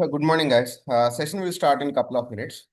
Good morning, guys. Session will start in a couple of minutes.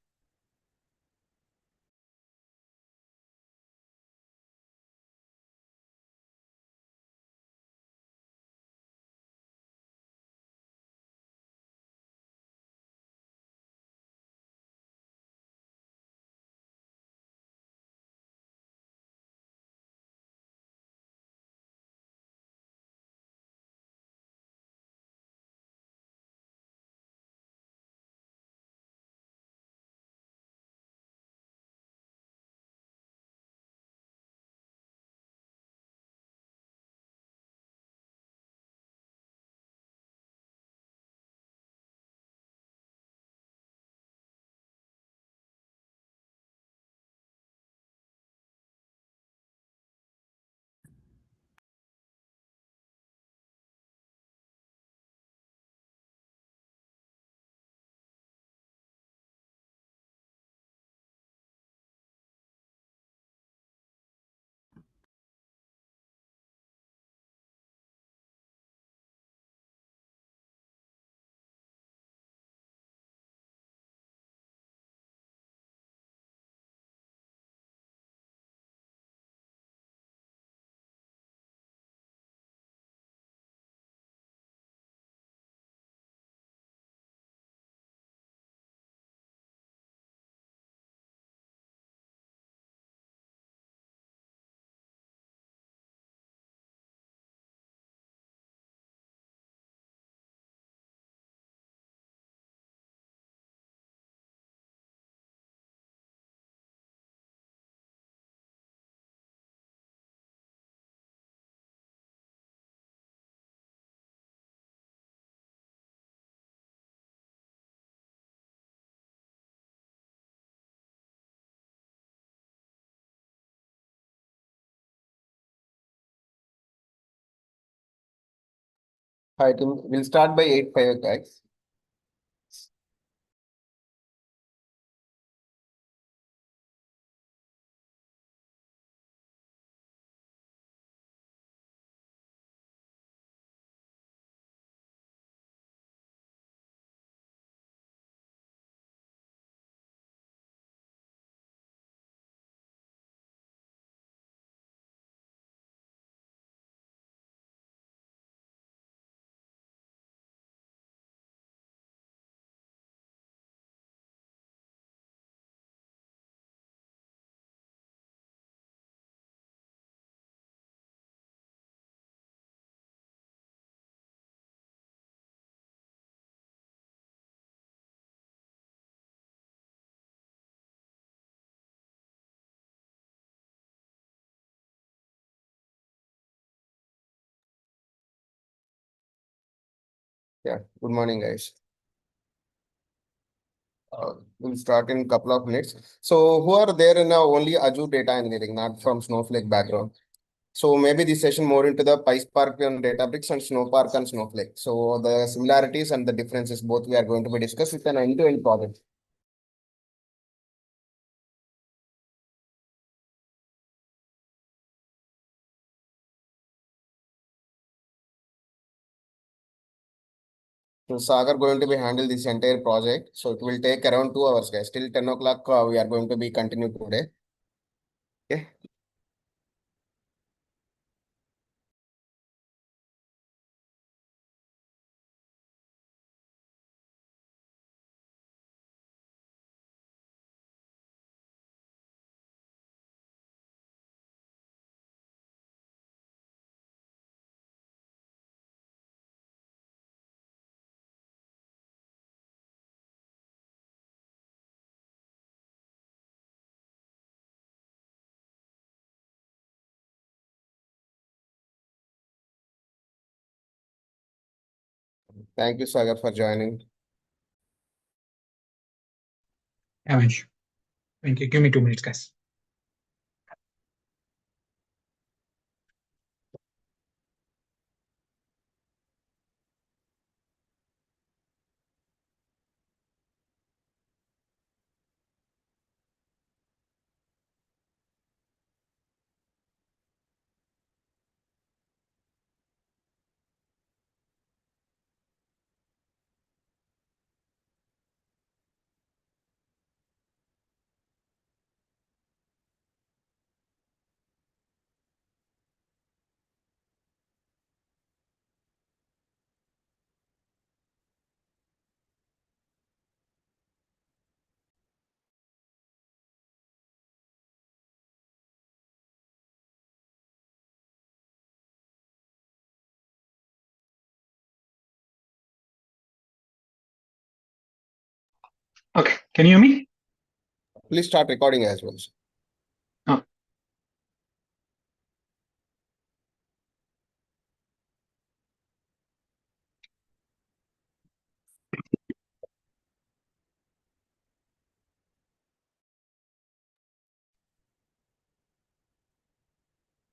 Hi, Tim. We'll start by 8:05, guys. Yeah, good morning, guys. We'll start in a couple of minutes. So, who are there in only Azure data engineering, not from Snowflake background? So, maybe this session more into the PySpark and Databricks and Snowpark and Snowflake. So, the similarities and the differences both we are going to be discussed with an end-to-end project. So, Sagar going to be handle this entire project. So, it will take around 2 hours, guys. Till 10 o'clock, we are going to be continue today. Okay. Thank you, Sagar, for joining. Amish. Thank you. Give me 2 minutes, guys. Okay, can you hear me? Please start recording as well. Oh.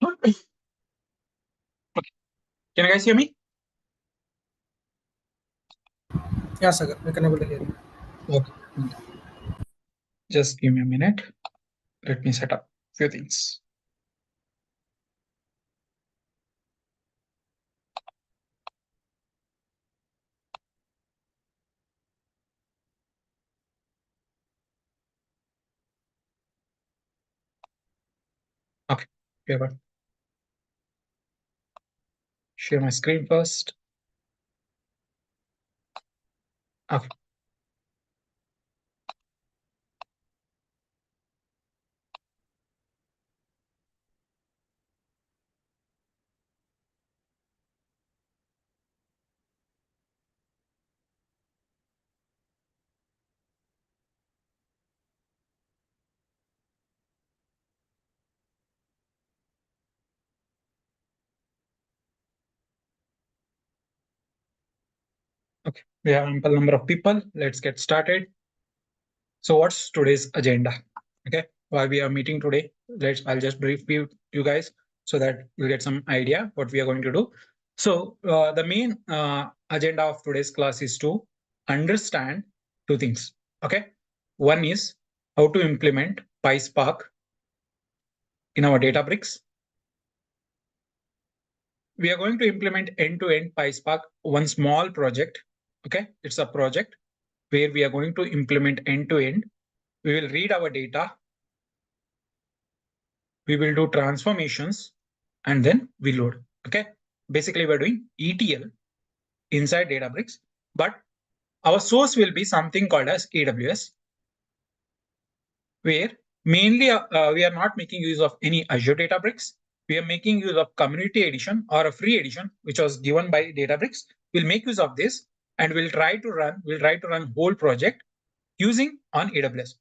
Okay. Can you guys hear me? Yeah, Sagar, we can able to hear you. Okay. Just give me a minute. Let me set up a few things. Okay, we are good. Share my screen first. Okay. Okay, we have ample number of people. Let's get started. So what's today's agenda? Okay, why we are meeting today? I'll just brief you guys so that you get some idea what we are going to do. So the main agenda of today's class is to understand two things. Okay, one is how to implement PySpark in our Databricks. We are going to implement end-to-end PySpark, one small project. Okay, it's a project where we are going to implement end-to-end. We will read our data, we will do transformations, and then we load. Okay, basically we're doing ETL inside Databricks, but our source will be something called as AWS, where mainly we are not making use of any Azure Databricks. We are making use of community edition or a free edition, which was given by Databricks. We'll make use of this and we'll try to run whole project using on AWS.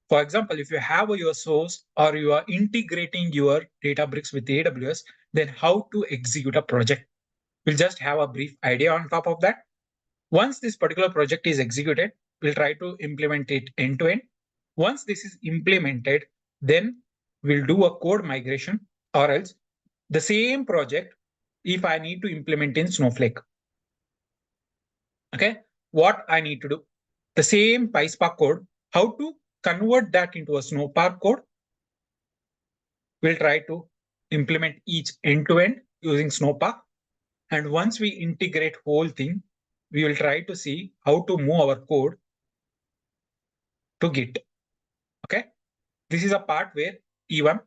For example, if you have your source or you are integrating your Databricks with AWS, then how to execute a project. We'll just have a brief idea on top of that. Once this particular project is executed, we'll try to implement it end to end. Once this is implemented, then we'll do a code migration, or else the same project, if I need to implement in Snowflake. Okay, what I need to do, the same PySpark code, how to convert that into a Snowpark code. We'll try to implement each end to end using Snowpark. And once we integrate whole thing, we will try to see how to move our code to Git. Okay, this is a part where even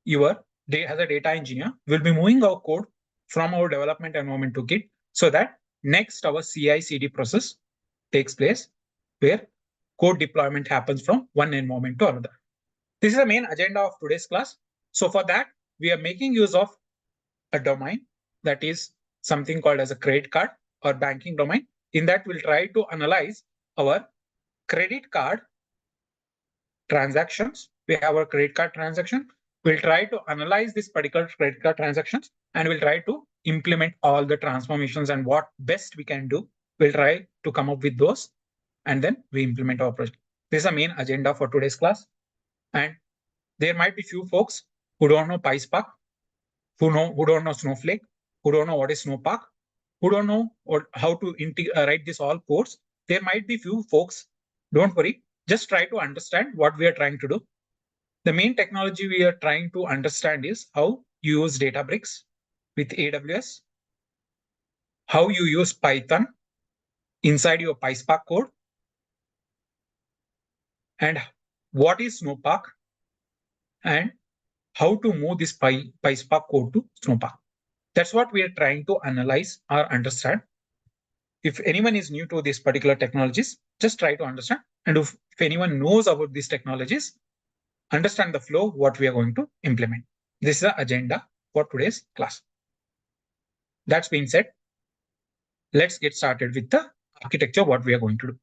as a data engineer, will be moving our code from our development environment to Git, so that next our CI/CD process takes place, where code deployment happens from one environment to another. This is the main agenda of today's class. So for that, we are making use of a domain that is something called as a credit card or banking domain. In that, we'll try to analyze our credit card transactions. We have our credit card transaction. We'll try to analyze this particular credit card transactions and we'll try to implement all the transformations and what best we can do. We'll try to come up with those and then we implement our project. This is the main agenda for today's class. And there might be few folks who don't know PySpark, who don't know Snowflake, who don't know what is Snowpark, who don't know how to write this all codes. There might be few folks. Don't worry. Just try to understand what we are trying to do. The main technology we are trying to understand is how you use Databricks with AWS, how you use Python inside your PySpark code, and what is Snowpark, and how to move this PySpark code to Snowpark. That's what we are trying to analyze or understand. If anyone is new to these particular technologies, just try to understand. And if anyone knows about these technologies, understand the flow, what we are going to implement. This is the agenda for today's class. That's being said, let's get started with the architecture, what we are going to do.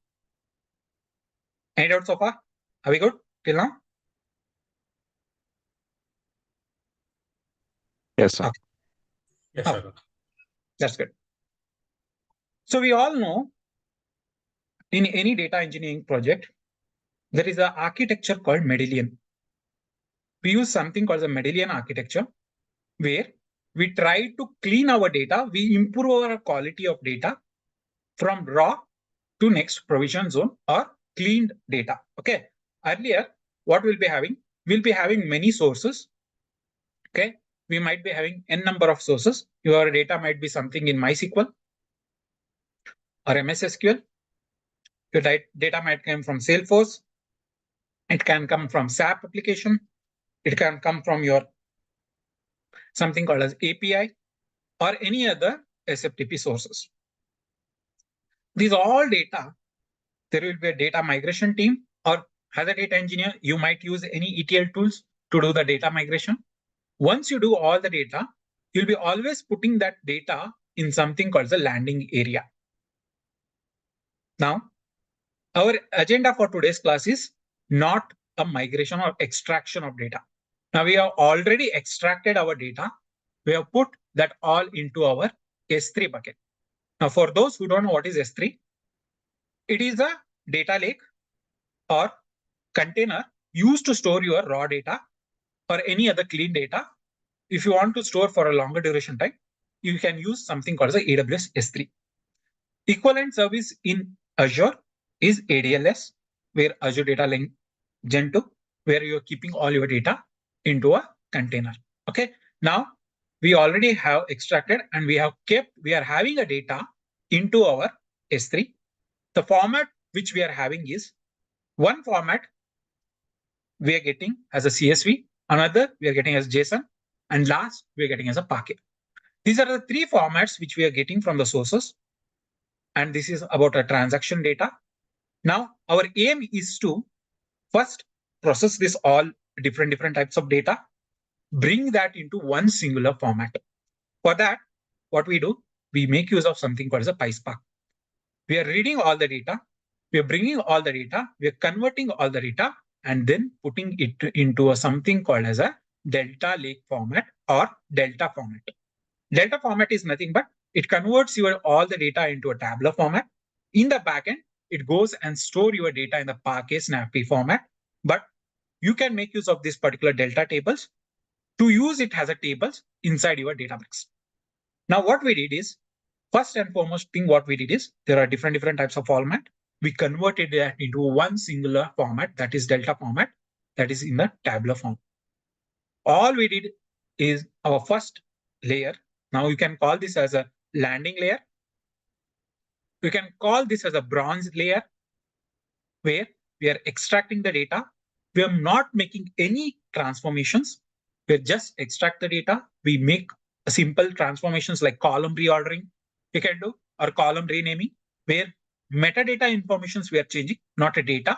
Any doubts so far? Are we good till now? Yes, sir. Okay. Yes, Oh. sir. That's good. So we all know in any data engineering project, there is an architecture called Medallion. We use something called the Medallion architecture, where we try to clean our data, we improve our quality of data from raw to next provision zone or cleaned data. Okay. Earlier, what we'll be having? We'll be having many sources. Okay. We might be having n number of sources. Your data might be something in MySQL or MS SQL. Your data might come from Salesforce. It can come from SAP application. It can come from your something called as API or any other SFTP sources. These all data, there will be a data migration team, or as a data engineer, you might use any ETL tools to do the data migration. Once you do all the data, you'll be always putting that data in something called the landing area. Now, our agenda for today's class is not a migration or extraction of data. Now, we have already extracted our data. We have put that all into our S3 bucket. Now, for those who don't know what is S3, it is a data lake or container used to store your raw data or any other clean data. If you want to store for a longer duration time, you can use something called the AWS S3. Equivalent service in Azure is ADLS, where Azure Data Link Gen 2, where you're keeping all your data into a container. Okay. Now we already have extracted and we are having a data into our S3. The format which we are having is one format we are getting as a CSV, another we are getting as JSON, and last we are getting as a Parquet. These are the three formats which we are getting from the sources. And this is about a transaction data. Now, our aim is to first process this all different types of data, bring that into one singular format. For that, what we do, we make use of something called as a PySpark. We are reading all the data, we are bringing all the data, we are converting all the data, and then putting it into something called as a Delta Lake format or Delta format. Delta format is nothing but it converts all the data into a tabular format. In the backend, it goes and store your data in the Parquet snappy format. But you can make use of this particular Delta tables to use it as a tables inside your Databricks. Now, what we did is, first and foremost thing what we did is, there are different types of format. We converted that into one singular format, that is Delta format, that is in the tabular form. All we did is our first layer. Now you can call this as a landing layer. You can call this as a bronze layer, where we are extracting the data. We are not making any transformations. We just extract the data. We make simple transformations like column reordering we can do, or column renaming, where metadata informations we are changing, not a data.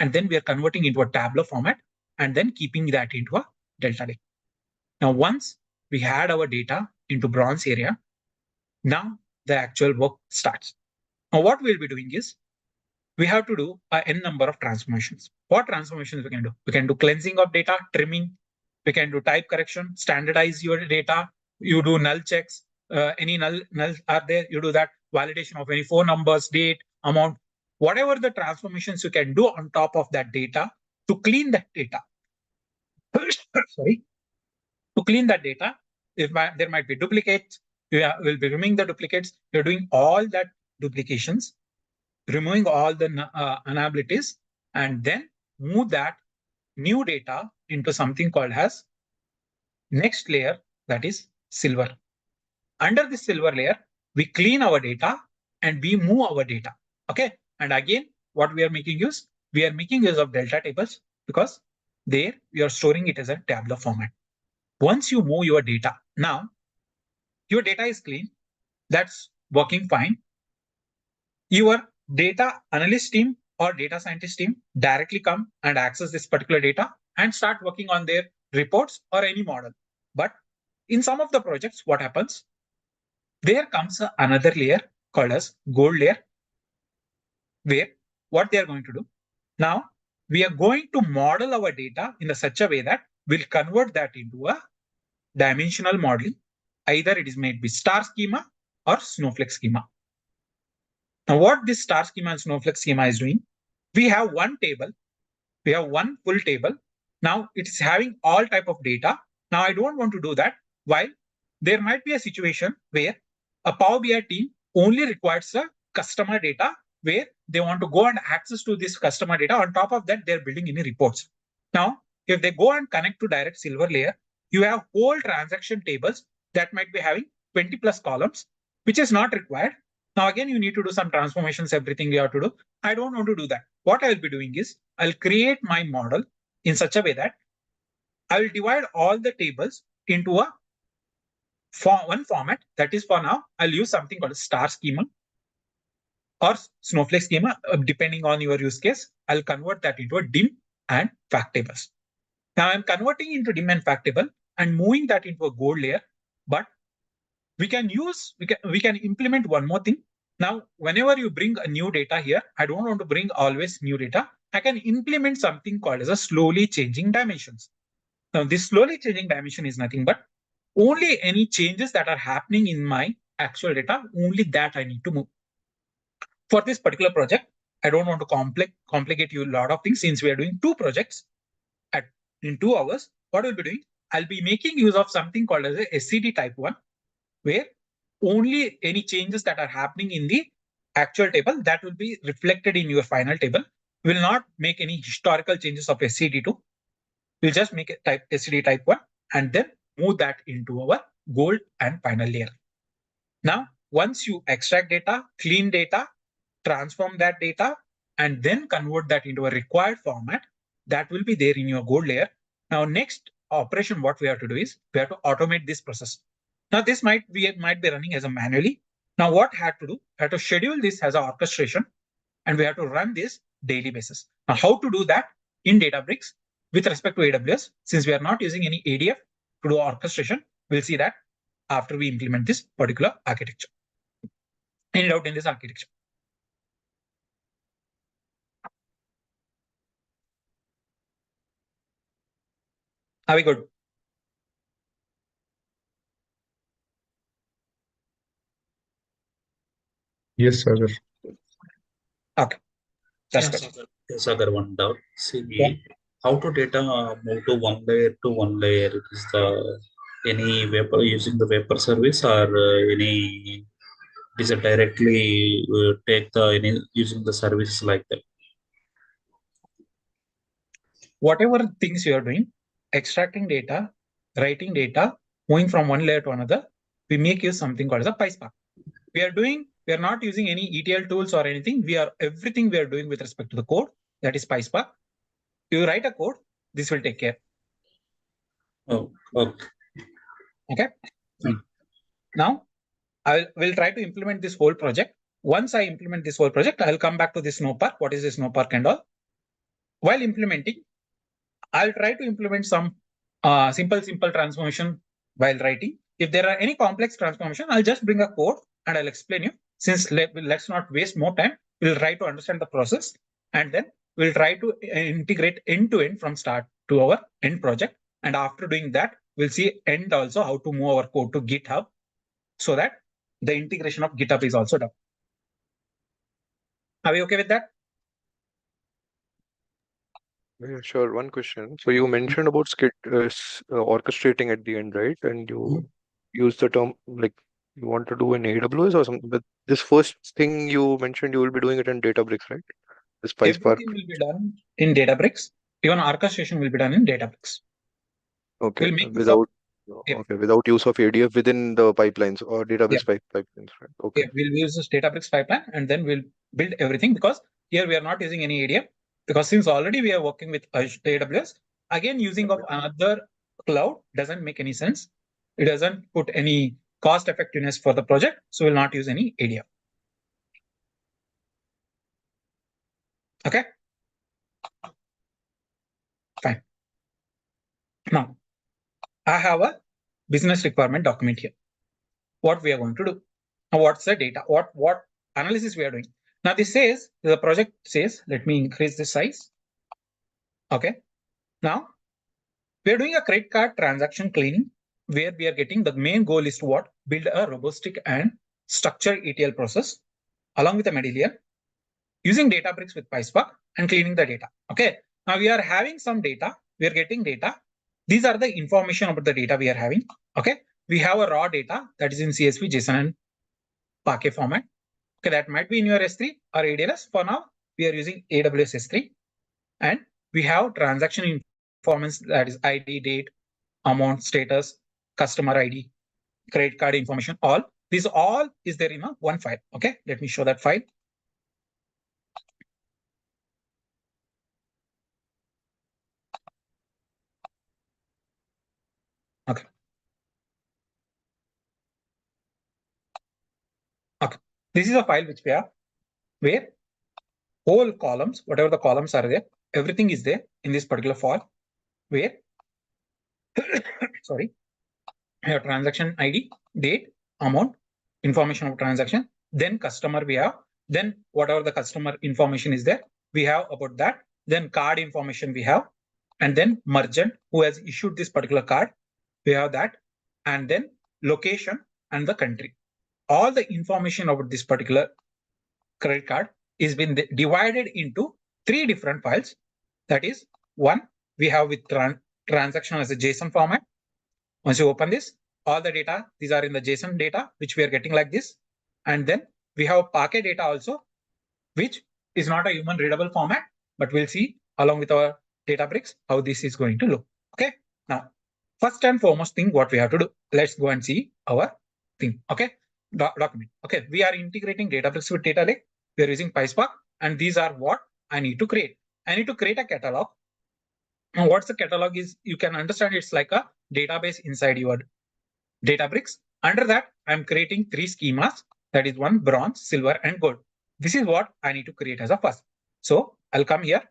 And then we are converting into a tabular format and then keeping that into a Delta lake. Now, once we had our data into bronze area, now the actual work starts. Now, what we'll be doing is we have to do a n number of transformations. What transformations we can do? We can do cleansing of data, trimming. We can do type correction, standardize your data. You do null checks. Any nulls are there, you do that. Validation of any 4 numbers, date, amount, whatever the transformations you can do on top of that data to clean that data. Sorry. To clean that data, if there might be duplicates, we'll be removing the duplicates. You're doing all that duplications, removing all the unabilities, and then move that new data into something called as next layer, that is silver. Under the silver layer, we clean our data and we move our data. Okay. And again, what we are making use? We are making use of Delta tables because there we are storing it as a tabular format. Once you move your data, now your data is clean. That's working fine. Your data analyst team or data scientist team directly come and access this particular data and start working on their reports or any model. But in some of the projects, what happens? There comes another layer called as gold layer, where what they are going to do? Now we are going to model our data in such a way that we'll convert that into a dimensional modeling. Either it is made with star schema or Snowflake schema. Now what this star schema and Snowflake schema is doing, we have one table, we have one full table. Now it's having all type of data. Now I don't want to do that. While there might be a situation where a Power BI team only requires a customer data where they want to go and access to this customer data. On top of that, they're building any reports. Now, if they go and connect to direct silver layer, you have whole transaction tables that might be having 20 plus columns, which is not required. Now, again, you need to do some transformations, everything you have to do. I don't want to do that. What I will be doing is I'll create my model in such a way that I will divide all the tables into a one format. That is, for now, I'll use something called a star schema or Snowflake schema, depending on your use case. I'll convert that into a dim and fact tables. Now I'm converting into dim and fact table and moving that into a gold layer. But we can implement one more thing. Now, whenever you bring a new data here, I don't want to bring always new data. I can implement something called as a slowly changing dimensions. Now, this slowly changing dimension is nothing but only any changes that are happening in my actual data, only that I need to move. For this particular project, I don't want to complicate you a lot of things since we are doing two projects in 2 hours. What we'll be doing, I'll be making use of something called as a SCD type 1, where only any changes that are happening in the actual table that will be reflected in your final table. We will not make any historical changes of SCD2. We'll just make it type SCD type 1 and then move that into our gold and final layer. Now, once you extract data, clean data, transform that data, and then convert that into a required format, that will be there in your gold layer. Now, next operation, what we have to do is we have to automate this process. Now, this might be running as a manually. Now, what I have to do? I have to schedule this as an orchestration, and we have to run this daily basis. Now, how to do that in Databricks with respect to AWS? Since we are not using any ADF to do orchestration, we'll see that after we implement this particular architecture. Any doubt in this architecture? Are we good? Yes, sir. Okay. That's Yes, good. yes, Agar, one doubt. See, Yeah. how to data move to one layer? Is the any vapor using the vapor service or any? Is it directly take the any using the services like that? Whatever things you are doing, extracting data, writing data, moving from one layer to another, we make use something called as a PySpark. We are not using any ETL tools or anything. Everything we are doing with respect to the code, that is PySpark. You write a code, this will take care. Oh, okay. Okay. Hmm. Now, I will try to implement this whole project. Once I implement this whole project, I'll come back to this Snowpark. What is this Snowpark and all? While implementing, I'll try to implement some simple transformation while writing. If there are any complex transformation, I'll just bring a code and I'll explain you. Since let's not waste more time, we'll try to understand the process and then we'll try to integrate end to end from start to our end project. And after doing that, we'll see end also how to move our code to GitHub so that the integration of GitHub is also done. Are we okay with that? Yeah, sure. One question. So you mentioned about orchestrating at the end, right? And you use the term like you want to do in AWS or something. But this first thing you mentioned, you will be doing it in Databricks, right? This PySpark. Everything will be done in Databricks. Even orchestration will be done in Databricks. Okay. We'll make use of, Without use of ADF within the pipelines or Databricks pipelines, right? Okay. yeah, we'll use this Databricks pipeline and then we'll build everything because here we are not using any ADF because since already we are working with AWS, again using of another cloud doesn't make any sense. It doesn't put any cost effectiveness for the project. So we'll not use any ADF. Okay. Fine. Now, I have a business requirement document here. What we are going to do. Now, what's the data? What analysis we are doing? Now this says, the project says, let me increase the size. Okay. Now we're doing a credit card transaction cleaning where we are getting the main goal is to what? Build a robust and structured ETL process along with a Medallion using Databricks with PySpark and cleaning the data. Okay. Now we are having some data. We are getting data. These are the information about the data we are having. Okay. We have a raw data that is in CSV, JSON, and Parquet format. Okay. That might be in your S3 or ADLS. For now, we are using AWS S3. And we have transaction information that is ID, date, amount, status, customer ID, credit card information, all. This all is there in a one file. Okay. Let me show that file. Okay. Okay. This is a file which we have where whole columns, whatever the columns are there, everything is there in this particular file where, sorry, your transaction ID, date, amount, information of transaction, then customer we have, then whatever the customer information is there, we have about that, then card information we have, and then merchant who has issued this particular card, we have that, and then location and the country. All the information about this particular credit card is been divided into 3 different files. That is, one, we have with transaction as a JSON format. Once you open this, all the data, these are in the JSON data, which we are getting like this. And then we have Parquet data also, which is not a human readable format, but we'll see along with our Databricks how this is going to look. Okay. Now, first and foremost thing, what we have to do, let's go and see our thing. Okay. Document. Okay. We are integrating Databricks with Data Lake. We are using PySpark, and these are what I need to create. I need to create a catalog. Now, what's the catalog is, you can understand it's like a database inside your Databricks. Under that, I'm creating 3 schemas. That is one, bronze, silver, and gold. This is what I need to create as a first. So I'll come here.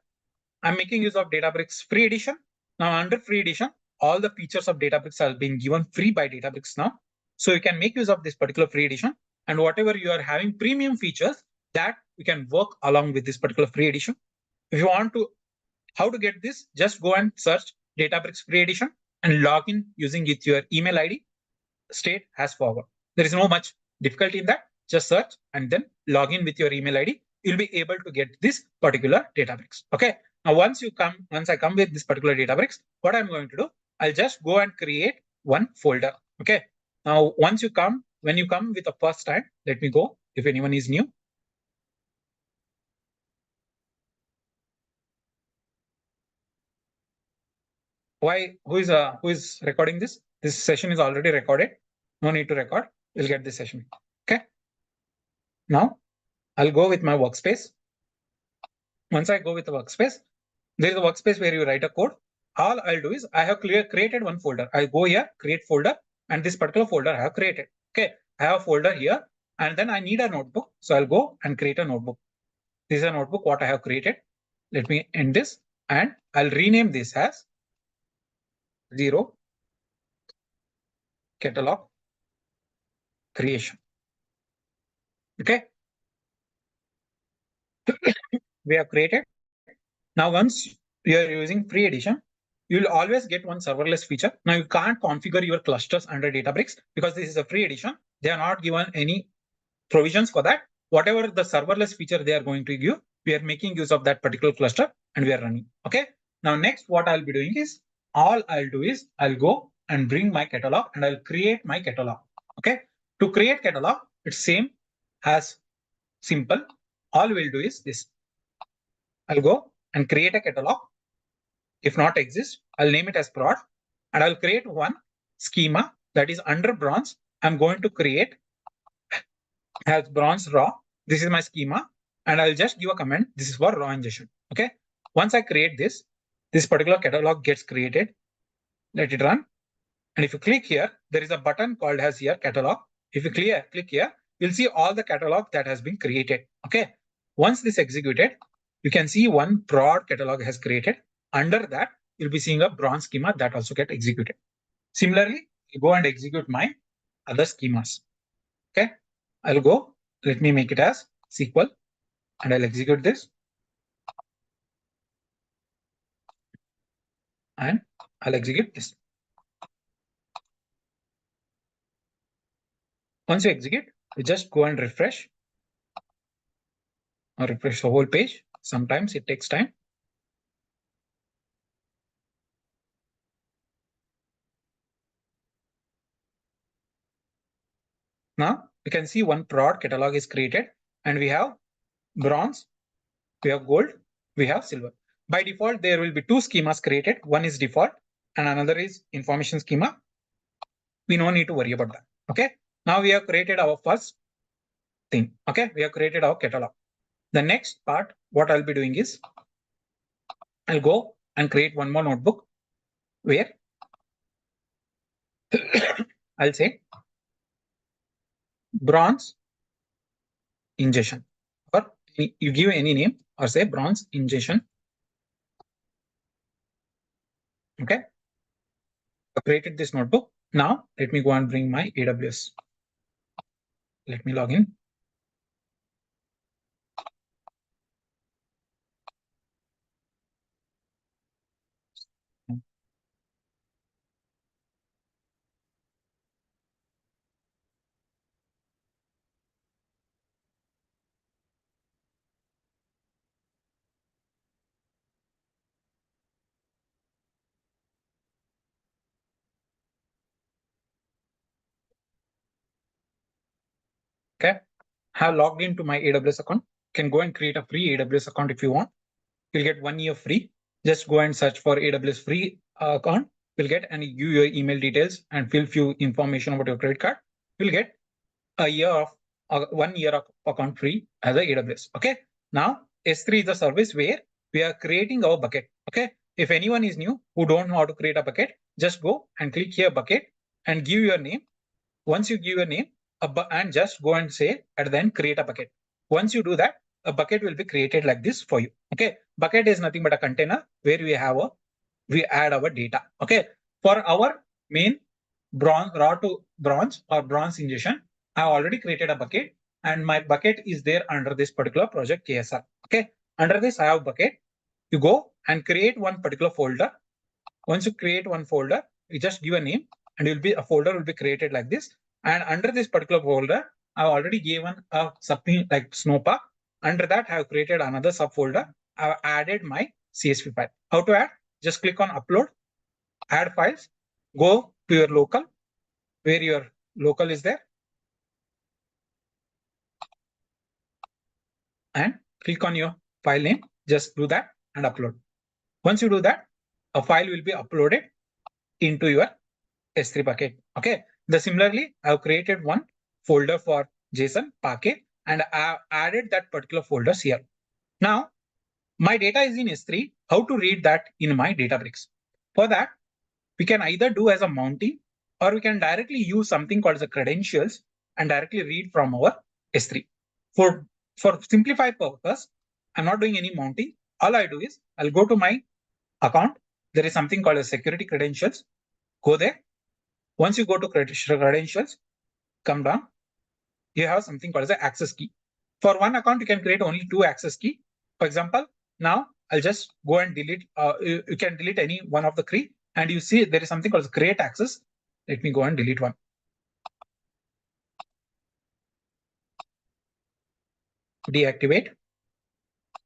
I'm making use of Databricks free edition. Now under free edition, all the features of Databricks are being given free by Databricks now. So you can make use of this particular free edition, and whatever you are having premium features, that you can work along with this particular free edition. If you want to, how to get this, just go and search Databricks free edition and log in using it your email ID, state as forward. There is no much difficulty in that. Just search and then log in with your email ID. You'll be able to get this particular Databricks. Okay. Now, once I come with this particular Databricks, what I'm going to do, I'll just go and create one folder. Okay. Now, when you come with the first time, let me go if anyone is new. Why? Who is recording this? This session is already recorded. No need to record. We'll get this session. Okay. Now I'll go with my workspace. Once I go with the workspace, there is a workspace where you write a code. All I'll do is I have created one folder. I go here, create folder, and this particular folder I have created. Okay. I have a folder here, and then I need a notebook. So I'll go and create a notebook. This is a notebook what I have created. Let me end this, and I'll rename this as 0 catalog creation. Okay. We have created. Now, once you are using free edition, you will always get one serverless feature. Now, you can't configure your clusters under Databricks because this is a free edition. They are not given any provisions for that. Whatever the serverless feature they are going to give, we are making use of that particular cluster and we are running. Okay. Now, next, what I'll be doing is, all I'll do is I'll go and bring my catalog and I'll create my catalog. Okay. To create catalog, it's same as simple. All we'll do is this. I'll go and create a catalog. If not exist, I'll name it as prod, and I'll create one schema that is under bronze. I'm going to create as bronze raw. This is my schema, and I'll just give a comment. This is for raw ingestion. Okay. Once I create this particular catalog gets created. Let it run. And if you click here, there is a button called as here catalog. If you click here, you'll see all the catalog that has been created. Okay. Once this executed, you can see one prod catalog has created. Under that, you'll be seeing a bronze schema that also get executed. Similarly, you go and execute my other schemas. Okay. I'll go. Let me make it as SQL. and I'll execute this. And I'll execute this. Once you execute, you just go and refresh or refresh the whole page. Sometimes it takes time. Now we can see one prod catalog is created, and we have bronze, we have gold, we have silver. By default, there will be two schemas created. One is default and another is information schema. We no need to worry about that. Okay. Now we have created our first thing. Okay. We have created our catalog. The next part, what I'll be doing is I'll go and create one more notebook where I'll say bronze ingestion, or you give any name or say bronze ingestion. Okay. I've created this notebook. Now let me go and bring my AWS. Let me log in. Okay. Have logged into my AWS account. Can go and create a free AWS account if you want. You'll get 1 year free. Just go and search for AWS free account. You'll get and give your email details and fill few information about your credit card. You'll get a year of 1 year of account free as a AWS. Okay. Now S3 is the service where we are creating our bucket. Okay. If anyone is new who don't know how to create a bucket, just go and click here bucket and give your name. Once you give your name and just go and say at the end create a bucket. Once you do that, a bucket will be created like this for you. Okay. Bucket is nothing but a container where we add our data. Okay. For our main raw to bronze or bronze ingestion, I have already created a bucket and my bucket is there under this particular project KSR. Okay. Under this, I have bucket. You go and create one particular folder. Once you create one folder, you just give a name and a folder will be created like this. And under this particular folder, I've already given a something like Snowpark. Under that, I have created another subfolder. I've added my CSV file. How to add? Just click on upload, add files, go to your local, where your local is there, and click on your file name. Just do that and upload. Once you do that, a file will be uploaded into your S3 bucket. Okay. Similarly, I've created one folder for JSON Parquet and I've added that particular folders here. Now, my data is in S3. How to read that in my Databricks? For that, we can either do as a mounting or we can directly use something called the credentials and directly read from our S3. For simplified purpose, I'm not doing any mounting. All I do is I'll go to my account. There is something called as security credentials. Go there. Once you go to credentials, come down. You have something called as an access key. For one account, you can create only 2 access key. For example, now I'll just go and delete. You can delete any one of the 3, and you see there is something called create access. Let me go and delete one. Deactivate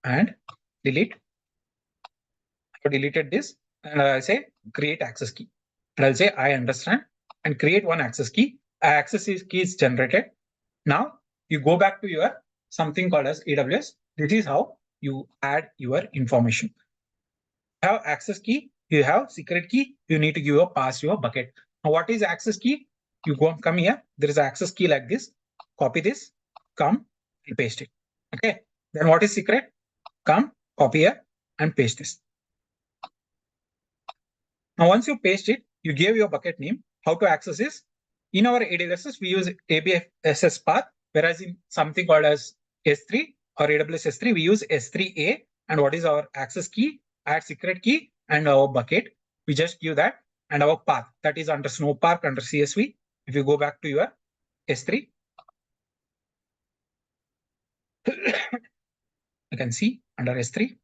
and delete. I deleted this, and I say create access key. And I'll say I understand and create one access key. Access key is generated. Now you go back to your something called as AWS. This is how you add your information. You have access key, you have secret key, you need to give a pass your bucket. Now what is access key? You come here, there is an access key like this, copy this, come and paste it. Okay. Then what is secret? Come, copy here and paste this. Now once you paste it, you give your bucket name. How to access this? In our AWS, we use ABSS path, whereas in something called as S3 or AWS S3, we use S3A. And what is our access key? Add secret key and our bucket. We just give that and our path that is under Snowpark under CSV. If you go back to your S3, you can see under S3.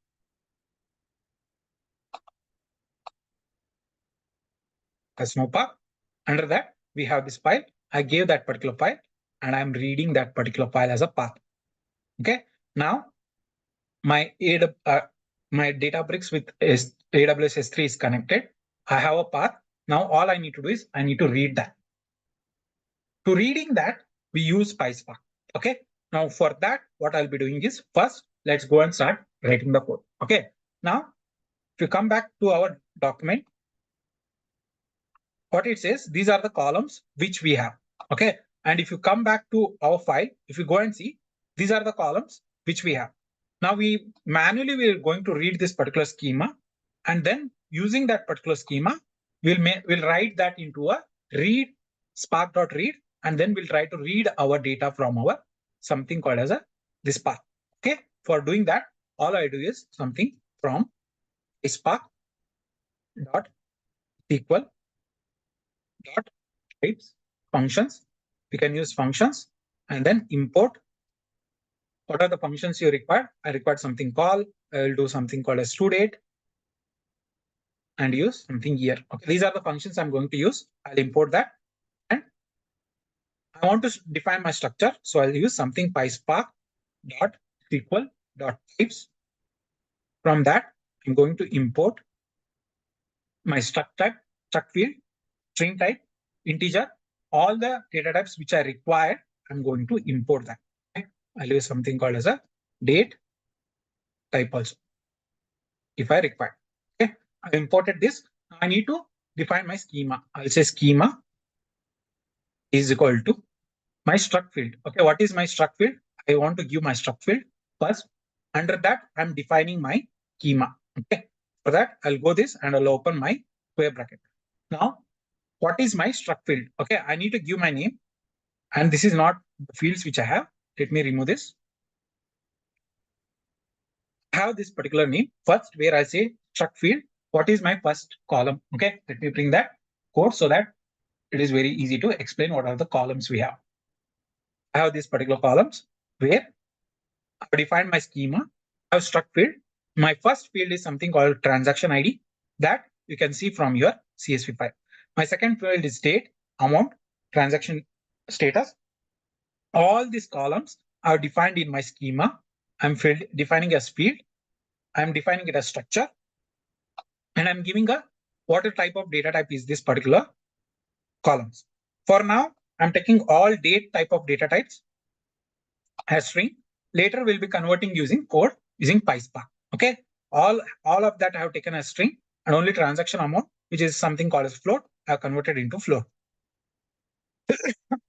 Snowpark. Under that, we have this file. I gave that particular file and I'm reading that particular file as a path. Okay. Now my Databricks with AWS S3 is connected. I have a path. Now all I need to do is I need to read that. To reading that, we use PySpark. Okay. Now for that, what I'll be doing is first, let's go and start writing the code. Okay. Now, if you come back to our document, what it says, these are the columns which we have. Okay. And if you come back to our file, if you go and see, these are the columns which we have. Now we manually we're going to read this particular schema, and then using that particular schema, we'll write that into a read spark.read, and then we'll try to read our data from our something called as this path. Okay. For doing that, all I do is something from spark.SQL dot types functions. We can use functions and then import. What are the functions you require? I required something call. I will do something called as toDate and use something here. Okay, these are the functions I'm going to use. I'll import that, and I want to define my structure. So I'll use something PySpark.SQL.types. From that, I'm going to import my struct type, struct field, string type, integer, all the data types which I required. I'm going to import that. Okay. I'll use something called as a date type also, if I require. Okay, I imported this. I need to define my schema. I'll say schema is equal to my struct field. Okay, what is my struct field? I want to give my struct field first. Under that, I'm defining my schema. Okay, for that, I'll go this and I'll open my square bracket. Now, what is my struct field? Okay, I need to give my name, and this is not the fields which I have. Let me remove this. I have this particular name first, where I say struct field. What is my first column? Okay, let me bring that code so that it is very easy to explain what are the columns we have. I have these particular columns where I define my schema. I have struct field. My first field is something called transaction ID that you can see from your CSV file. My second field is date, amount, transaction status. All these columns are defined in my schema. I'm defining as field. I'm defining it as structure. And I'm giving a what type of data type is this particular columns. For now, I'm taking all date type of data types as string. Later, we'll be converting using code using PySpark. Okay, all of that I have taken as string, and only transaction amount, which is something called as float, I have converted into float.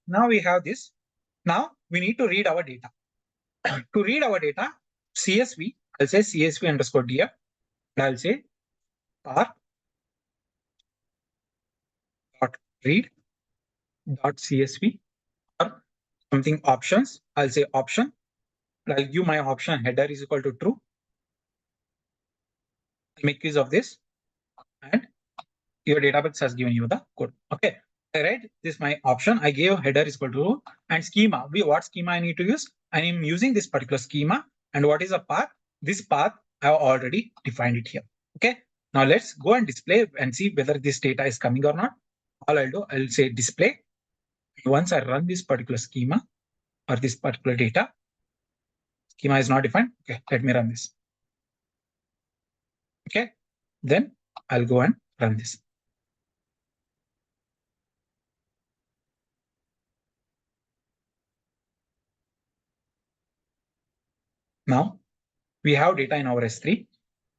Now we have this. Now we need to read our data. To read our data, CSV, I'll say CSV underscore df, and I'll say read dot CSV or something options. I'll say option. And I'll give my option header is equal to true. I'll make use of this, and your Databricks has given you the code. Okay, I read this my option. I gave header is equal to true, and schema. What schema I need to use? I am using this particular schema. And what is a path? This path I have already defined it here. Okay. Now let's go and display and see whether this data is coming or not. All I'll do, I'll say display. Once I run this particular schema or this particular data, schema is not defined. Okay, let me run this. Okay, then I'll go and run this. Now we have data in our S3.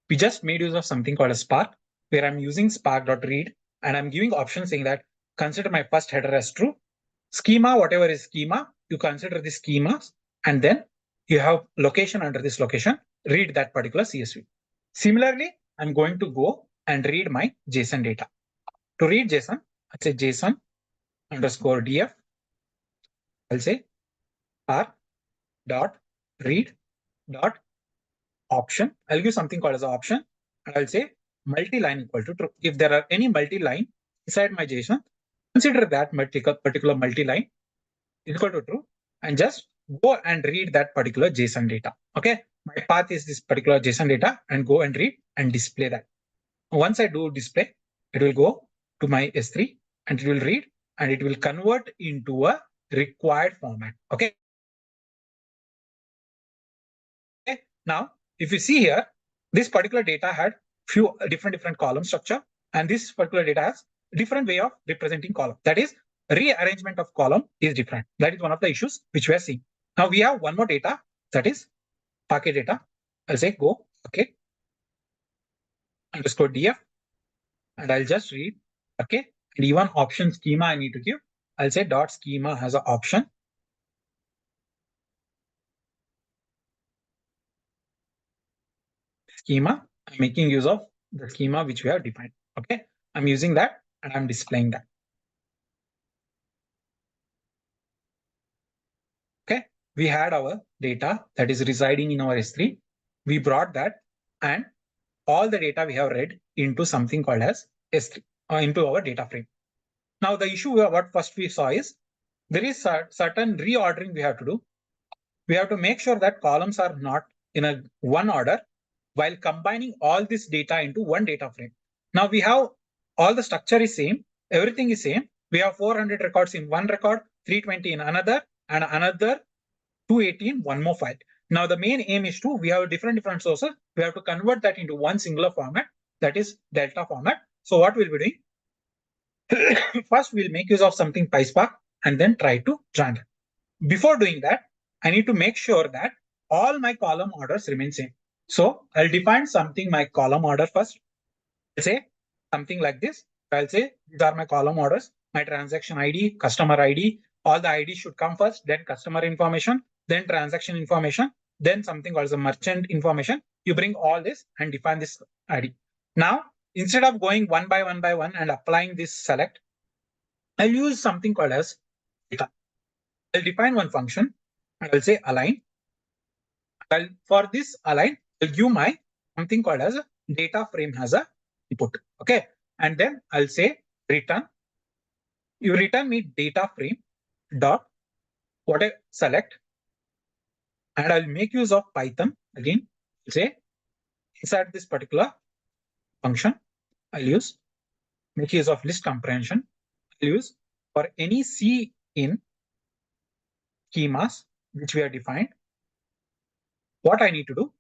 We just made use of something called a Spark, where I'm using spark.read, and I'm giving options saying that consider my first header as true. Schema, whatever is schema, you consider the schemas, and then you have location under this location, read that particular CSV. Similarly, I'm going to go and read my JSON data. To read JSON, I'll say JSON underscore df. I'll say r.read dot option. I'll give something called as an option, and I'll say multi-line equal to true. If there are any multi-line inside my JSON, consider that particular multi-line equal to true, and just go and read that particular JSON data. Okay. my path is this particular JSON data, and go and read and display that. Once I do display, it will go to my S3 and it will read and it will convert into a required format. Okay. Now, if you see here, this particular data had few different column structure, and this particular data has different way of representing column. That is, rearrangement of column is different. That is one of the issues which we are seeing. Now we have one more data, that is Parquet data. I'll say go Parquet underscore df, and I'll just read okay. And even option schema I need to give. I'll say dot schema has an option. Schema, I'm making use of the schema which we have defined. Okay, I'm using that and I'm displaying that. Okay, we had our data that is residing in our S3. We brought that and all the data we have read into something called as S3 or into our data frame. Now the issue what first we saw is there is certain reordering we have to do. We have to make sure that columns are not in a one order while combining all this data into one data frame. Now we have all the structure is same, everything is same. We have 400 records in one record, 320 in another, and another 280 in one more file. Now the main aim is we have different sources. We have to convert that into one singular format, that is Delta format. So what we'll be doing, first we'll make use of something PySpark and then try to join it. Before doing that, I need to make sure that all my column orders remain same. So I'll define something my column order first. I'll say something like this. I'll say these are my column orders, my transaction ID, customer ID, all the IDs should come first, then customer information, then transaction information, then something called the merchant information. You bring all this and define this ID. Now, instead of going one by one and applying this select, I'll use something called as data. I'll define one function and I'll say align. For this align, I'll give my something called as a data frame as a input. Okay. And then I'll say return. You return me data frame dot what I select. And I'll make use of Python again. Say inside this particular function, I'll make use of list comprehension. I'll use for any C in schemas which we have defined. What I need to do,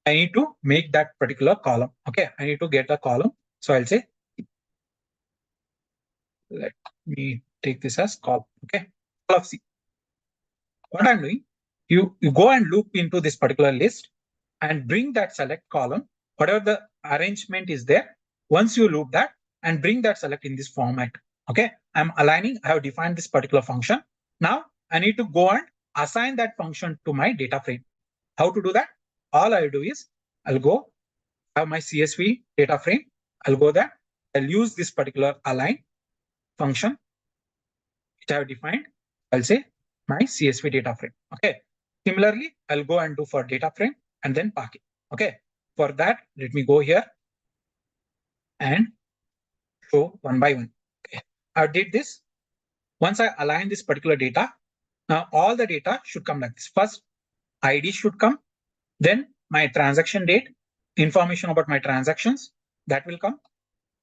I need to make that particular column. Okay, I need to get a column. So I'll say, let me take this as column. Okay, of C. What I'm doing, you go and loop into this particular list and bring that select column, whatever the arrangement is there. Once you loop that and bring that select in this format. Okay, I'm aligning. I have defined this particular function. Now I need to go and assign that function to my data frame. How to do that? All I'll do is I'll go have my CSV data frame. I'll go there. I'll use this particular align function which I have defined. I'll say my CSV data frame. Okay. Similarly, I'll go and do for data frame and then Parquet. Okay. For that, let me go here and show one by one. Okay. I did this. Once I align this particular data, now all the data should come like this. First, ID should come. Then my transaction date, information about my transactions, that will come.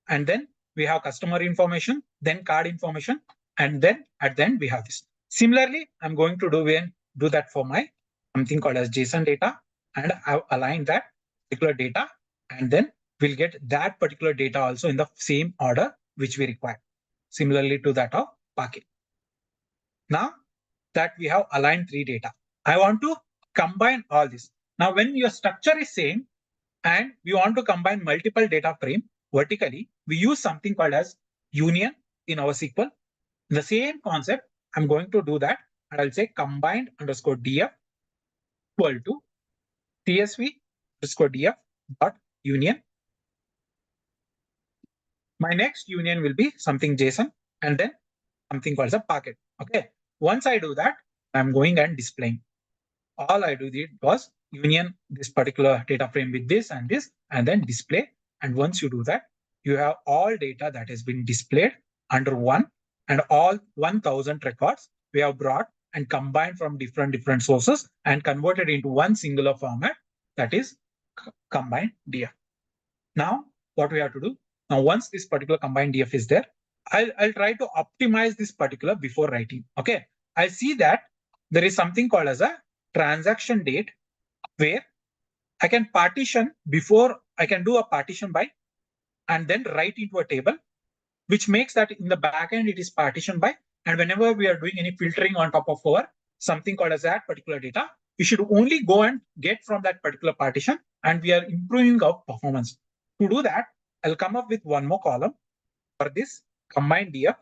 And then we have customer information, then card information, and then at the end we have this. Similarly, I'm going to do that for my something called as JSON data, and I've aligned that particular data, and then we'll get that particular data also in the same order which we require. Similarly to that of Parquet. Now that we have aligned 3 data, I want to combine all this. Now, when your structure is same and we want to combine multiple data frame vertically, we use something called as union in our SQL. The same concept, I'm going to do that, and I'll say combined underscore df equal to CSV underscore df dot union. My next union will be something JSON and then something called as a Parquet. Okay. Once I do that, I'm going and displaying. All I did was union this particular data frame with this, and then display. And once you do that, you have all data that has been displayed under one, and all 1000 records we have brought and combined from different sources and converted into one singular format. that is combined DF. Now, what we have to do, now once this particular combined DF is there, I'll try to optimize this particular before writing. Okay, I see that there is something called as a transaction date where I can partition before I can do a partition by and then write into a table, which makes that in the backend it is partitioned by. And whenever we are doing any filtering on top of our something called as that particular data, we should only go and get from that particular partition, and we are improving our performance. To do that, I'll come up with one more column for this combined DF.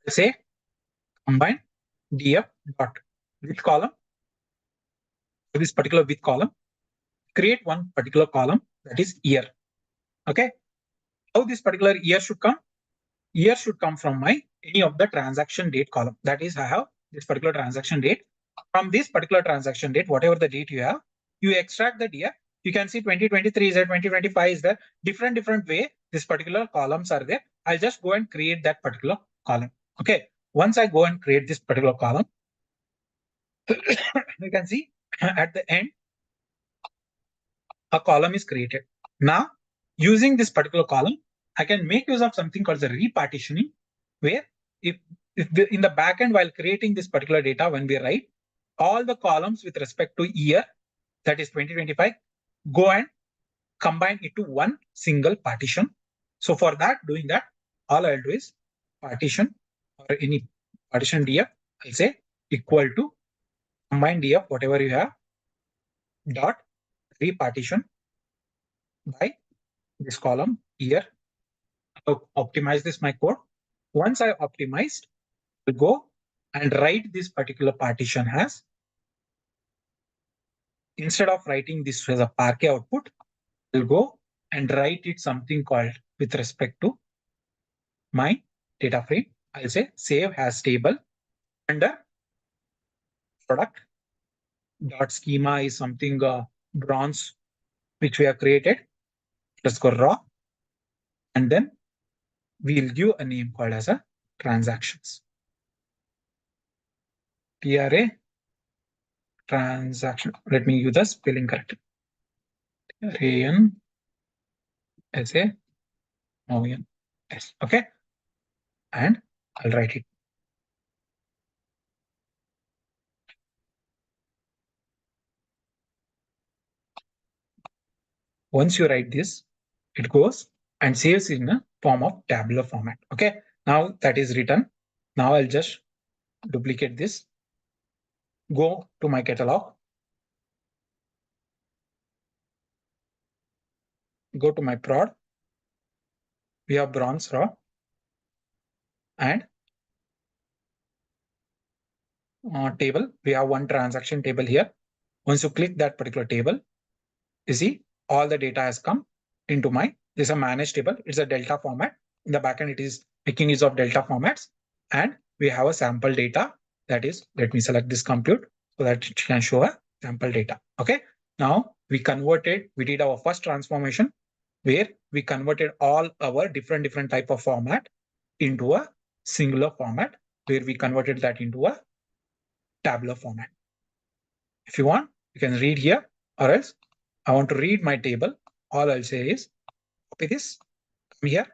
Say combined DF dot with column. For this particular with column, create one particular column that is year. Okay. How this particular year should come? Year should come from my any of the transaction date column. That is, I have this particular transaction date. From this particular transaction date, whatever the date you have, you extract the year. You can see 2023 is there, 2025 is there. Different way this particular columns are there. I'll just go and create that particular column. Okay. Once I go and create this particular column, you can see at the end a column is created. Now, using this particular column, I can make use of something called the repartitioning, where if in the backend while creating this particular data, when we write all the columns with respect to year, that is 2025, go and combine it to one single partition. So for that, doing that, all I'll do is partition or any partition DF, I'll say equal to combine DF, whatever you have, dot repartition by this column year. So optimize this my code. Once I optimized, I'll go and write this particular partition as, instead of writing this as a Parquet output, I'll go and write it something called with respect to my data frame. I'll say save as table under product dot schema is something bronze which we have created. Let's go raw, and then we'll give a name called as a transactions. TRA transaction. Let me use the spelling correct. TRAN SA ON S. Okay, and I'll write it. Once you write this, it goes and saves in a form of tabular format. Okay, now that is written. Now I'll just duplicate this. Go to my catalog. Go to my prod. We have bronze raw and table. We have one transaction table here. Once you click that particular table, you see all the data has come into my, this is a managed table. It's a delta format. In the backend, it is making use of delta formats. And we have a sample data. That is, let me select this compute so that it can show a sample data. Okay. Now we converted, we did our first transformation where we converted all our different type of format into a singular format, where we converted that into a tabular format. If you want, you can read here, or else I want to read my table. All I'll say is copy this, come here.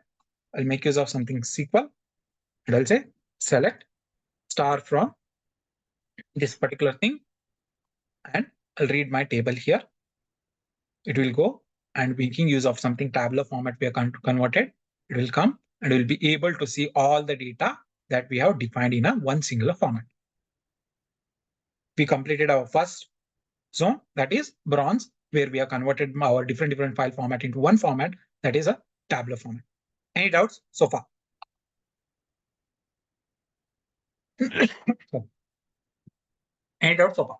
I'll make use of something SQL, and I'll say select star from this particular thing, and I'll read my table here. It will go and making use of something tabular format we are converted. It will come and we'll be able to see all the data that we have defined in a one singular format. We completed our first zone, that is bronze, where we have converted our different file format into one format, that is a tabular format. Any doubts so far? Any doubts so far?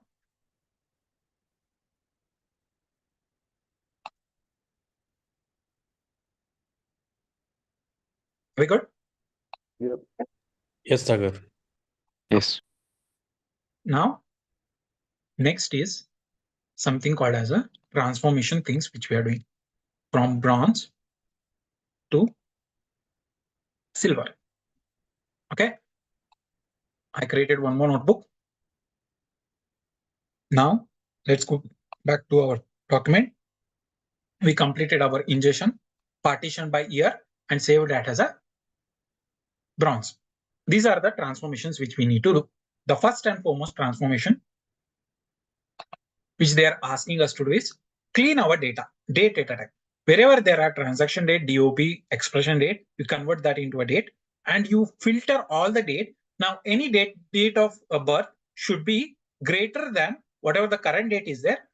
We good? Yes, Sagar. Yes. Now, next is something called as a transformation things which we are doing from bronze to silver. Okay. I created one more notebook. Now let's go back to our document. We completed our ingestion, partition by year, and saved that as a bronze. These are the transformations which we need to do. The first and foremost transformation which they are asking us to do is clean our data, date data type. Wherever there are transaction date, DOB, expression date, you convert that into a date and you filter all the date. Now, any date of birth should be greater than whatever the current date is there.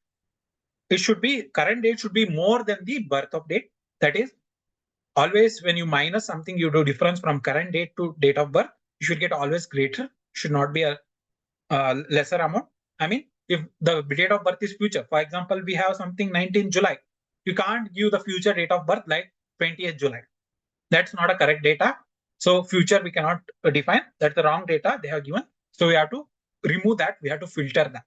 It should be, current date should be more than the birth of date. That is, always when you minus something, you do difference from current date to date of birth, you should get always greater, should not be a lesser amount. I mean, if the date of birth is future, for example, we have something 19th July, you can't give the future date of birth like 20th July. That's not a correct data. So future we cannot define. That's the wrong data they have given. So we have to remove that. We have to filter that.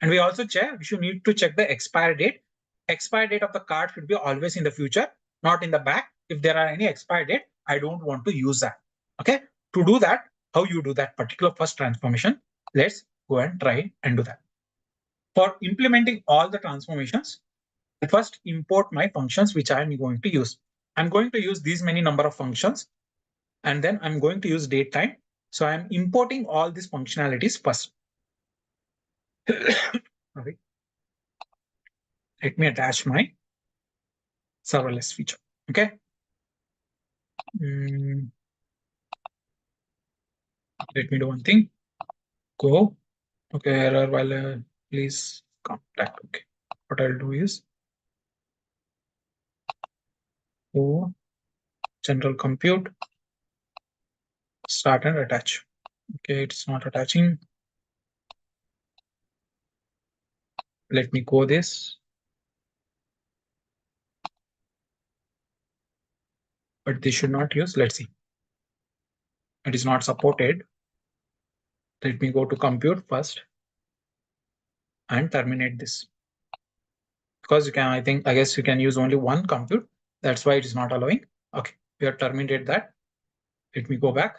And we also check, we should need to check the expiry date. Expiry date of the card should be always in the future, not in the back. If there are any expiry date, I don't want to use that. Okay. To do that, how you do that particular first transformation, let's go and try and do that. For implementing all the transformations, I first import my functions which I am going to use. I'm going to use these many number of functions, and then I'm going to use date time. So I'm importing all these functionalities first. Sorry. Let me attach my serverless feature. Okay. Let me do one thing. Go. Okay, error while please contact. Okay. What I'll do is go general compute, start and attach. Okay, it's not attaching. Let me go this. But this should not use. Let's see. It is not supported. Let me go to compute first and terminate this. Because you can, I guess you can use only one compute. That's why it is not allowing. Okay, we have terminated that. Let me go back.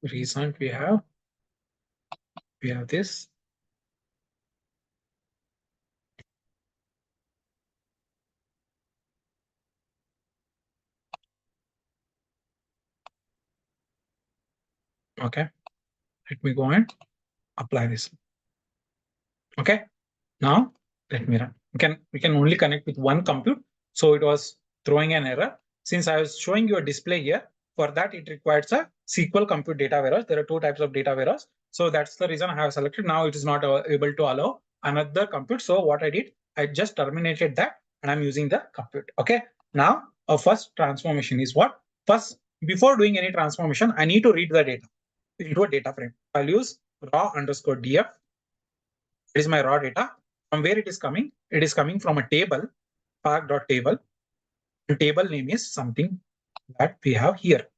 Recent we have this. Okay, let me go and apply this. Okay, now let me run. We can only connect with one compute. So it was throwing an error. Since I was showing you a display here, for that it requires a SQL compute data warehouse. There are two types of data warehouse. So that's the reason I have selected. Now it is not able to allow another compute. So what I did, I just terminated that and I'm using the compute. Okay. Now our first transformation is what? First, before doing any transformation, I need to read the data into a data frame. I'll use raw_df. It is my raw data. From where it is coming? It is coming from a table, park.table. The table name is something that we have here.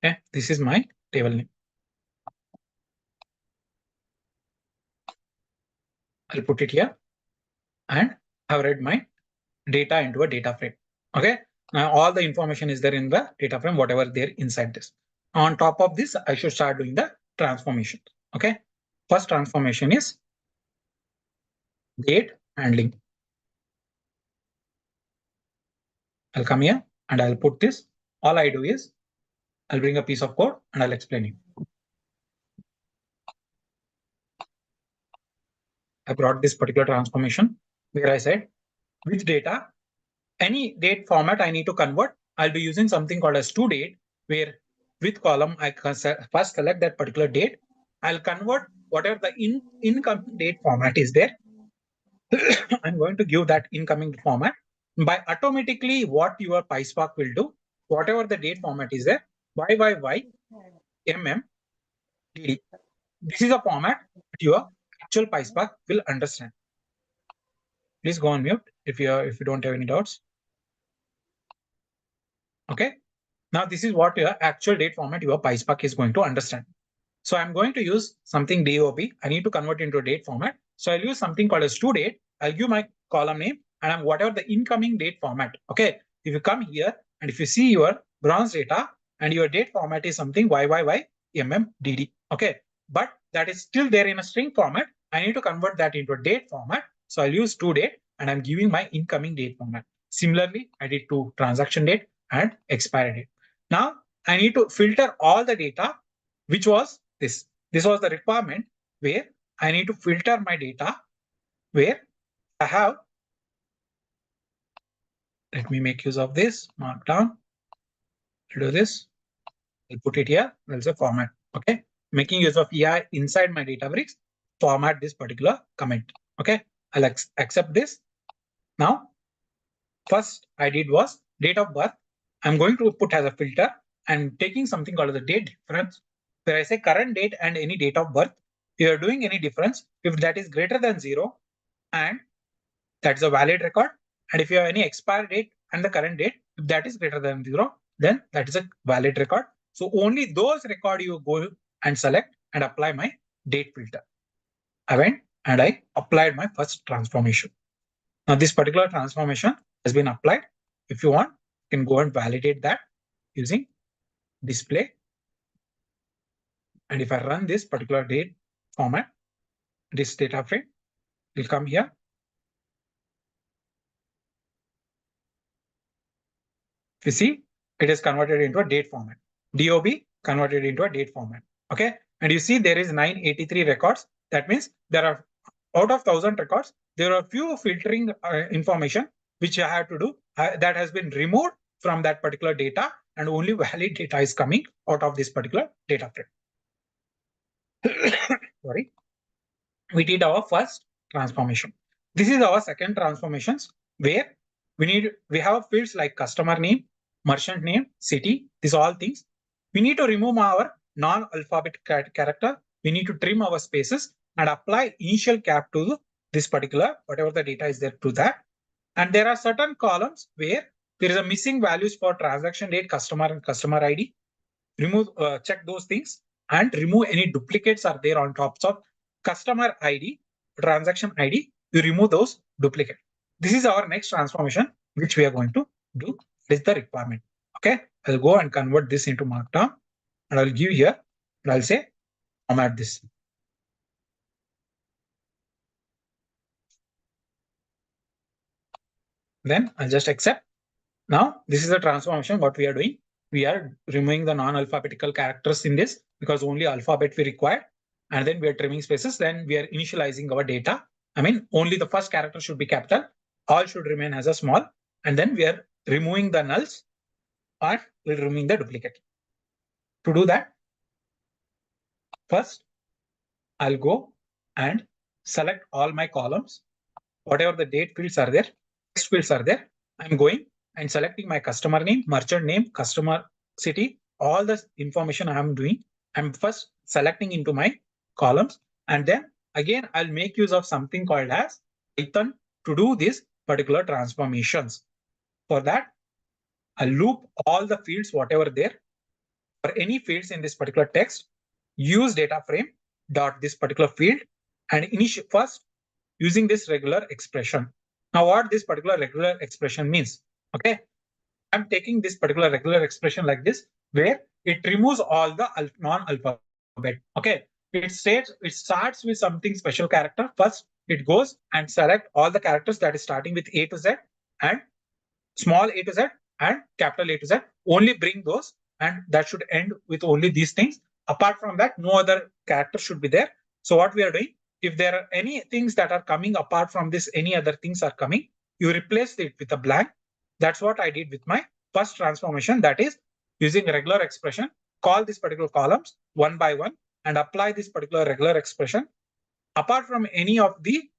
Okay, this is my table name. I'll put it here and I've read my data into a data frame. Okay, now all the information is there in the data frame, whatever there inside this. On top of this, I should start doing the transformation. Okay, first transformation is date handling. I'll come here and I'll put this. All I do is I'll bring a piece of code and I'll explain it. I brought this particular transformation where I said with data, any date format I need to convert, I'll be using something called as toDate, where with column I first select that particular date. I'll convert whatever the incoming date format is there. I'm going to give that incoming format. By automatically what your PySpark will do, whatever the date format is there, YYY MM DD. This is a format that your actual PySpark will understand. Please go on mute if you don't have any doubts. Okay. Now this is what your actual date format your PySpark is going to understand. So I'm going to use something DOB. I need to convert into a date format. So I'll use something called as toDate. I'll give my column name and whatever the incoming date format. Okay, if you come here and if you see your bronze data and your date format is something YYYMMDD. Okay, but that is still there in a string format. I need to convert that into a date format. So I'll use toDate and I'm giving my incoming date format. Similarly, I did to transaction date and expiry date. Now I need to filter all the data, which was this. This was the requirement where I need to filter my data where I have, let me make use of this markdown. I'll do this. I'll put it here. I'll say format. Okay. Making use of EI inside my Databricks, format this particular comment. Okay. I'll accept this. Now, first I did was date of birth. I'm going to put as a filter. I'm taking something called the date difference, where I say current date and any date of birth. If you're doing any difference, if that is greater than 0, and that's a valid record. And if you have any expire date and the current date, if that is greater than 0, then that is a valid record. So only those record you go and select and apply my date filter. I went and I applied my first transformation. Now this particular transformation has been applied. If you want, you can go and validate that using display. And if I run this particular date format, this data frame will come here. You see, it is converted into a date format. DOB converted into a date format. Okay. And you see there is 983 records. That means there are, out of 1000 records, there are few filtering information which I have to do that has been removed from that particular data, and only valid data is coming out of this particular data frame. Sorry. We did our first transformation. This is our second transformations, where we have fields like customer name, merchant name, city, these all things. We need to remove our non-alphabet character. We need to trim our spaces and apply initial cap to this particular, whatever the data is there to that. And there are certain columns where there is a missing values for transaction date, customer and customer ID. Remove, check those things and remove any duplicates are there on top of customer ID, transaction ID. You remove those duplicates. This is our next transformation, which we are going to do. This is the requirement. Okay, I'll go and convert this into markdown, and I'll give here, and I'll say format this. Then I'll just accept. Now this is the transformation. What we are doing, we are removing the non-alphabetical characters in this because only alphabet we require, and then we are trimming spaces. Then we are initializing our data. I mean, only the first character should be capital. All should remain as a small, and then we are removing the nulls, or we're removing the duplicate. To do that, first I'll go and select all my columns. Whatever the date fields are there, text fields are there, I'm going and selecting my customer name, merchant name, customer city, all the information I'm doing. I'm first selecting into my columns, and then again I'll make use of something called as Python to do these particular transformations. For that, I'll loop all the fields, whatever there. For any fields in this particular text, use DataFrame dot this particular field and initiate first using this regular expression. Now, what this particular regular expression means? Okay, I'm taking this particular regular expression like this, where it removes all the non-alphabet. Okay, it starts with something special character. First, it goes and select all the characters that is starting with A to Z and small a to Z and capital A to Z. Only bring those, and that should end with only these things. Apart from that, no other character should be there. So what we are doing, if there are any things that are coming apart from this, any other things are coming, you replace it with a blank. That's what I did with my first transformation. That is using regular expression, call this particular columns one by one and apply this particular regular expression. Apart from any of the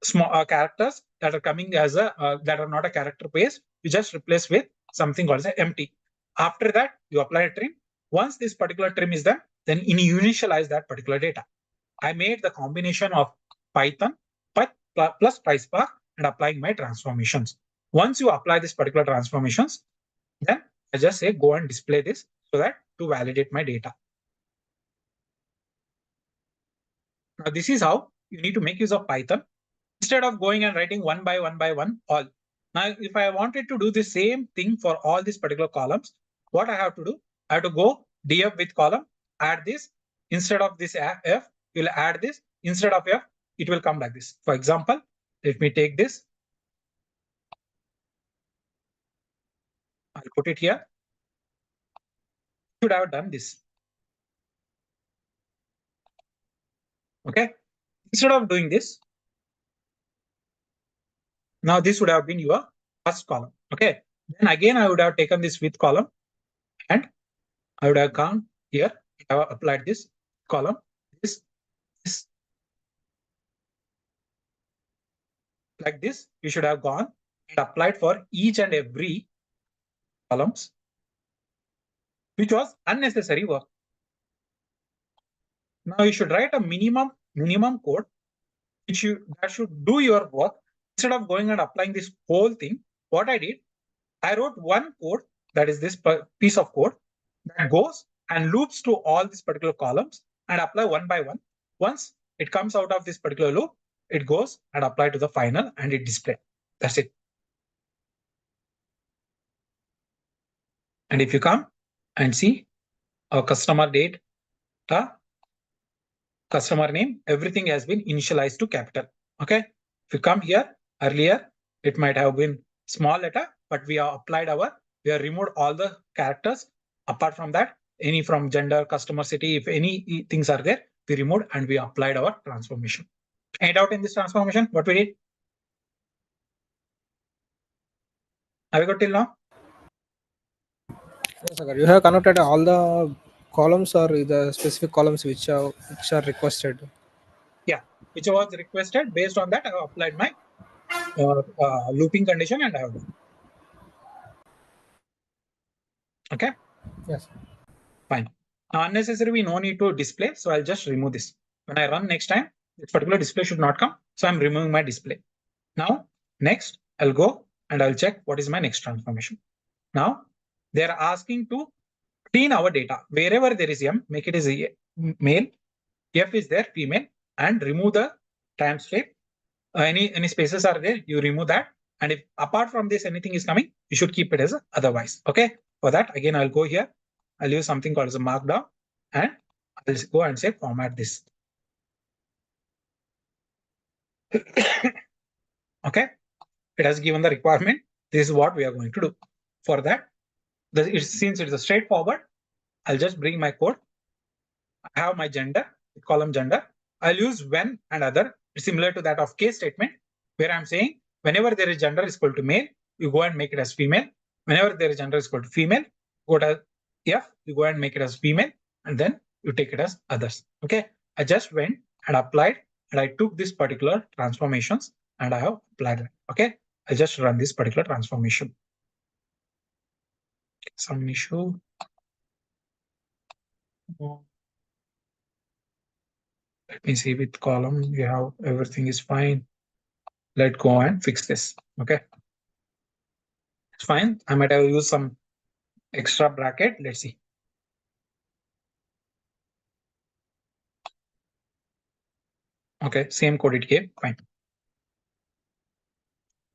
small characters that are coming as a that are not a character base, you just replace with something called as empty. After that, you apply a trim. Once this particular trim is done, then you initialize that particular data. I made the combination of Python plus PySpark and applying my transformations. Once you apply this particular transformations, then I just say go and display this so that to validate my data. Now this is how you need to make use of Python. Instead of going and writing one by one all, Now, if I wanted to do the same thing for all these particular columns, what I have to do? I have to go df with column, add this. Instead of this f, you will add this. Instead of f, it will come like this. For example, let me take this. I'll put it here. Should have done this. Okay. Instead of doing this, now this would have been your first column. Okay. Then again, I would have taken this with column and I would have gone here. I have applied this column, this, like this. You should have gone and applied for each and every columns, which was unnecessary work. Now you should write a minimum code that should do your work. Instead of going and applying this whole thing, what I did, I wrote one code, that is this piece of code that goes and loops to all these particular columns and apply one by one. Once it comes out of this particular loop, it goes and apply to the final and it display. That's it. And if you come and see our customer date, customer name, everything has been initialized to capital. Okay. If you come here, earlier, it might have been small letter, but we have removed all the characters. Apart from that, any from gender, customer city, if any things are there, we removed and we applied our transformation. Any doubt in this transformation? What we did? Have we got till now? Yes, sir. You have connected all the columns or the specific columns which are requested. Yeah, which was requested. Based on that, I have applied my looping condition and I have done. Okay. Yes. Fine. Unnecessary, we no need to display. So I'll just remove this. When I run next time, this particular display should not come. So I'm removing my display. Now, next, I'll go and I'll check what is my next transformation. Now, they're asking to clean our data. Wherever there is M, make it as a male. F is there, female, and remove the timestamp. Any spaces are there, you remove that. And if apart from this anything is coming, you should keep it as otherwise. Okay. For that, again, I'll go here. I'll use something called as a markdown and I'll go and say format this. Okay. It has given the requirement. This is what we are going to do. For that, since it's a straightforward, I'll just bring my code. I have my gender, column gender. I'll use when and other, similar to that of case statement, where I'm saying whenever there is gender is equal to male, you go and make it as female. Whenever there is gender is equal to female, go to F, you go and make it as female, and then you take it as others. Okay. I just went and applied, and I took this particular transformations and I have applied it. Okay. I just run this particular transformation. Some issue. Let me see with column, we have everything is fine. Let's go and fix this. Okay. It's fine. I might have used some extra bracket. Let's see. Okay, same code it gave. Fine.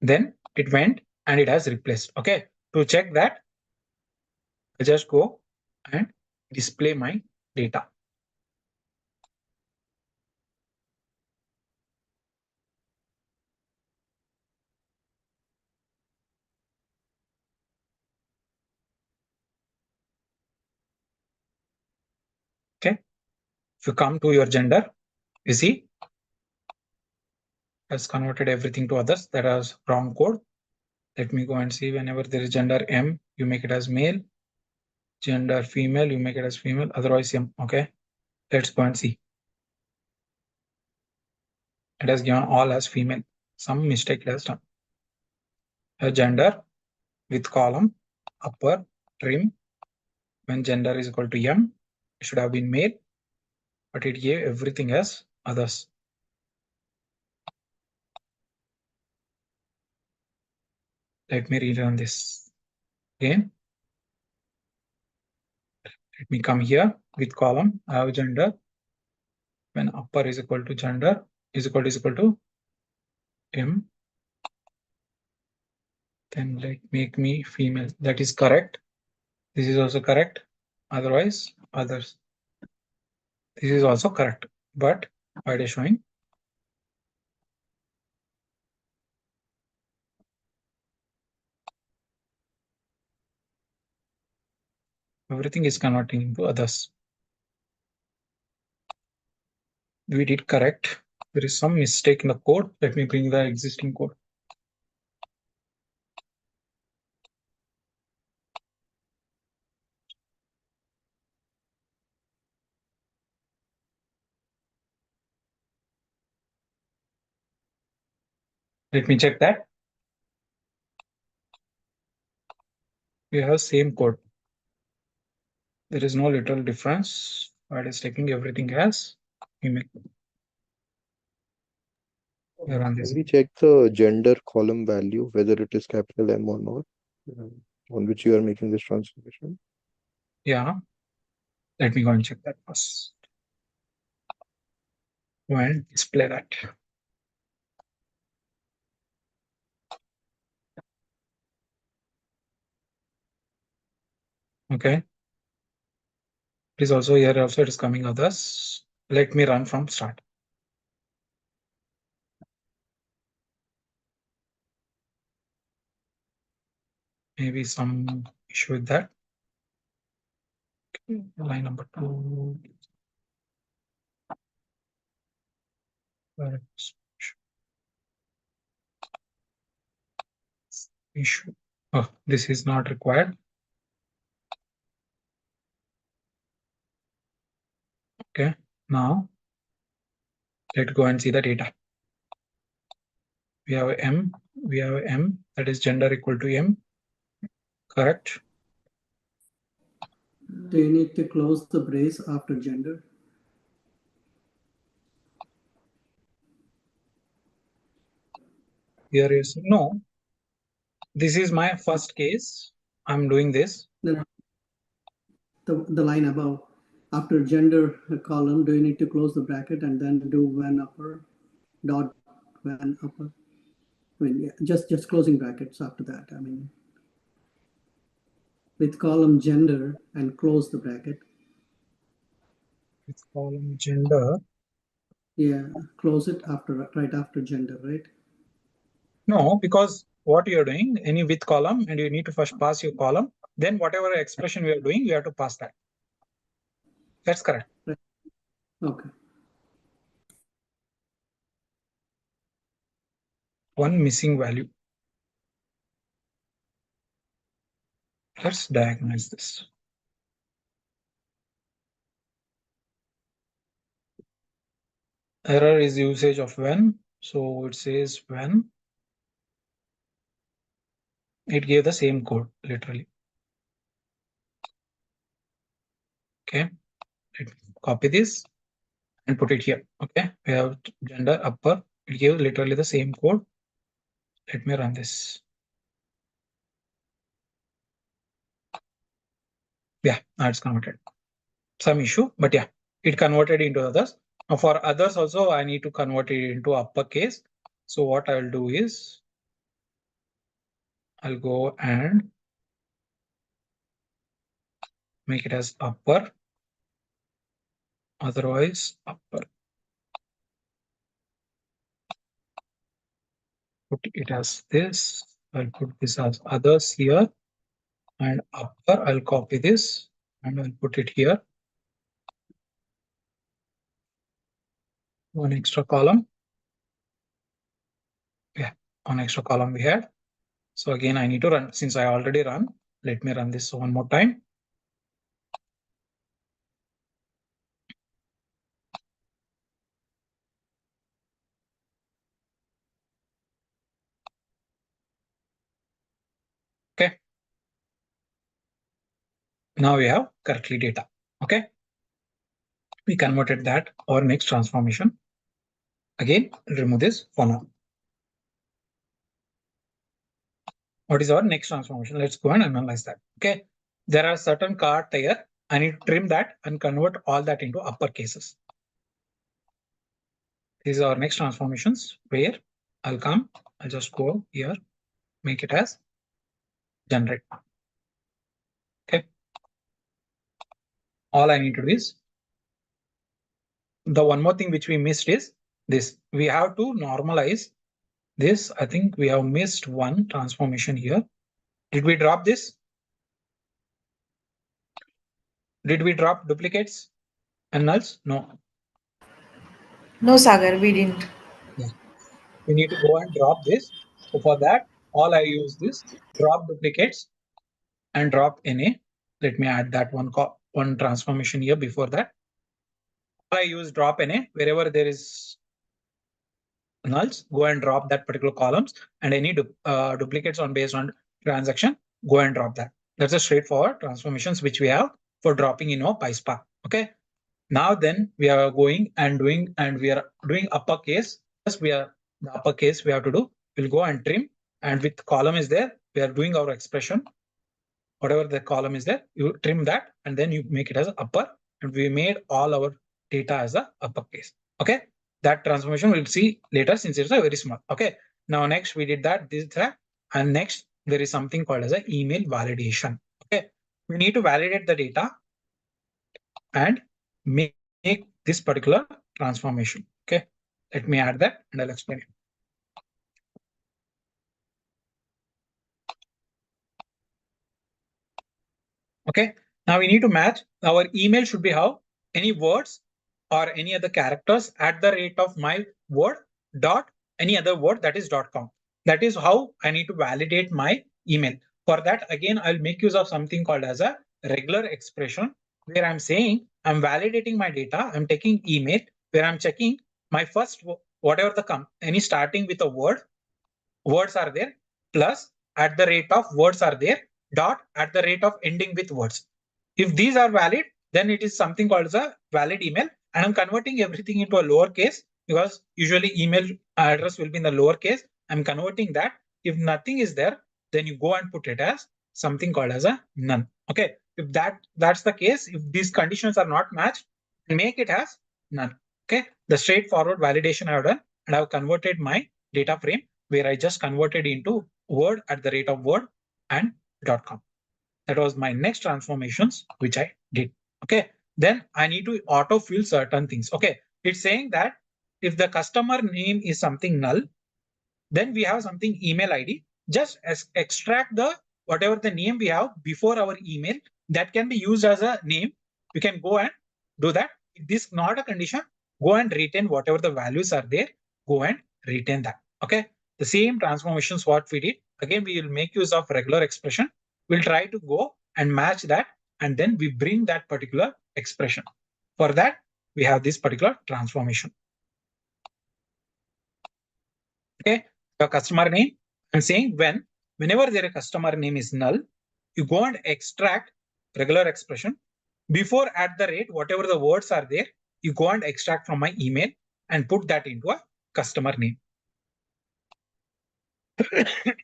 Then it went and it has replaced. Okay. To check that, I just go and display my data. Okay. If you come to your gender, you see, has converted everything to others. That is wrong code. Let me go and see. Whenever there is gender M, you make it as male. Gender female, you make it as female. Otherwise, M. Okay. Let's go and see. It has given all as female. Some mistake it has done. A gender with column upper trim. When gender is equal to M, it should have been male, but it gave everything as others. Let me rerun this again. Let me come here with column. I have gender. When upper is equal to gender is equal to M. Then make me female. That is correct. This is also correct. Otherwise, others. This is also correct. But why it is showing? Everything is converting into others. We did correct. There is some mistake in the code. Let me bring the existing code. Let me check that. We have same code. There is no little difference. It is taking everything as image. Can we check the gender column value, whether it is capital M or not, on which you are making this transformation? Yeah. Let me go and check that first. Go and display that. Okay. It is also here also it is coming others. Let me run from start. Maybe some issue with that. Okay. Line number 2. Issue. Oh, this is not required. Okay. Now let's go and see the data. We have M. We have M. That is gender equal to M. Correct. Do you need to close the brace after gender? Here is no. This is my first case. I'm doing this. No, the line above. After gender column, do you need to close the bracket and then do when upper dot when upper? I mean, yeah, just closing brackets after that. I mean, with column gender and close the bracket. With column gender. Yeah, close it after right after gender, right? No, because what you're doing, any with column, and you need to first pass your column. Then whatever expression we are doing, you have to pass that. That's correct. Right. Okay. One missing value. Let's diagnose this. Error is usage of when. So it says when. It gave the same code, literally. Okay. Let me copy this and put it here. Okay. We have gender upper. It gave literally the same code. Let me run this. Yeah, now it's converted. Some issue, but yeah, it converted into others. Now for others also, I need to convert it into uppercase. So what I'll do is I'll go and make it as upper. Otherwise, upper. Put it as this. I'll put this as others here. And upper, I'll copy this and I'll put it here. One extra column. Yeah, one extra column we had. So again, I need to run. Since I already run, let me run this one more time. Okay. Now we have correctly data. Okay. We converted that. Our next transformation. Again, remove this for now. What is our next transformation? Let's go and analyze that. Okay. There are certain card here. I need to trim that and convert all that into upper cases. These are our next transformations where I'll come. I'll just go here, make it as generate. Okay. All I need to do is the one more thing which we missed is this. We have to normalize this. I think we have missed one transformation here. Did we drop this? Did we drop duplicates and nulls? No. No, Sagar, we didn't. Yeah. We need to go and drop this. So for that, all I use this drop duplicates and drop NA. Let me add that one transformation here before that. I use drop NA wherever there is nulls, go and drop that particular columns, and any duplicates on based on transaction, go and drop that. That's a straightforward transformations which we have for dropping in our PySpark. Okay. Now then we are going and doing, and we are doing uppercase. Yes, we are the uppercase we have to do. We'll go and trim, and with column is there, we are doing our expression. Whatever the column is there, you trim that, and then you make it as upper, and we made all our data as a uppercase. Okay. That transformation we'll see later since it's a very small. Okay. Now next we did that, this, that, and next there is something called as an email validation. Okay. We need to validate the data and make this particular transformation. Okay. Let me add that and I'll explain it. Okay. Now we need to match our email should be how any words or any other characters at the rate of my word dot any other word that is .com. That is how I need to validate my email. For that, again, I'll make use of something called as a regular expression where I'm saying I'm validating my data. I'm taking email where I'm checking my first, whatever the any starting with a word, words are there, plus at the rate of words are there, dot at the rate of ending with words. If these are valid, then it is something called as a valid email. And I'm converting everything into a lowercase because usually email address will be in the lowercase. I'm converting that. If nothing is there, then you go and put it as something called as a none. Okay. If that's the case, if these conditions are not matched, make it as none. Okay. The straightforward validation I have done, and I've converted my data frame where I just converted into word at the rate of word and .com. That was my next transformations, which I did. Okay. Then I need to auto fill certain things. Okay. It's saying that if the customer name is something null, then we have something email ID. Just extract the whatever the name we have before our email that can be used as a name. We can go and do that. If this is not a condition, go and retain whatever the values are there. Go and retain that. Okay. The same transformations what we did. Again, we will make use of regular expression. We'll try to go and match that, and then we bring that particular expression. For that, we have this particular transformation. Okay, the customer name, I'm saying whenever their customer name is null, you go and extract regular expression. Before at the rate, whatever the words are there, you go and extract from my email and put that into a customer name.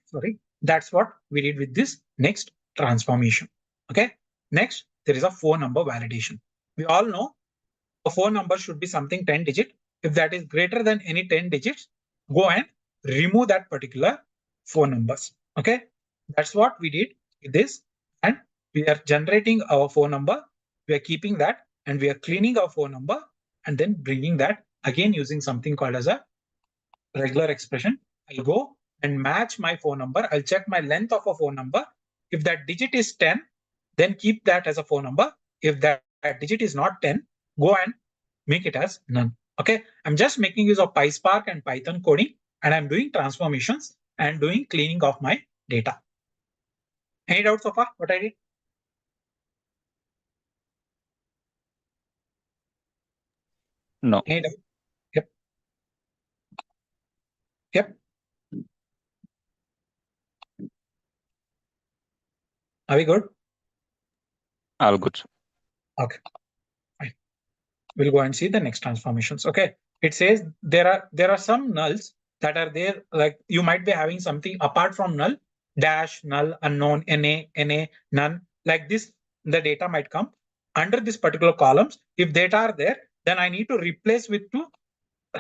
Sorry, that's what we did with this next transformation. Okay, next there is a phone number validation. We all know a phone number should be something 10 digit. If that is greater than any 10 digits, go and remove that particular phone numbers. Okay, that's what we did with this, and we are generating our phone number. We are keeping that, and we are cleaning our phone number, and then bringing that again using something called as a regular expression. I'll go and match my phone number. I'll check my length of a phone number. If that digit is 10, then keep that as a phone number. If that digit is not 10, go and make it as none. Okay, I'm just making use of PySpark and Python coding, and I'm doing transformations and doing cleaning of my data. Any doubts so far what I did? No. Any doubt? Yep. Yep. Are we good? All good. Okay. Fine. We'll go and see the next transformations. Okay. It says there are some nulls that are there, like you might be having something apart from null, dash, null, unknown, NA, none, like this, the data might come under this particular columns. If data are there, then I need to replace with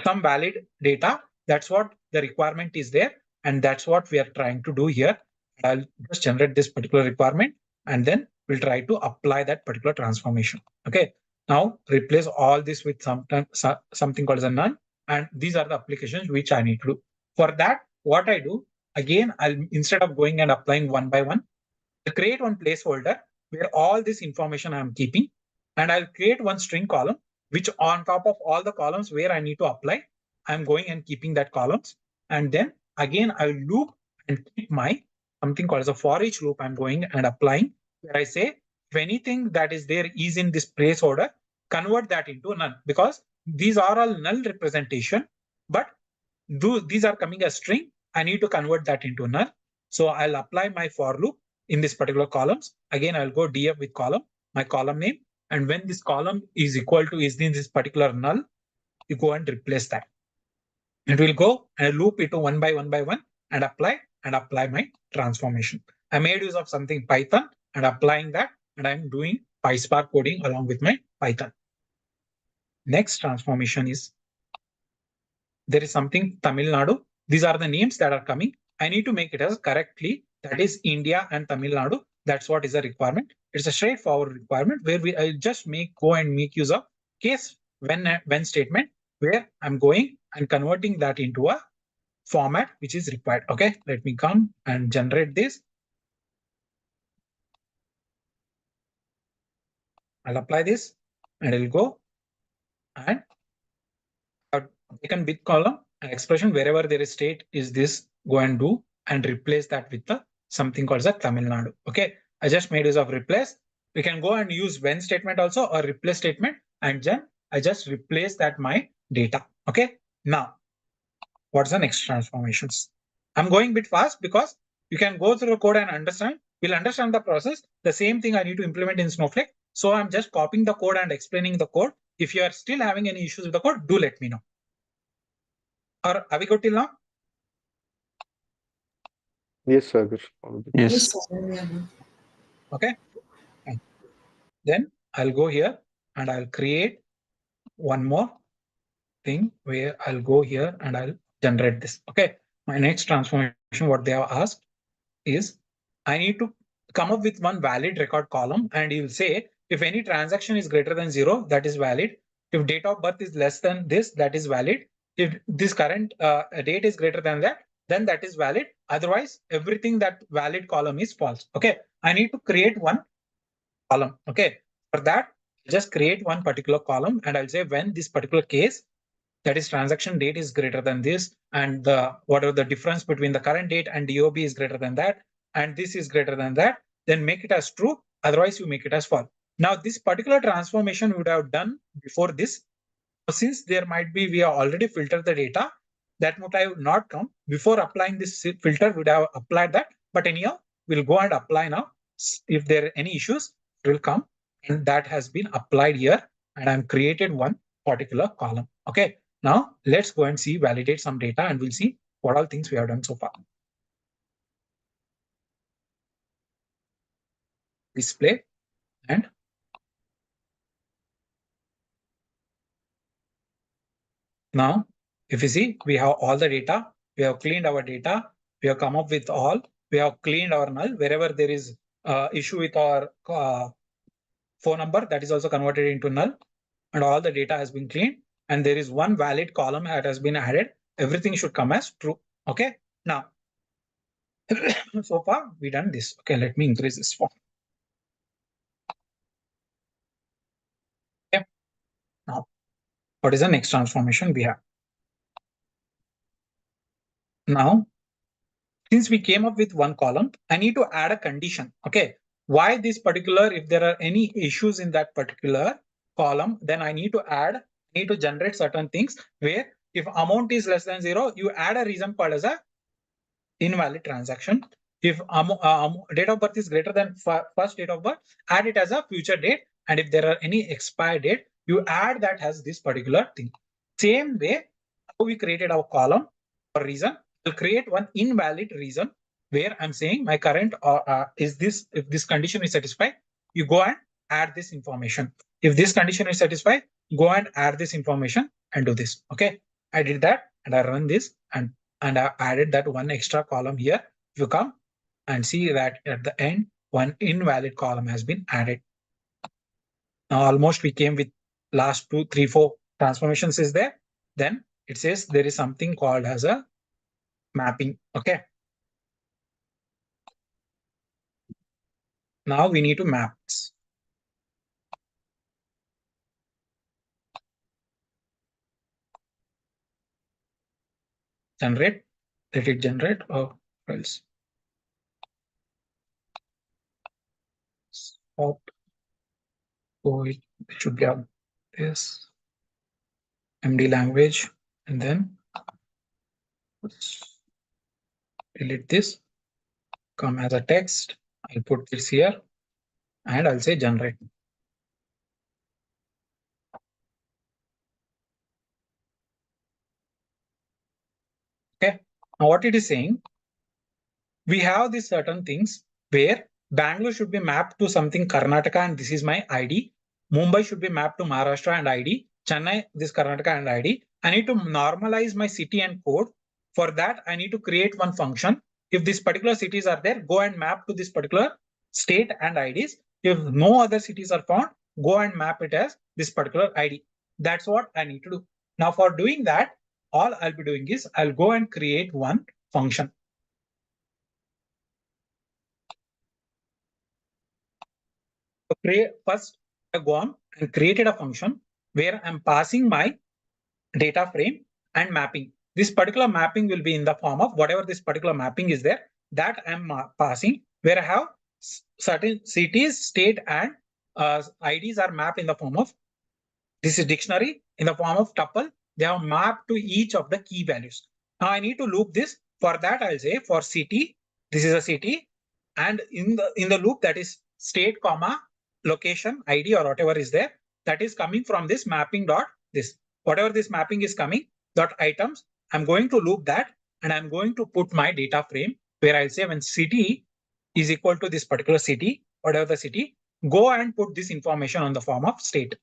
some valid data. That's what the requirement is there. And that's what we are trying to do here. I'll just generate this particular requirement, and then we'll try to apply that particular transformation. Okay. Now replace all this with something called as a null, and these are the applications which I need to do. For that, what I do, again, instead of going and applying one by one, I'll create one placeholder where all this information I'm keeping, and I'll create one string column, which on top of all the columns where I need to apply, I'm going and keeping that columns. And then again, I'll loop and keep my something called as a for each loop. I'm going and applying where I say, if anything that is there is in this placeholder, convert that into null, because these are all null representation, but these are coming as string. I need to convert that into null. So I'll apply my for loop in this particular columns. Again, I'll go df with column, my column name. And when this column is equal to is in this particular null, you go and replace that. It will go and loop it to one by one and apply my transformation. I made use of something Python and applying that, and I'm doing PySpark coding along with my Python. Next transformation is, there is something Tamil Nadu. These are the names that are coming. I need to make it as correctly. That is India and Tamil Nadu. That's what is a requirement. It's a straightforward requirement where I just go and make use of case when statement, where I'm going and converting that into a format which is required. Okay, let me come and generate this. I'll apply this and it'll go, and I've taken with column and expression wherever there is state is this, go and do and replace that with the something called as Tamil Nadu. Okay, I just made use of replace. We can go and use when statement also or replace statement, and then I just replace that my data. Okay, now what's the next transformations? I'm going a bit fast because you can go through the code and understand. We'll understand the process. The same thing I need to implement in Snowflake. So I'm just copying the code and explaining the code. If you are still having any issues with the code, do let me know. Or are we good till now? Yes, sir. Yes. Okay. Then I'll go here and I'll create one more thing where I'll go here and I'll generate this. Okay. My next transformation, what they have asked is, I need to come up with one valid record column, and you'll say if any transaction is greater than 0, that is valid. If date of birth is less than this, that is valid. If this current date is greater than that, then that is valid. Otherwise, everything that valid column is false. Okay, I need to create one column. Okay, for that, just create one particular column, and I'll say when this particular case, that is transaction date, is greater than this, and whatever the difference between the current date and DOB is greater than that, and this is greater than that, then make it as true. Otherwise, you make it as false. Now, this particular transformation we would have done before this. Since there might be, we have already filtered the data, that would have not come. Before applying this filter, we would have applied that. But anyhow, we'll go and apply now. If there are any issues, it will come. And that has been applied here. And I'm created one particular column. Okay. Now let's go and see, validate some data, and we'll see what all things we have done so far. Display, and now if you see, we have all the data, we have cleaned our data, we have come up with all, we have cleaned our null. Wherever there is issue with our phone number, that is also converted into null, and all the data has been cleaned, and there is one valid column that has been added. Everything should come as true. Okay, now so far we done this. Okay, let me increase this form. Okay, now what is the next transformation we have? Now, since we came up with one column, I need to add a condition. Okay, why this particular, if there are any issues in that particular column, then I need to generate certain things where if amount is less than 0, you add a reason called as a invalid transaction. If date of birth is greater than first date of birth, add it as a future date. And if there are any expired date, you add that as this particular thing. Same way, how we created our column for reason, we'll create one invalid reason where I'm saying my current is this, if this condition is satisfied, you go and add this information. If this condition is satisfied, go and add this information and do this. Okay, I did that and I run this, and I added that one extra column here. If you come, and see that at the end, one invalid column has been added. Now almost we came with last 2, 3, 4 transformations is there. Then it says there is something called as a mapping. Okay. Now we need to map this. Generate, let it generate or else. Stop. So it should be on this MD language and then delete this, come as a text. I'll put this here and I'll say generate. Okay. Now what it is saying, we have these certain things where Bangalore should be mapped to something Karnataka and this is my ID. Mumbai should be mapped to Maharashtra and ID. Chennai, this Karnataka and ID. I need to normalize my city and code. For that, I need to create one function. If these particular cities are there, go and map to this particular state and IDs. If no other cities are found, go and map it as this particular ID. That's what I need to do. Now for doing that, all I'll be doing is I'll go and create one function. First, I go on and created a function where I'm passing my data frame and mapping. This particular mapping will be in the form of whatever this particular mapping is there that I'm passing, where I have certain cities, state, and IDs are mapped in the form of this is dictionary in the form of tuple. They are mapped to each of the key values. Now I need to loop this. For that, I'll say for city, this is a city, and in the loop that is state, comma, location, ID, or whatever is there, that is coming from this mapping dot this. Whatever this mapping is coming, dot items, I'm going to loop that and I'm going to put my data frame where I'll say when city is equal to this particular city, whatever the city, go and put this information on the form of state.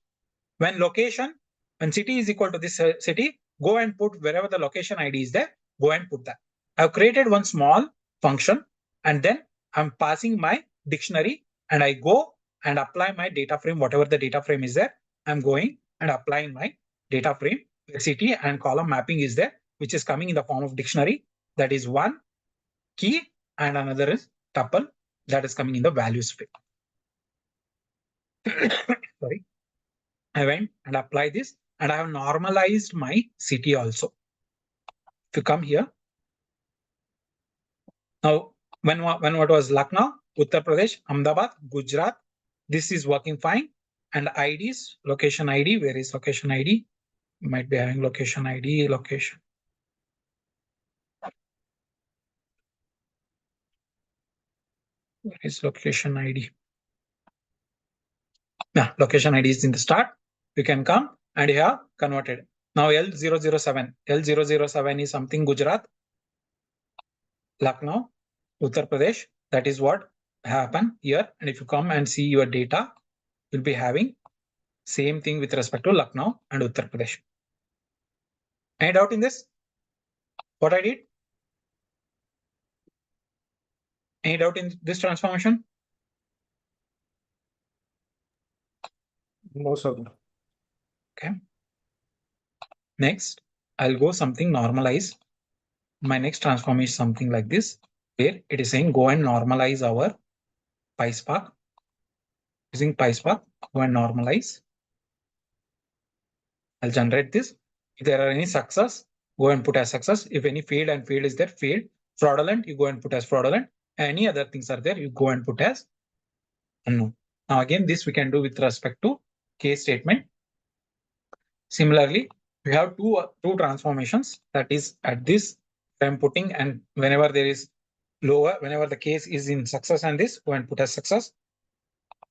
When location, when city is equal to this city, go and put wherever the location ID is there, go and put that. I've created one small function and then I'm passing my dictionary and I go and apply my data frame, whatever the data frame is there, I'm going and applying my data frame where city and column mapping is there, which is coming in the form of dictionary. That is one key and another is tuple that is coming in the values field. Sorry. I went and applied this and I have normalized my city also. If you come here, now when what was Lucknow, Uttar Pradesh, Ahmedabad, Gujarat, this is working fine. And IDs, location ID, where is location ID? You might be having location ID, location. Where is location ID? Yeah, location ID is in the start. You can come and you have converted. Now L007. L007 is something Gujarat, Lucknow, Uttar Pradesh. That is what happened here. And if you come and see your data, you'll be having same thing with respect to Lucknow and Uttar Pradesh. Any doubt in this? What I did? Any doubt in this transformation? No, sir. Okay. Next, I'll go something normalize. My next transform is something like this, where it is saying go and normalize our PySpark. Using PySpark, go and normalize. I'll generate this. If there are any success, go and put as success. If any failed and failed is there, failed. Fraudulent, you go and put as fraudulent. Any other things are there, you go and put as unknown. Now again, this we can do with respect to case statement. Similarly, we have two transformations. That is at this I'm putting, and whenever there is lower, whenever the case is in success and this, go and put as success.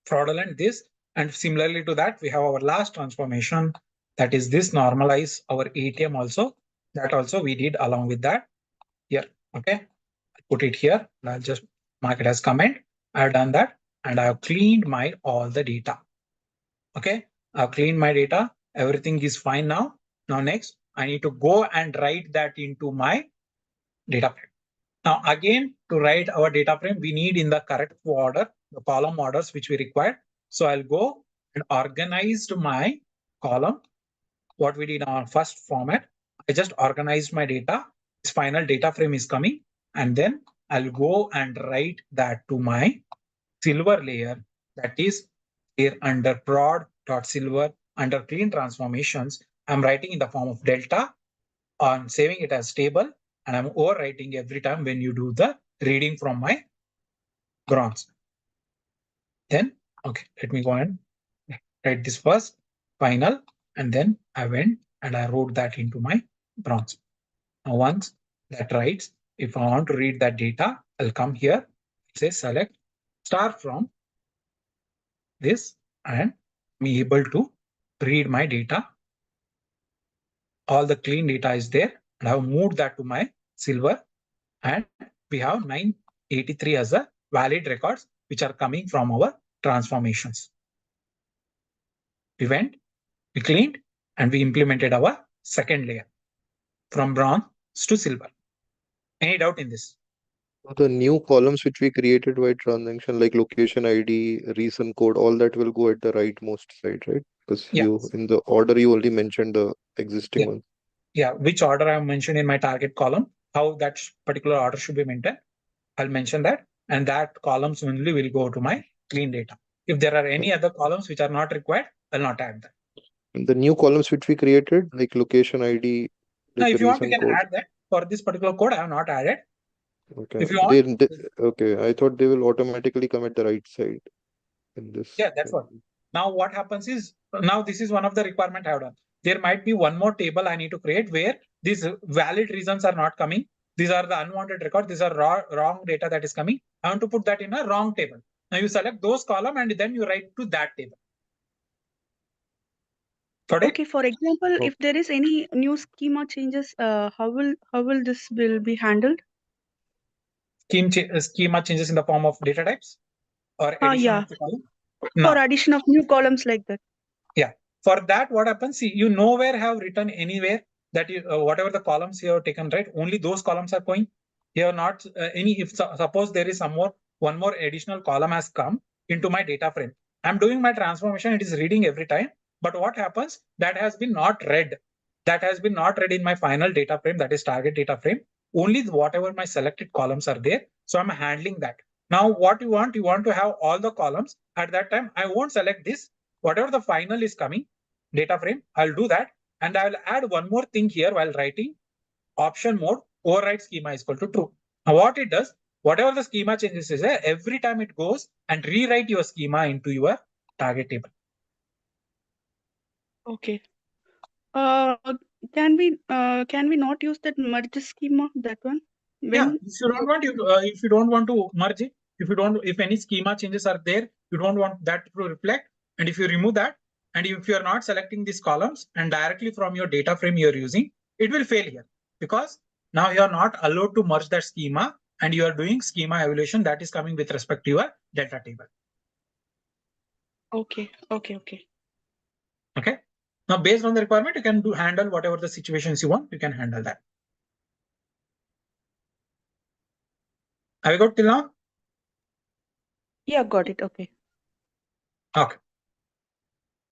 Fraudulent this, and similarly to that, we have our last transformation. That is this normalize our ATM also. That also we did along with that here. Okay, put it here. I'll just mark it as comment. I've done that and I've cleaned my all the data. Okay, I've cleaned my data. Everything is fine now. Now next, I need to go and write that into my data frame. Now again, to write our data frame, we need in the correct order, the column orders which we require. So I'll go and organized my column. What we did in our first format, I just organized my data. This final data frame is coming, and then I'll go and write that to my silver layer, that is here under prod.silver under clean transformations. I'm writing in the form of delta on saving it as table, and I'm overwriting every time when you do the reading from my bronze. Then, okay, let me go and write this first final, and then I went and I wrote that into my bronze. Now, once that writes, if I want to read that data, I'll come here, say select start from this, and be able to read my data. All the clean data is there, and I've moved that to my silver, and we have 983 as a valid records which are coming from our transformations. We went, we cleaned, and we implemented our second layer from bronze to silver. Any doubt in this? The new columns which we created by transaction, like location ID, reason code, all that will go at the rightmost side, right? Because you in the order you only mentioned the existing one. Yeah, which order I have mentioned in my target column, how that particular order should be maintained. I'll mention that, and that columns only will go to my clean data. If there are any other columns which are not required, I'll not add that. And the new columns which we created, like location ID, Now, like if you want, you reason can code. add that. For this particular code, I have not added. Okay. If you want, Okay, I thought they will automatically come at the right side in this. Yeah, that's what. Now what happens is, now this is one of the requirement I have done. There might be one more table I need to create where these valid reasons are not coming. These are the unwanted records. These are wrong data that is coming. I want to put that in a wrong table. Now you select those column and then you write to that table. Got it? Okay, for example, if there is any new schema changes, how will this will be handled? Schema changes in the form of data types or addition Yeah. of the column? For addition of new columns like that. Yeah. For that, what happens? See, you nowhere have written anywhere that you whatever the columns you have taken, right? Only those columns are going. You have not any. If suppose there is one more additional column has come into my data frame. I'm doing my transformation. It is reading every time. But what happens? That has been not read. That has been not read in my final data frame. That is target data frame. Only whatever my selected columns are there. So I'm handling that. Now, what you want to have all the columns at that time. I won't select this. Whatever the final is coming, data frame, I'll do that. And I'll add one more thing here while writing option mode override schema is equal to true. Now what it does, whatever the schema changes is there, every time it goes and rewrite your schema into your target table. Okay. Can we not use that merge schema, that one? Yeah, if you don't want to merge it, if any schema changes are there, you don't want that to reflect, and if you remove that, and if you are not selecting these columns and directly from your data frame you're using, it will fail here because now you are not allowed to merge that schema and you are doing schema evaluation that is coming with respect to your delta table. Okay. Okay. Now, based on the requirement, you can handle whatever the situations you want. You can handle that. Have you got till now? Yeah, got it. Okay. Okay.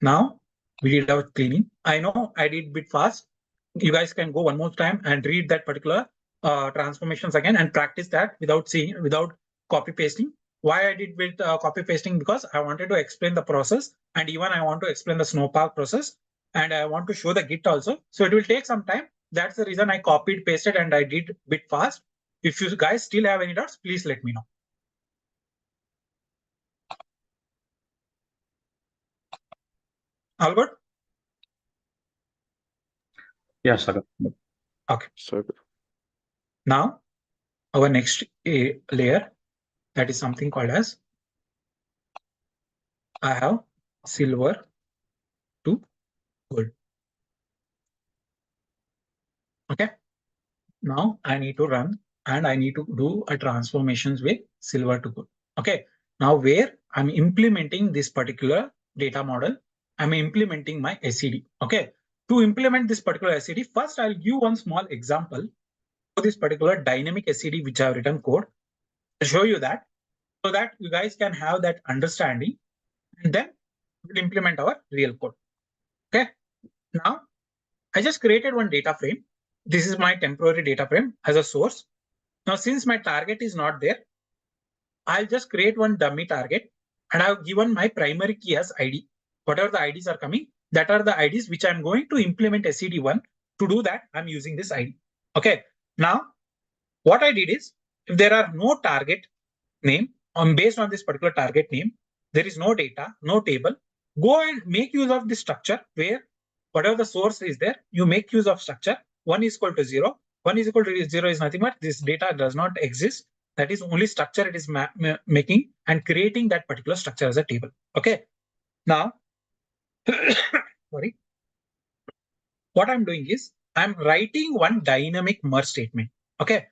Now we did our cleaning. I know I did a bit fast. You guys can go one more time and read that particular transformations again and practice that without copy pasting. Why I did with copy pasting? Because I wanted to explain the process, and even I want to explain the Snowpark process, and I want to show the Git also. So it will take some time. That's the reason I copied, pasted, and I did a bit fast. If you guys still have any doubts, please let me know. All good? Yes, Sagar. Okay. Now, our next layer, that is something called as I have silver to gold. Okay. Now I need to run and I need to do a transformations with silver to gold. Okay. Now where I'm implementing this particular data model, I'm implementing my SCD. Okay. To implement this particular SCD, first I'll give one small example. this particular dynamic SCD which I have written code. I'll show you that so that you guys can have that understanding, and then we'll implement our real code. Okay. Now, I just created one data frame. This is my temporary data frame as a source. Now, since my target is not there, I'll just create one dummy target, and I've given my primary key as ID. Whatever the IDs are coming, that are the IDs which I'm going to implement SCD1. To do that, I'm using this ID. Okay. Now, what I did is, if there are no target name, based on this particular target name, there is no data, no table, go and make use of this structure where whatever the source is there, you make use of structure. 1 is equal to 0. 1 is equal to 0 is nothing but this data does not exist. That is only structure it is making and creating that particular structure as a table. Okay. Now, sorry. What I'm doing is I'm writing one dynamic merge statement. Okay.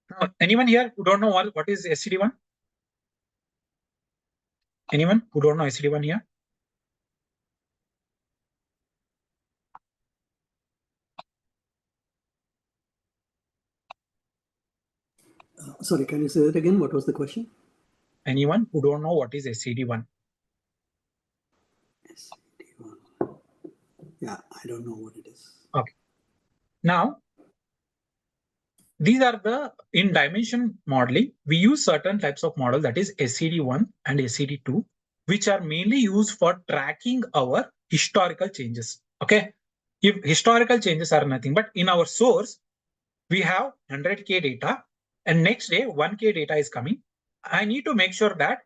Now, anyone here who don't know what is SCD1? Anyone who don't know SCD1 here? Sorry, can you say that again? What was the question? Anyone who don't know what is SCD1? SCD1. Yeah, I don't know what it is. Okay. Now, these are in dimension modeling, we use certain types of model, that is SCD1 and SCD2, which are mainly used for tracking our historical changes. Okay. If historical changes are nothing, but in our source, we have 100K data and next day 1K data is coming. I need to make sure that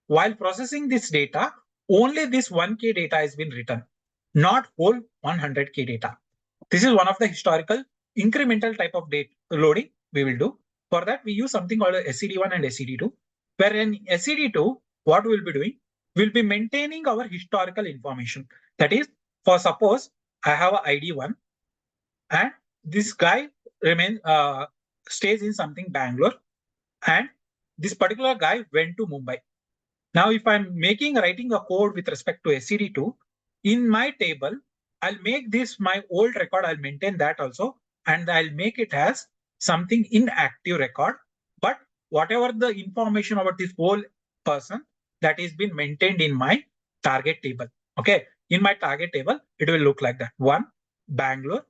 while processing this data, only this 1K data has been written, not whole 100K data. This is one of the historical incremental type of data loading we will do. For that, we use something called SCD1 and SCD2, where in SCD2, what we'll be doing, we'll be maintaining our historical information. That is, for suppose I have a ID1 and this guy stays in something Bangalore, and this particular guy went to Mumbai. Now, if I'm writing a code with respect to SCD2, in my table, I'll make this my old record, I'll maintain that also, and I'll make it as something inactive record. But whatever the information about this whole person, that is been maintained in my target table. Okay. In my target table, it will look like that. 1, Bangalore,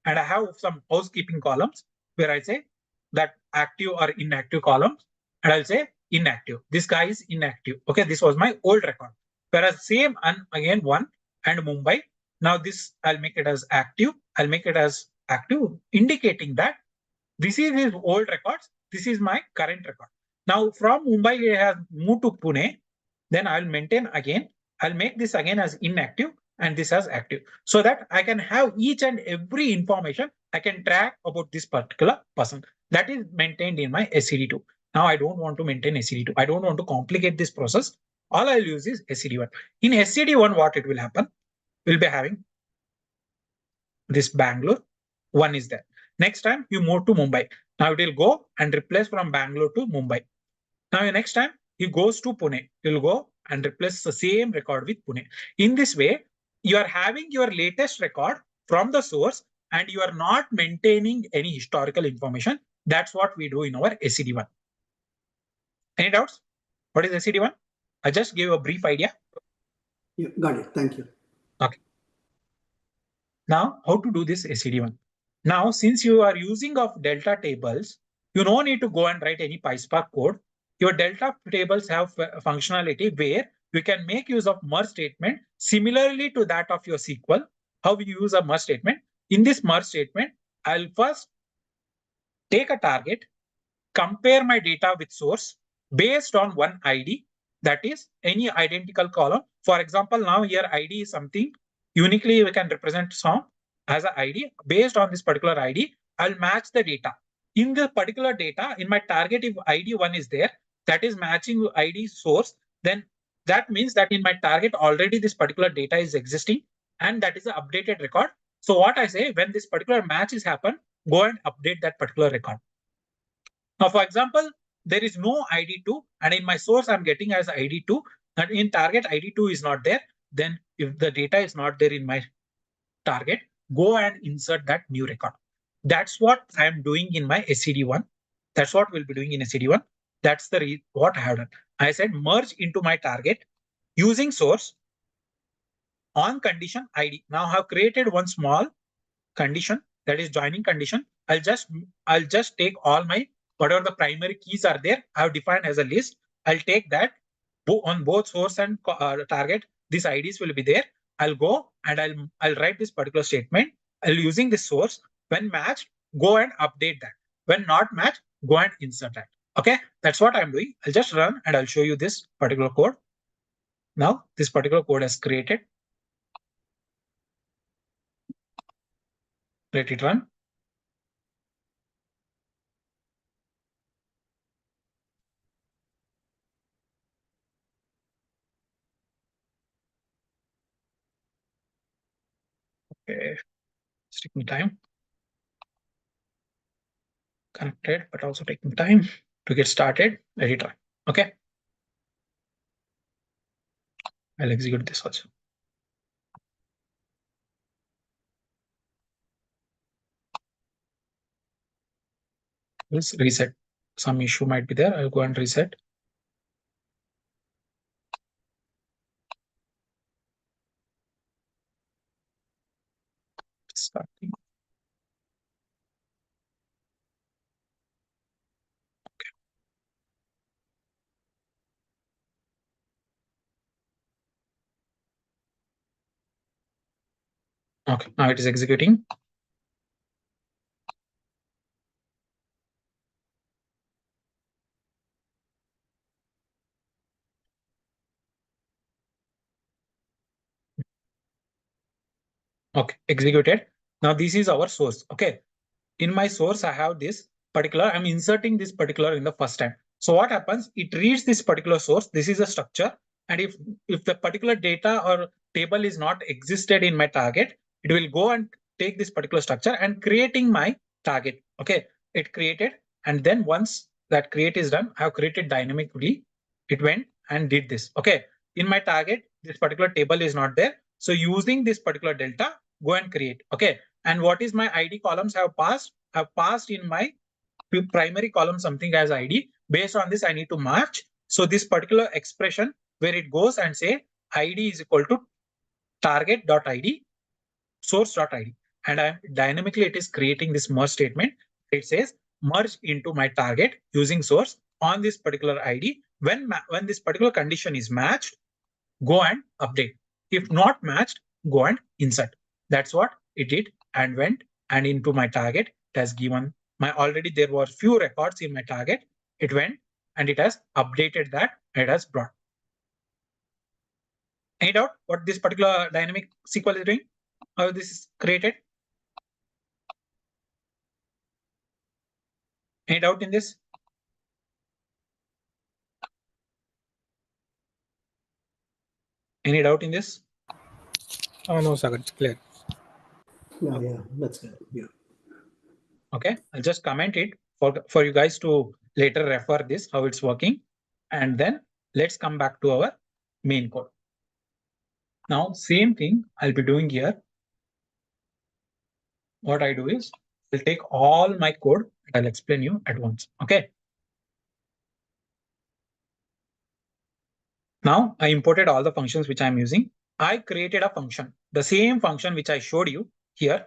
and I have some housekeeping columns where I say that active or inactive columns, and I'll say inactive. This guy is inactive. Okay, this was my old record. Whereas same and again 1 and Mumbai. Now this I'll make it as active. I'll make it as active, indicating that this is his old records. This is my current record. Now from Mumbai, he has moved to Pune. Then I'll maintain again. I'll make this again as inactive and this as active, so that I can have each and every information I can track about this particular person. That is maintained in my SCD2. Now I don't want to maintain SCD2. I don't want to complicate this process. All I'll use is SCD1. In SCD1, what it will happen, we'll be having this Bangalore, 1 is there. Next time you move to Mumbai. Now it will go and replace from Bangalore to Mumbai. Now next time he goes to Pune, you'll go and replace the same record with Pune. In this way, you are having your latest record from the source and you are not maintaining any historical information. That's what we do in our SCD1. Any doubts? What is SCD1? I just gave a brief idea. Yeah, got it. Thank you. Okay. Now, how to do this SCD1? Now, since you are using of delta tables, you no need to go and write any PySpark code. Your delta tables have functionality where you can make use of merge statement similarly to that of your SQL. How we use a merge statement? In this merge statement, I'll first take a target, compare my data with source based on one ID, that is any identical column. For example, now here ID is something uniquely we can represent some as an ID. Based on this particular ID, I'll match the data. In the particular data, in my target, if ID1 is there, that is matching ID source, then that means that in my target already this particular data is existing and that is an updated record. So what I say, when this particular match is happened, go and update that particular record. Now, for example, there is no ID2 and in my source I'm getting as ID2, and in target ID2 is not there. Then if the data is not there in my target, go and insert that new record. That's what I'm doing in my SCD1. That's what we'll be doing in SCD1. That's what I have done. I said merge into my target using source on condition ID. Now I have created one small condition, that is joining condition. I'll just take all my whatever the primary keys are there, I have defined as a list. I'll take that on both source and target. These IDs will be there. I'll go and I'll write this particular statement. I'll using this source. When matched, go and update that. When not matched, go and insert that. Okay, that's what I'm doing. I'll just run and I'll show you this particular code. Now this particular code has created. Let it run. Okay, it's taking time. Connected, but also taking time to get started. Let it run. Okay, I'll execute this also. Let's reset. Some issue might be there. I'll go and reset. Starting. Okay, now it is executing. Okay, executed. Now this is our source. Okay, in my source, I have this particular, I'm inserting this particular in the first time. So what happens? It reads this particular source. This is a structure. And if the particular data or table is not existed in my target, it will go and take this particular structure and creating my target. Okay, it created. And then once that create is done, I have created dynamically. It went and did this. Okay, in my target, this particular table is not there. So using this particular delta, go and create. Okay, and what is my ID columns have passed? I've passed in my primary column something as ID. Based on this, I need to match. So this particular expression where it goes and say ID is equal to target.id, source.id. And dynamically it is creating this merge statement. It says merge into my target using source on this particular ID. When this particular condition is matched, go and update. If not matched, go and insert. That's what it did and went and into my target. It has given my already there were few records in my target. It went and it has updated that and it has brought. Any doubt what this particular dynamic SQL is doing? How this is created? Any doubt in this? Any doubt in this? No, Sagar, it's clear. Yeah, that's good. Yeah. Okay, I'll just comment it for you guys to later refer this, how it's working. And then let's come back to our main code. Now, same thing I'll be doing here. What I do is I'll take all my code and I'll explain you at once. Okay. Now I imported all the functions which I'm using. I created a function, the same function which I showed you here,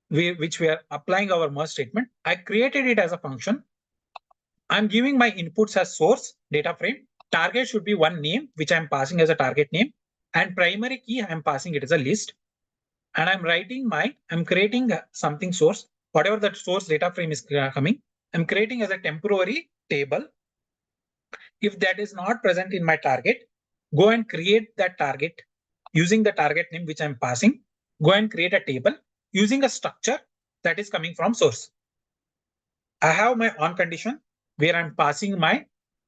which we are applying our merge statement. I created it as a function. I'm giving my inputs as source, data frame. Target should be one name, which I'm passing as a target name. And primary key, I'm passing it as a list. And I'm creating something source, whatever that source data frame is coming, I'm creating as a temporary table. If that is not present in my target, go and create that target using the target name which I'm passing. Go and create a table using a structure that is coming from source. I have my on condition where I'm passing my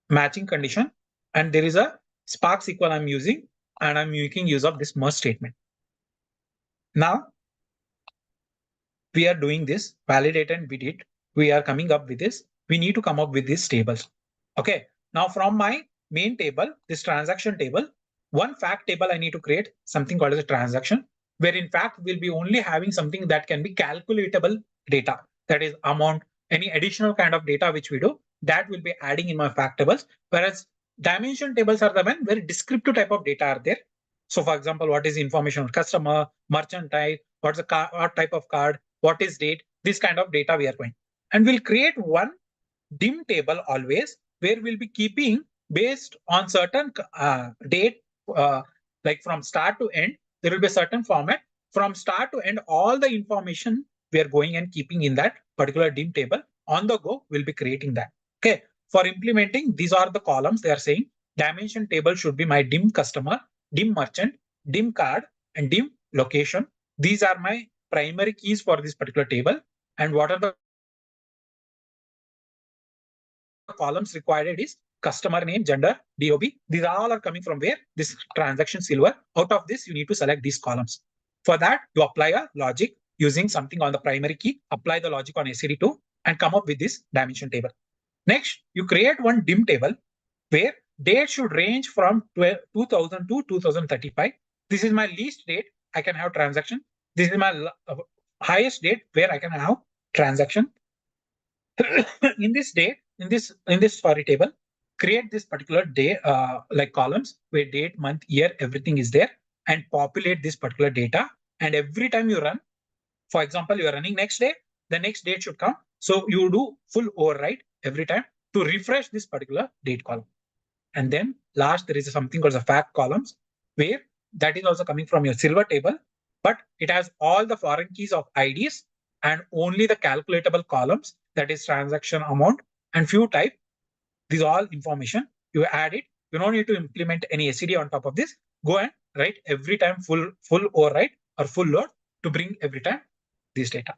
matching condition, and there is a Spark SQL I'm using, and I'm making use of this merge statement. Now we are doing this validate and bid it. We are coming up with this. We need to come up with these tables. Okay. Now from my main table, this transaction table, one fact table, I need to create something called as a transaction. where in fact we'll be only having something that can be calculatable data. That is amount, any additional kind of data which we do, that will be adding in my fact tables. Whereas dimension tables are the one where descriptive type of data are there. So for example, what is information on customer, merchant type, what's the car, what type of card, what is date, this kind of data we are going. And we'll create one dim table always, where we'll be keeping based on certain date, like from start to end, there will be a certain format. From start to end, all the information we are going and keeping in that particular dim table. On the go, we'll be creating that. Okay. For implementing, these are the columns. They are saying dimension table should be my dim customer, dim merchant, dim card, and dim location. These are my primary keys for this particular table. And what are the columns required is customer name, gender, DOB. These all are coming from where? This transaction silver. Out of this, you need to select these columns. For that, you apply a logic using something on the primary key, apply the logic on SCD2, and come up with this dimension table. Next, you create one dim table where date should range from 2000 to 2035. This is my least date I can have transaction. This is my highest date where I can have transaction. In this date, in this table, create this particular day like columns where date, month, year, everything is there, and populate this particular data. And every time you run, for example, you are running next day, the next date should come. So you do full override every time to refresh this particular date column. And then last, there is something called the fact columns, where that is also coming from your silver table, but it has all the foreign keys of IDs and only the calculatable columns, that is transaction amount and few type. These all information, you add it. You don't need to implement any SCD on top of this. Go and write every time full override or full load to bring every time this data.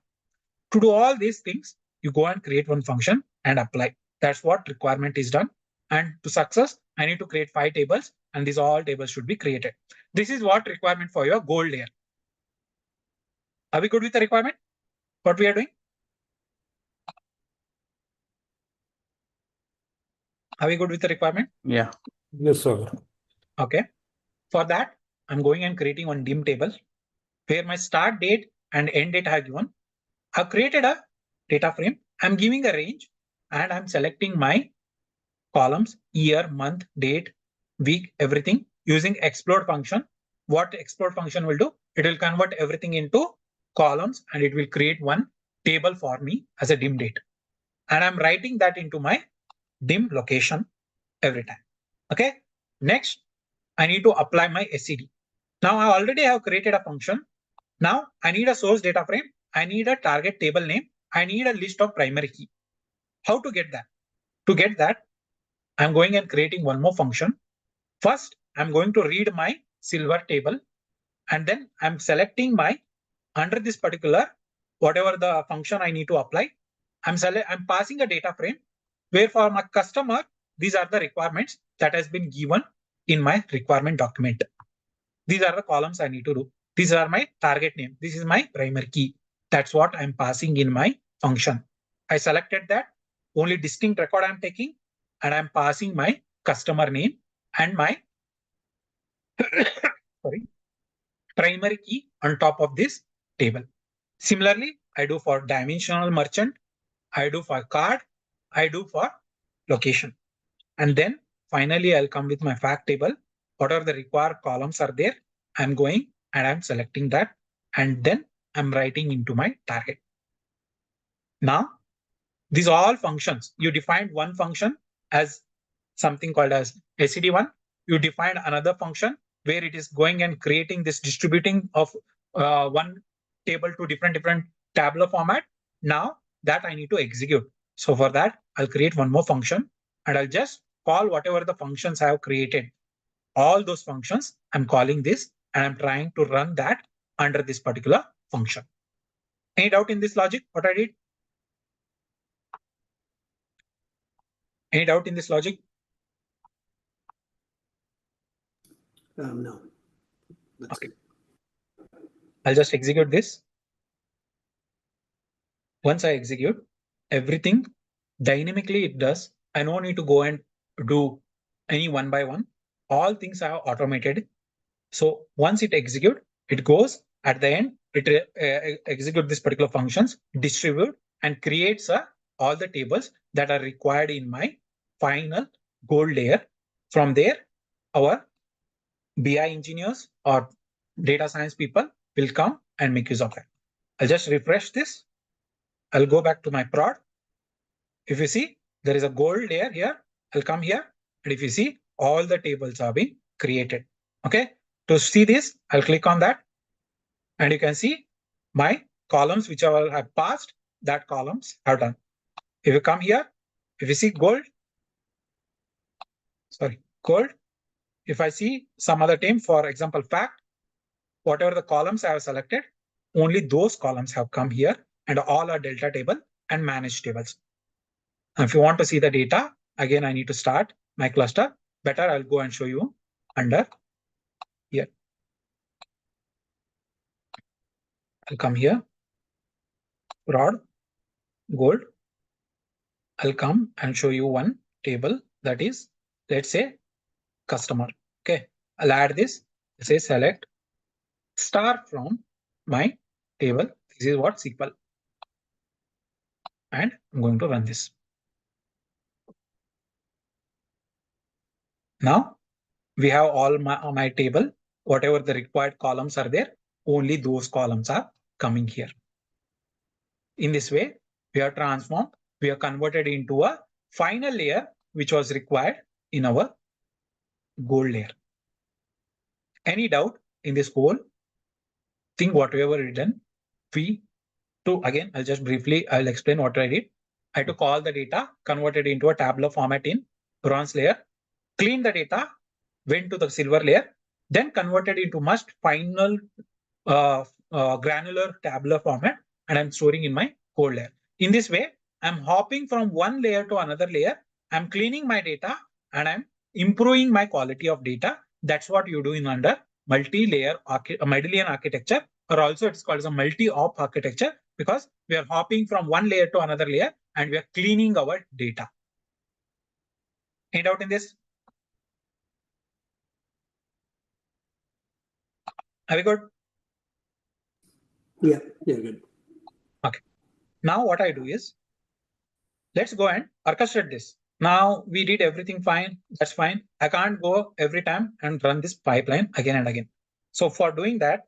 To do all these things, you go and create one function and apply. That's what requirement is done. And to success, I need to create 5 tables, and these all tables should be created. This is what requirement for your gold layer. Are we good with the requirement? What we are doing? Are we good with the requirement? Yeah. Yes, sir. Okay. For that, I'm going and creating one dim table where my start date and end date I have given. I've created a data frame. I'm giving a range and I'm selecting my columns, year, month, date, week, everything using explode function. What explode function will do? It will convert everything into columns and it will create one table for me as a dim date. And I'm writing that into my dim location every time. Okay. Next, I need to apply my SCD. Now I already have created a function. Now I need a source data frame. I need a target table name. I need a list of primary key. How to get that? To get that, I'm going and creating one more function. First, I'm going to read my silver table, and then I'm selecting my under this particular whatever the function I need to apply. I'm passing a data frame where for my customer, these are the requirements that has been given in my requirement document. These are the columns I need to do. These are my target name. This is my primary key. That's what I'm passing in my function. I selected that. Only distinct record I'm taking, and I'm passing my customer name and my primary key on top of this table. Similarly, I do for dimensional merchant, I do for card, I do for location. And then finally, I'll come with my fact table. Whatever the required columns are there, I'm going and I'm selecting that. And then I'm writing into my target. Now, these are all functions. You defined one function as something called as SCD1. You defined another function where it is going and creating this distributing of one table to different tabular format. Now that I need to execute. So for that, I'll create one more function and I'll just call whatever the functions I have created. All those functions, I'm calling this and I'm trying to run that under this particular function. Any doubt in this logic, what I did? Any doubt in this logic? No. Okay. I'll just execute this. Once I execute, everything dynamically it does. I don't need to go and do any one by one. All things are automated. So once it executes, it goes At the end, it executes this particular functions, distribute, and creates all the tables that are required in my final gold layer. From there, our BI engineers or data science people will come and make use of it. I'll just refresh this. I'll go back to my prod. If you see, there is a gold layer here. I'll come here. And if you see, all the tables are being created. Okay. To see this, I'll click on that. And you can see my columns, which I have passed, that columns are done. If you come here, if you see gold, if I see some other team, for example, fact, whatever the columns I have selected, only those columns have come here and all are delta table and managed tables. Now, if you want to see the data, again, I need to start my cluster. Better, I'll go and show you under here. I'll come here, prod, gold. I'll come and show you one table that is, let's say, customer. Okay, I'll add this. Say select star from my table. This is what SQL. And I'm going to run this. Now we have all my table. Whatever the required columns are there, only those columns are coming here. In this way, we are transformed. We are converted into a final layer, which was required in our gold layer. Any doubt in this whole thing, whatever written? Again, I'll explain what I did. I took all the data, converted into a tabular format in bronze layer, cleaned the data, went to the silver layer, then converted into much final granular tabular format, and I'm storing in my gold layer. In this way, I'm hopping from one layer to another layer. I'm cleaning my data and I'm improving my quality of data. That's what you do in under multi-layer Medallion architecture, or also it's called as a multi-op architecture, because we are hopping from one layer to another layer and we are cleaning our data. Any doubt in this? Are we good? Yeah, good. Okay. Now what I do is, let's go and orchestrate this. Now we did everything fine. That's fine. I can't go every time and run this pipeline again and again. So for doing that,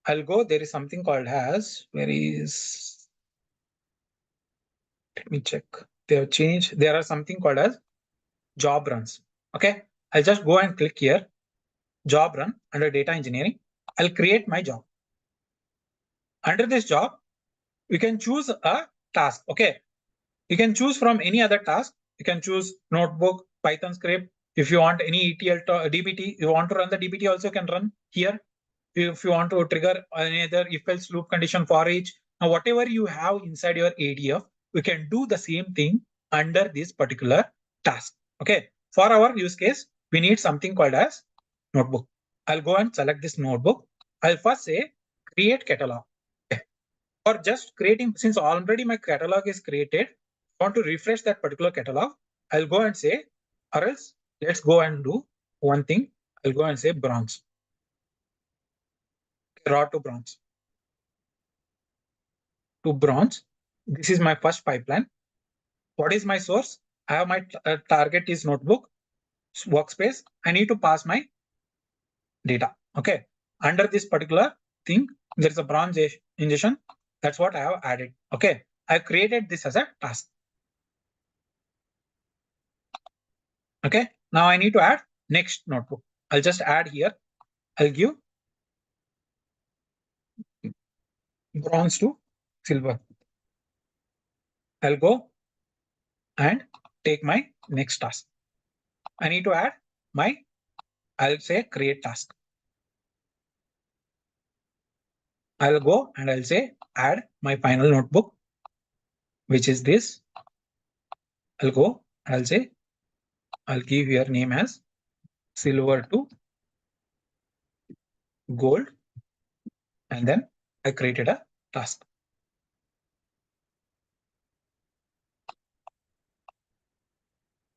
I'll go, there is something called as, let me check. They have changed. There are something called as job runs. Okay. I'll just go and click here, job run under data engineering. I'll create my job. Under this job, we can choose a task. Okay. You can choose from any other task. You can choose notebook, Python script. If you want any ETL DBT, you want to run the DBT also can run here. If you want to trigger any other if else loop condition for each. Now, whatever you have inside your ADF, we can do the same thing under this particular task. Okay. For our use case, we need something called as notebook. I'll go and select this notebook. I'll first say create catalog. Okay. For just creating, since already my catalog is created, I want to refresh that particular catalog. I'll go and say, or else let's go and do one thing. I'll go and say bronze. Raw to bronze. To bronze. This is my first pipeline. What is my source? I have my target is notebook, workspace. I need to pass my data. Okay. Under this particular thing, there is a bronze ingestion. That's what I have added. Okay. I've created this as a task. Okay. Now I need to add next notebook. I'll just add here. I'll give bronze to silver. I'll go and take my next task. I need to add my, I'll say create task. I'll go and I'll say add my final notebook, which is this. I'll go and I'll say, I'll give your name as silver to gold. And then I created a task.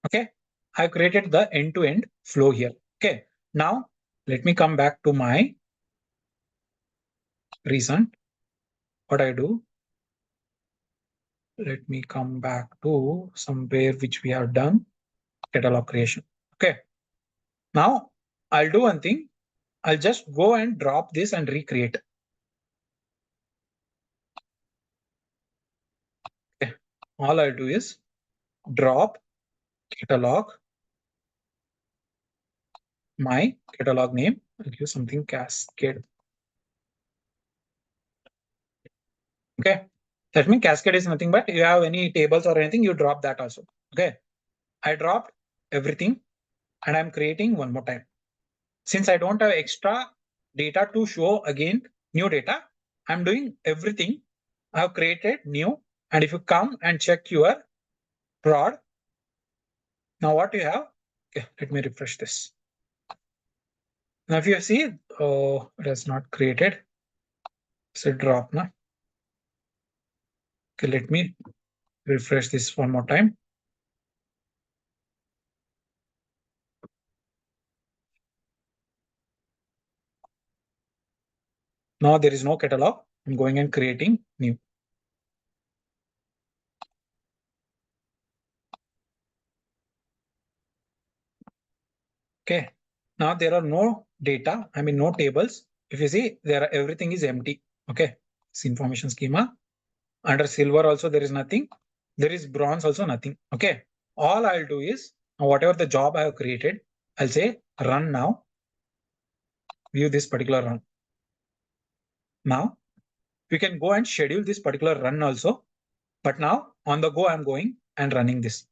Okay. I've created the end-to-end flow here. Okay. Now let me come back to my recent, what I do, let me come back to somewhere which we have done catalog creation. Okay. Now I'll do one thing. I'll just go and drop this and recreate. Okay. All I'll do is drop catalog, my catalog name. I'll give something cascade. Okay. That means cascade is nothing but you have any tables or anything, you drop that also. Okay. I dropped everything and I'm creating one more time. Since I don't have extra data to show again new data, I'm doing everything. I've created new. And if you come and check your prod, now what you have, okay, let me refresh this. Now if you see, oh, it has not created. So drop now. Okay, let me refresh this one more time. Now there is no catalog. I'm going and creating new. Okay. Now there are no data. I mean, no tables. If you see, everything is empty. Okay. It's information schema. Under silver also there is nothing. There is bronze also nothing. Okay. All I'll do is whatever the job I have created, I'll say run now. View this particular run. Now we can go and schedule this particular run also. But now on the go, I'm going and running this.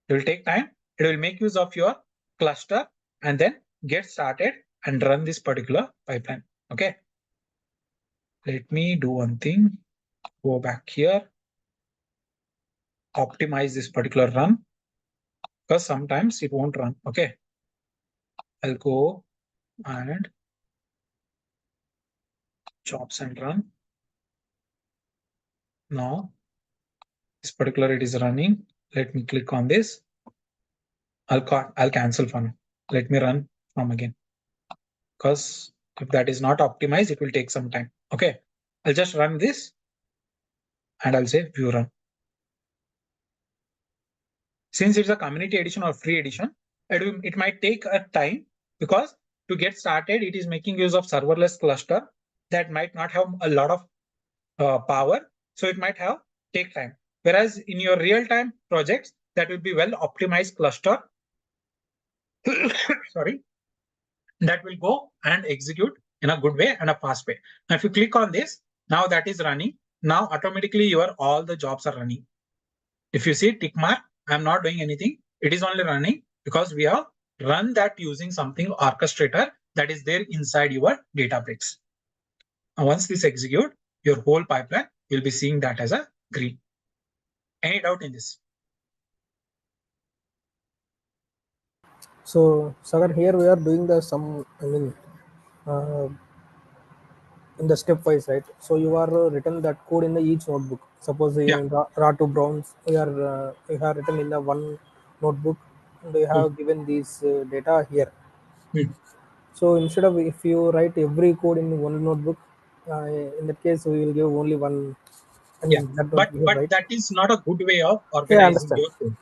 It will take time. It will make use of your cluster and then get started and run this particular pipeline. Okay. Let me do one thing. Go back here. Optimize this particular run because sometimes it won't run. Okay. I'll go and jobs and run. Now this particular it is running. Let me click on this. I'll cancel from. Let me run from again. Because if that is not optimized, it will take some time. Okay. I'll just run this and I'll say view run. Since it's a community edition or free edition, it might take a time because to get started, it is making use of serverless cluster that might not have a lot of power. So it might take time. Whereas in your real-time projects, that will be well optimized cluster. Sorry, that will go and execute in a good way and a fast way. Now, if you click on this, now that is running. Now automatically all the jobs are running. If you see tick mark, I'm not doing anything. It is only running because we have run that using something orchestrator that is there inside your Databricks. Now, once this execute, your whole pipeline will be seeing that as a green. Any doubt in this? So, Sagar, here we are doing the some, I mean, uh, in the stepwise, right? So you are written that code in the each notebook. Suppose Yeah. in raw to bronze, you have written in the one notebook, and you have given these data here. So instead of if you write every code in one notebook, in that case we will give only one. I mean, Yeah, that but right? that is not a good way of Yeah, I organizing understand. your code.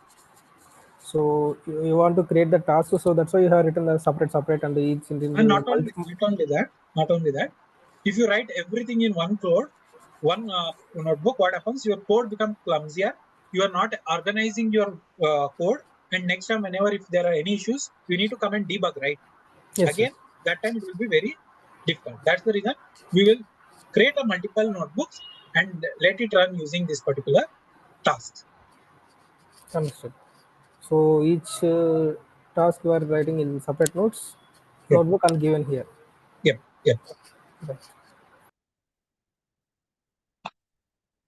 So you want to create the task, so that's why you have written a separate, and each in And not only that, if you write everything in one code, one notebook, what happens? Your code becomes clumsier. You are not organizing your code, and next time, whenever if there are any issues, you need to come and debug, right? Yes, Again, yes. that time it will be very difficult. That's the reason we will create a multiple notebooks and let it run using this particular task. Understood. So each task you are writing in separate notes, Yep. notebook and given here. Yep. Right.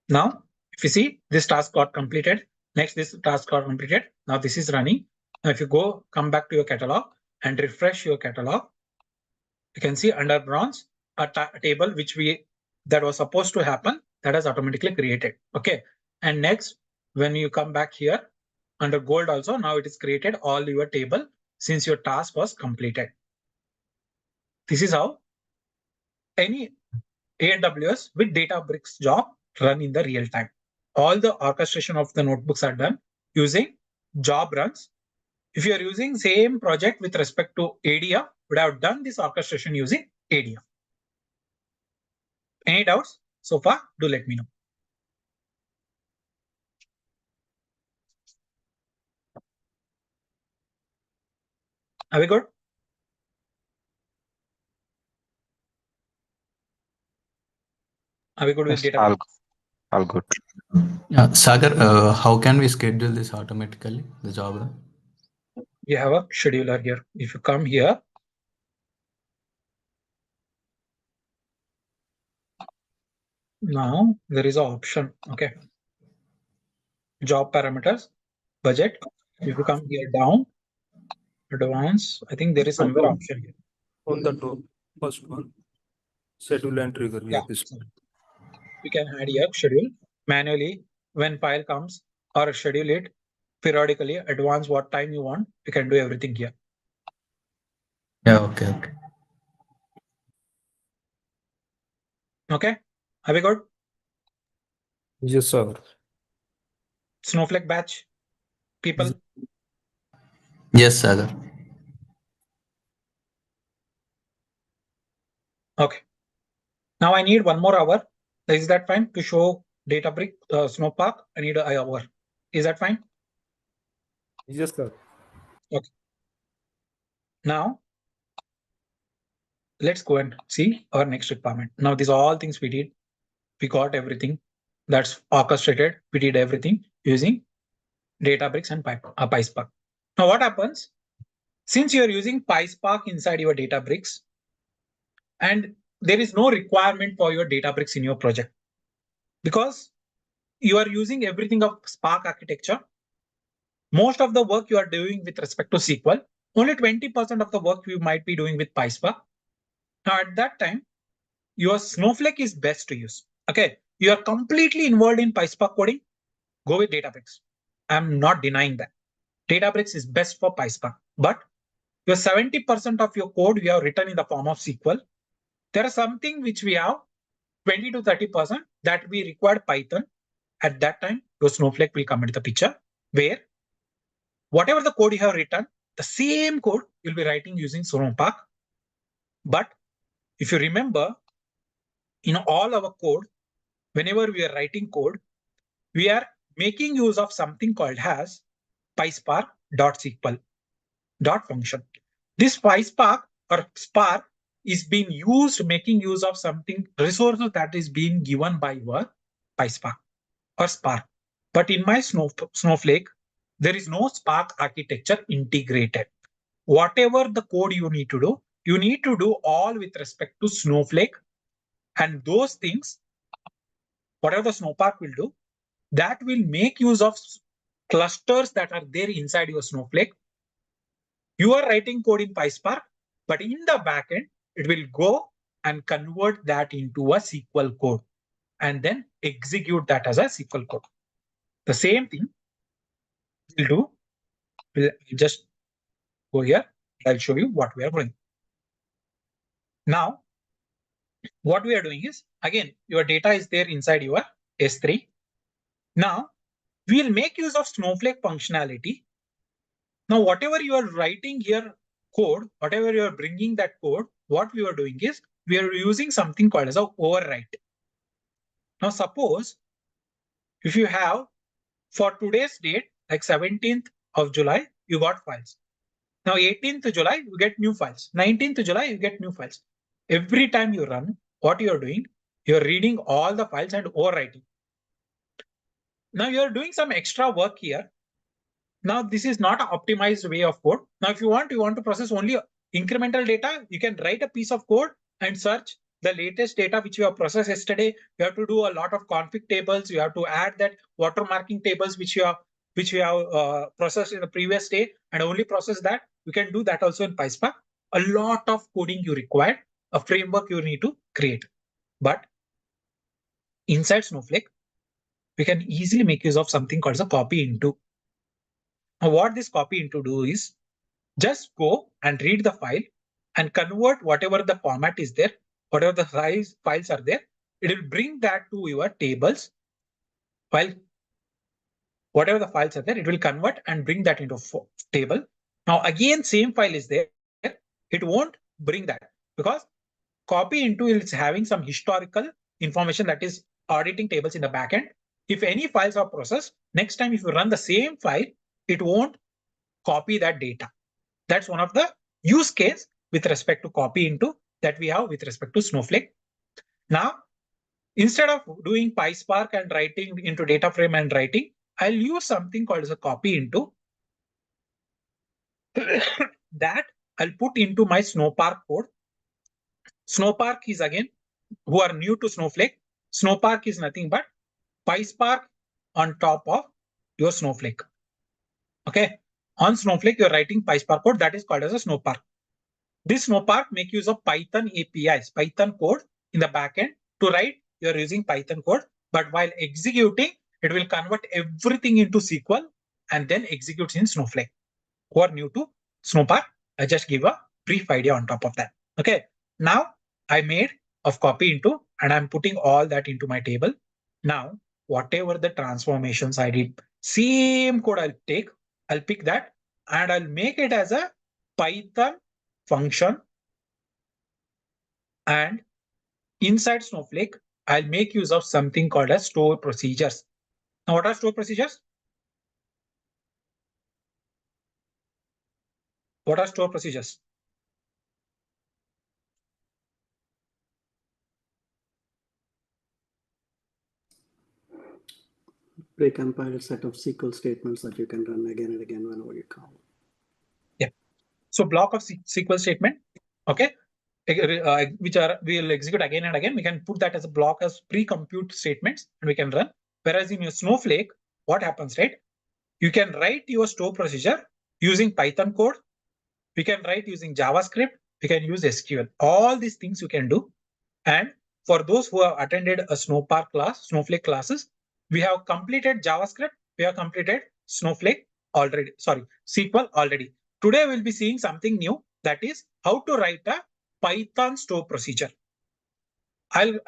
Now, if you see this task got completed, next this task got completed. Now this is running. Now if you come back to your catalog and refresh your catalog, you can see under bronze a table that was supposed to happen that has automatically created. Okay. And next, when you come back here under gold also, now it is created all your table since your task was completed. This is how any AWS with Databricks job run in the real time. All the orchestration of the notebooks are done using job runs. If you are using same project with respect to ADF, would have done this orchestration using ADF. Any doubts so far? Do let me know. Are we good? Are we good with Yes, data? all good. Yeah, Sagar, how can we schedule this automatically, the job run? You have a scheduler here. If you come here, now there is an option. Okay. Job parameters, budget. If you come here down, advanced, I think there is somewhere option here. On the top, first one, schedule and trigger. Yeah. You can add here schedule manually when file comes, or schedule it periodically, advance what time you want. You can do everything here. Yeah, okay. Okay. Are we good? Yes, sir. Snowflake batch, people. Yes, Sagar. Okay. Now I need 1 more hour. Is that fine to show Databricks Snowpark? I need an hour. Is that fine? Yes, sir. Okay. Now let's go and see our next requirement. Now these are all things we did. We got everything that's orchestrated. We did everything using Databricks and PySpark. Now what happens? Since you're using PySpark inside your Databricks, and there is no requirement for your Databricks in your project, because you are using everything of Spark architecture. Most of the work you are doing with respect to SQL, only 20% of the work you might be doing with PySpark. Now at that time, your Snowflake is best to use. Okay, you are completely involved in PySpark coding, go with Databricks. I'm not denying that. Databricks is best for PySpark, but your 70% of your code we have written in the form of SQL. There is something which we have 20 to 30% that we require Python. At that time, your Snowflake will come into the picture, where whatever the code you have written, the same code you'll be writing using Snowpark. But if you remember, in all our code, whenever we are writing code, we are making use of something called as PySpark.SQL function. This PySpark or Spark is being used, making use of something resources that is being given by your PySpark or Spark. But in my Snowflake, there is no Spark architecture integrated. Whatever the code you need to do all with respect to Snowflake, and those things, whatever the Snowpark will do, that will make use of clusters that are there inside your Snowflake. You are writing code in PySpark, but in the backend, it will go and convert that into a SQL code and then execute that as a SQL code. The same thing we'll do. We'll just go here. I'll show you what we are doing. Now, what we are doing is, again, your data is there inside your S3. Now, we'll make use of Snowflake functionality. Now, whatever you are writing here code, whatever you are bringing that code, what we are doing is we are using something called as an overwrite. Now, suppose if you have for today's date, like 17th of July, you got files. Now, 18th July, you get new files. 19th July, you get new files. Every time you run, what you are doing, you're reading all the files and overwriting. Now, you're doing some extra work here. Now, this is not an optimized way of code. Now, if you want to process only incremental data, you can write a piece of code and search the latest data which you have processed yesterday. You have to do a lot of config tables. You have to add that watermarking tables which you have processed in the previous day, and only process that. You can do that also in PySpark. A lot of coding you require, a framework you need to create. But inside Snowflake, we can easily make use of something called a copy into. Now, what this copy into do is just go and read the file and convert whatever the format is there whatever the size files are there, it will bring that to your tables. While whatever the files are there, it will convert and bring that into table. Now again, same file is there. It won't bring that because copy into is having some historical information that is auditing tables in the backend. If any files are processed, next time if you run the same file, it won't copy that data. That's one of the use case with respect to copy into that we have with respect to Snowflake. Now, instead of doing PySpark and writing into DataFrame and writing, I'll use something called as a copy into that I'll put into my Snowpark code. Snowpark is again, who are new to Snowflake, Snowpark is nothing but PySpark on top of your Snowflake. Okay. On Snowflake, you're writing PySpark code that is called as a Snowpark. This Snowpark make use of Python APIs, Python code in the backend. To write, you're using Python code, but while executing, it will convert everything into SQL and then executes in Snowflake. Who are new to Snowpark, I just give a brief idea on top of that. Okay. Now I made of copy into and I'm putting all that into my table. Now, whatever the transformations I did, same code I'll take, I'll pick that and I'll make it as a Python function. And inside Snowflake, I'll make use of something called as store procedures. Now, what are store procedures? What are store procedures? Precompiled set of SQL statements that you can run again and again whenever you call. Yeah. So block of SQL statement, okay, which are we'll execute again and again. We can put that as a block as pre-compute statements and we can run. Whereas in your Snowflake, what happens, right? You can write your store procedure using Python code. We can write using JavaScript. We can use SQL. All these things you can do. And for those who have attended a Snowpark class, Snowflake classes, we have completed JavaScript. We have completed Snowflake already. Sorry, SQL already. Today we'll be seeing something new, that is how to write a Python store procedure. I'll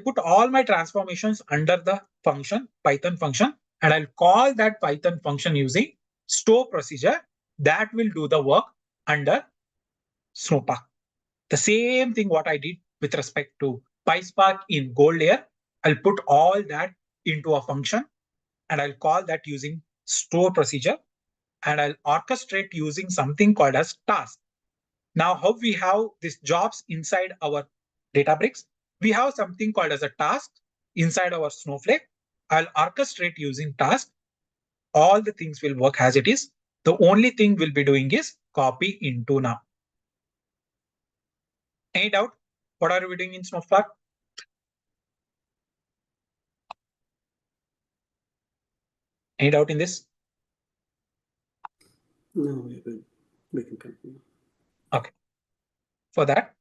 put all my transformations under the function, Python function, and I'll call that Python function using store procedure that will do the work under Snowpark. The same thing what I did with respect to PySpark in gold layer, I'll put all that into a function and I'll call that using store procedure and I'll orchestrate using something called as task. Now, how we have these jobs inside our Databricks, we have something called as a task inside our Snowflake. I'll orchestrate using task. All the things will work as it is. The only thing we'll be doing is copy into now. Any doubt? What are we doing in Snowpark? Any doubt in this? No, we're good. We can continue. Okay. For that,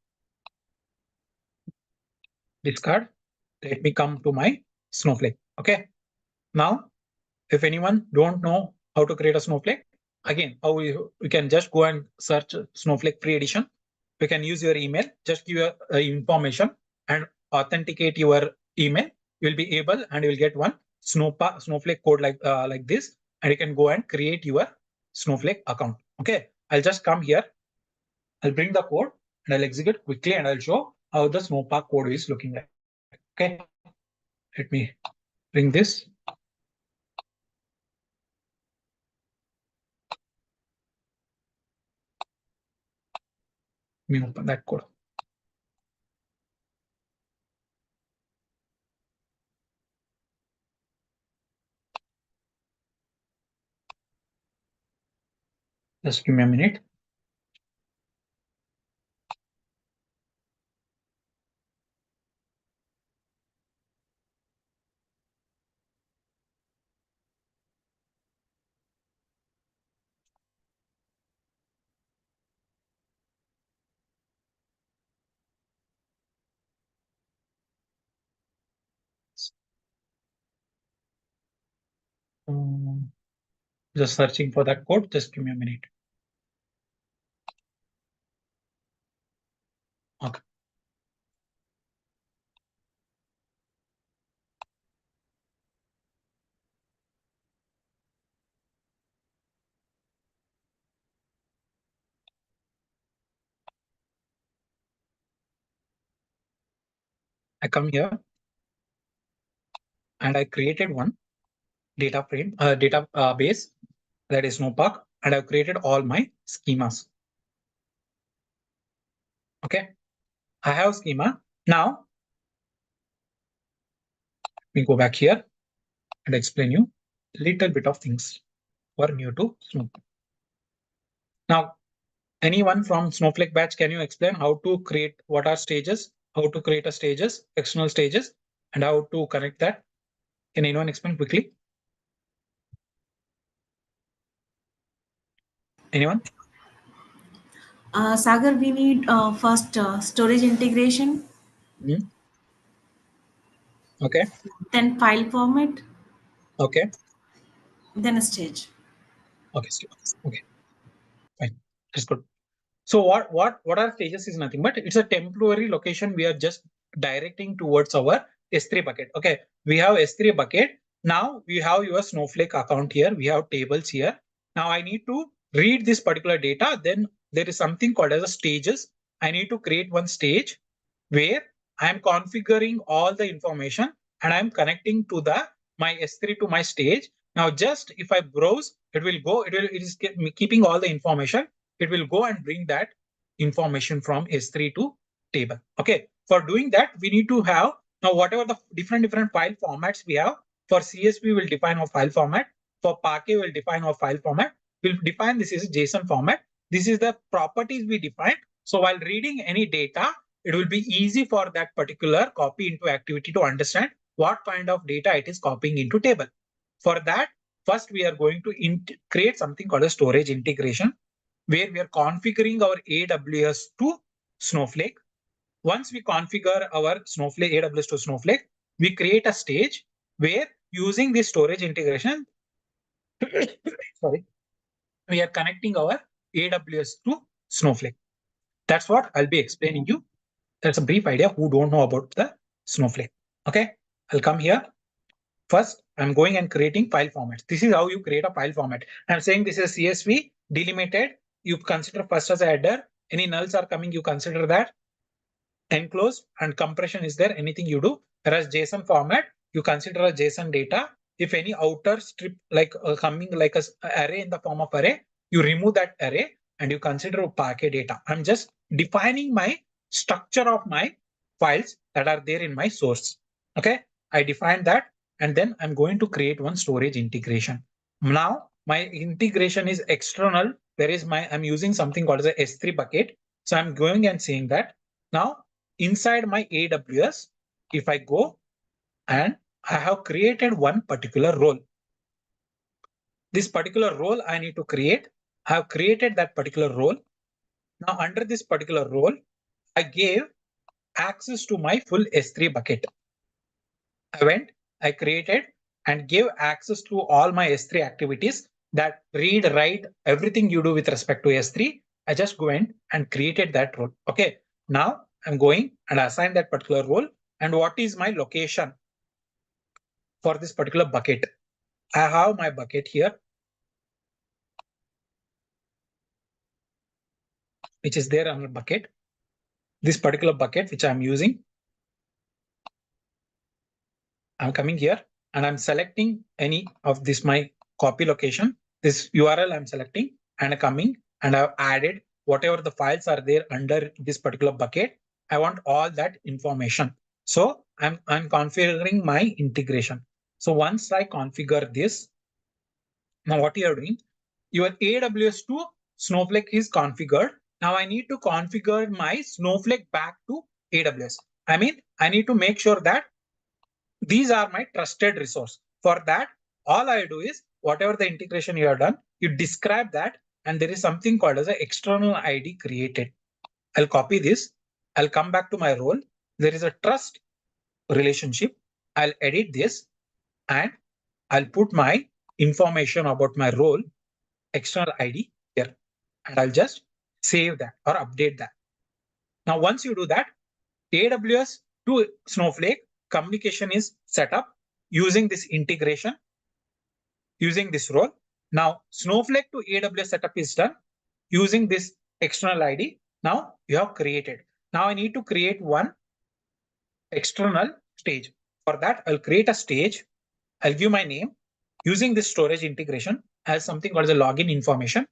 discard. Let me come to my Snowflake. Okay. Now, if anyone don't know how to create a Snowflake, again, how we can just go and search Snowflake free edition. We can use your email, just give your information and authenticate your email. You'll be able and you'll get one Snowflake code like this, and you can go and create your Snowflake account. Okay, I'll just come here. I'll bring the code and I'll execute quickly and I'll show how the Snowpark code is looking like. Okay, let me bring this. Let me open that code. Just give me a minute. Just searching for that code. Just give me a minute. Okay. I come here and I created one data frame, data base, that is Snowpark, and I've created all my schemas. Okay, I have schema. Now, we go back here and explain you a little bit of things who are new to Snowpark. Now, anyone from Snowflake batch, can you explain how to create, what are stages, how to create a stages, external stages, and how to connect that? Can anyone explain quickly? Anyone? Sagar, we need first storage integration, Okay. then file format, Okay. then a stage. Okay. Okay. Fine. That's good. So what are stages is nothing but it's a temporary location we are just directing towards our S3 bucket. Okay, we have S3 bucket. Now we have your Snowflake account here. We have tables here. Now I need to read this particular data. Then there is something called as a stages. I need to create one stage where I am configuring all the information and I'm connecting to the my S3 to my stage. Now just if I browse, it is keeping all the information. It will go and bring that information from S3 to table. Okay, for doing that, we need to have now whatever the different file formats we have. For CSV, we'll define our file format. For Parquet, we'll define our file format. We'll define this is JSON format. This is the properties we define. So while reading any data, it will be easy for that particular copy into activity to understand what kind of data it is copying into table. For that, first we are going to create something called a storage integration, where we are configuring our AWS to Snowflake. Once we configure our Snowflake AWS to Snowflake, we create a stage where using this storage integration, sorry, we are connecting our AWS to Snowflake. That's what I'll be explaining you. That's a brief idea who don't know about the Snowflake. Okay, I'll come here. First, I'm going and creating file formats. This is how you create a file format. I'm saying this is CSV delimited. You consider first as a header. Any nulls are coming, you consider that. Enclose and compression is there, anything you do. Whereas JSON format, you consider a JSON data. If any outer strip like coming like a array in the form of array, you remove that array and you consider Parquet data. I'm just defining my structure of my files that are there in my source. Okay, I define that and then I'm going to create one storage integration. Now my integration is external. There is I'm using something called as a S3 bucket. So I'm going and saying that now inside my AWS, if I go and I have created one particular role. This particular role I need to create. I have created that particular role. Now under this particular role, I gave access to my full S3 bucket. I went, I created and gave access to all my S3 activities that read, write, everything you do with respect to S3. I just went and created that role. Okay, now I'm going and assign that particular role. And what is my location for this particular bucket? I have my bucket here, which is there on the bucket. This particular bucket, which I'm using, I'm coming here and I'm selecting any of this, my copy location, this URL I'm selecting and coming and I've added whatever the files are there under this particular bucket. I want all that information. So I'm configuring my integration. So once I configure this, now what you are doing, your AWS to Snowflake is configured. Now I need to configure my Snowflake back to AWS. I mean, I need to make sure that these are my trusted resource. For that, all I do is whatever the integration you have done, you describe that and there is something called as an external ID created. I'll copy this. I'll come back to my role. There is a trust relationship. I'll edit this and I'll put my information about my role, external ID here, and I'll just save that or update that. Now, once you do that, AWS to Snowflake communication is set up using this integration, using this role. Now, Snowflake to AWS setup is done using this external ID. Now you have created. Now I need to create one external stage. For that, I'll create a stage. I'll give my name using this storage integration as something called the login information.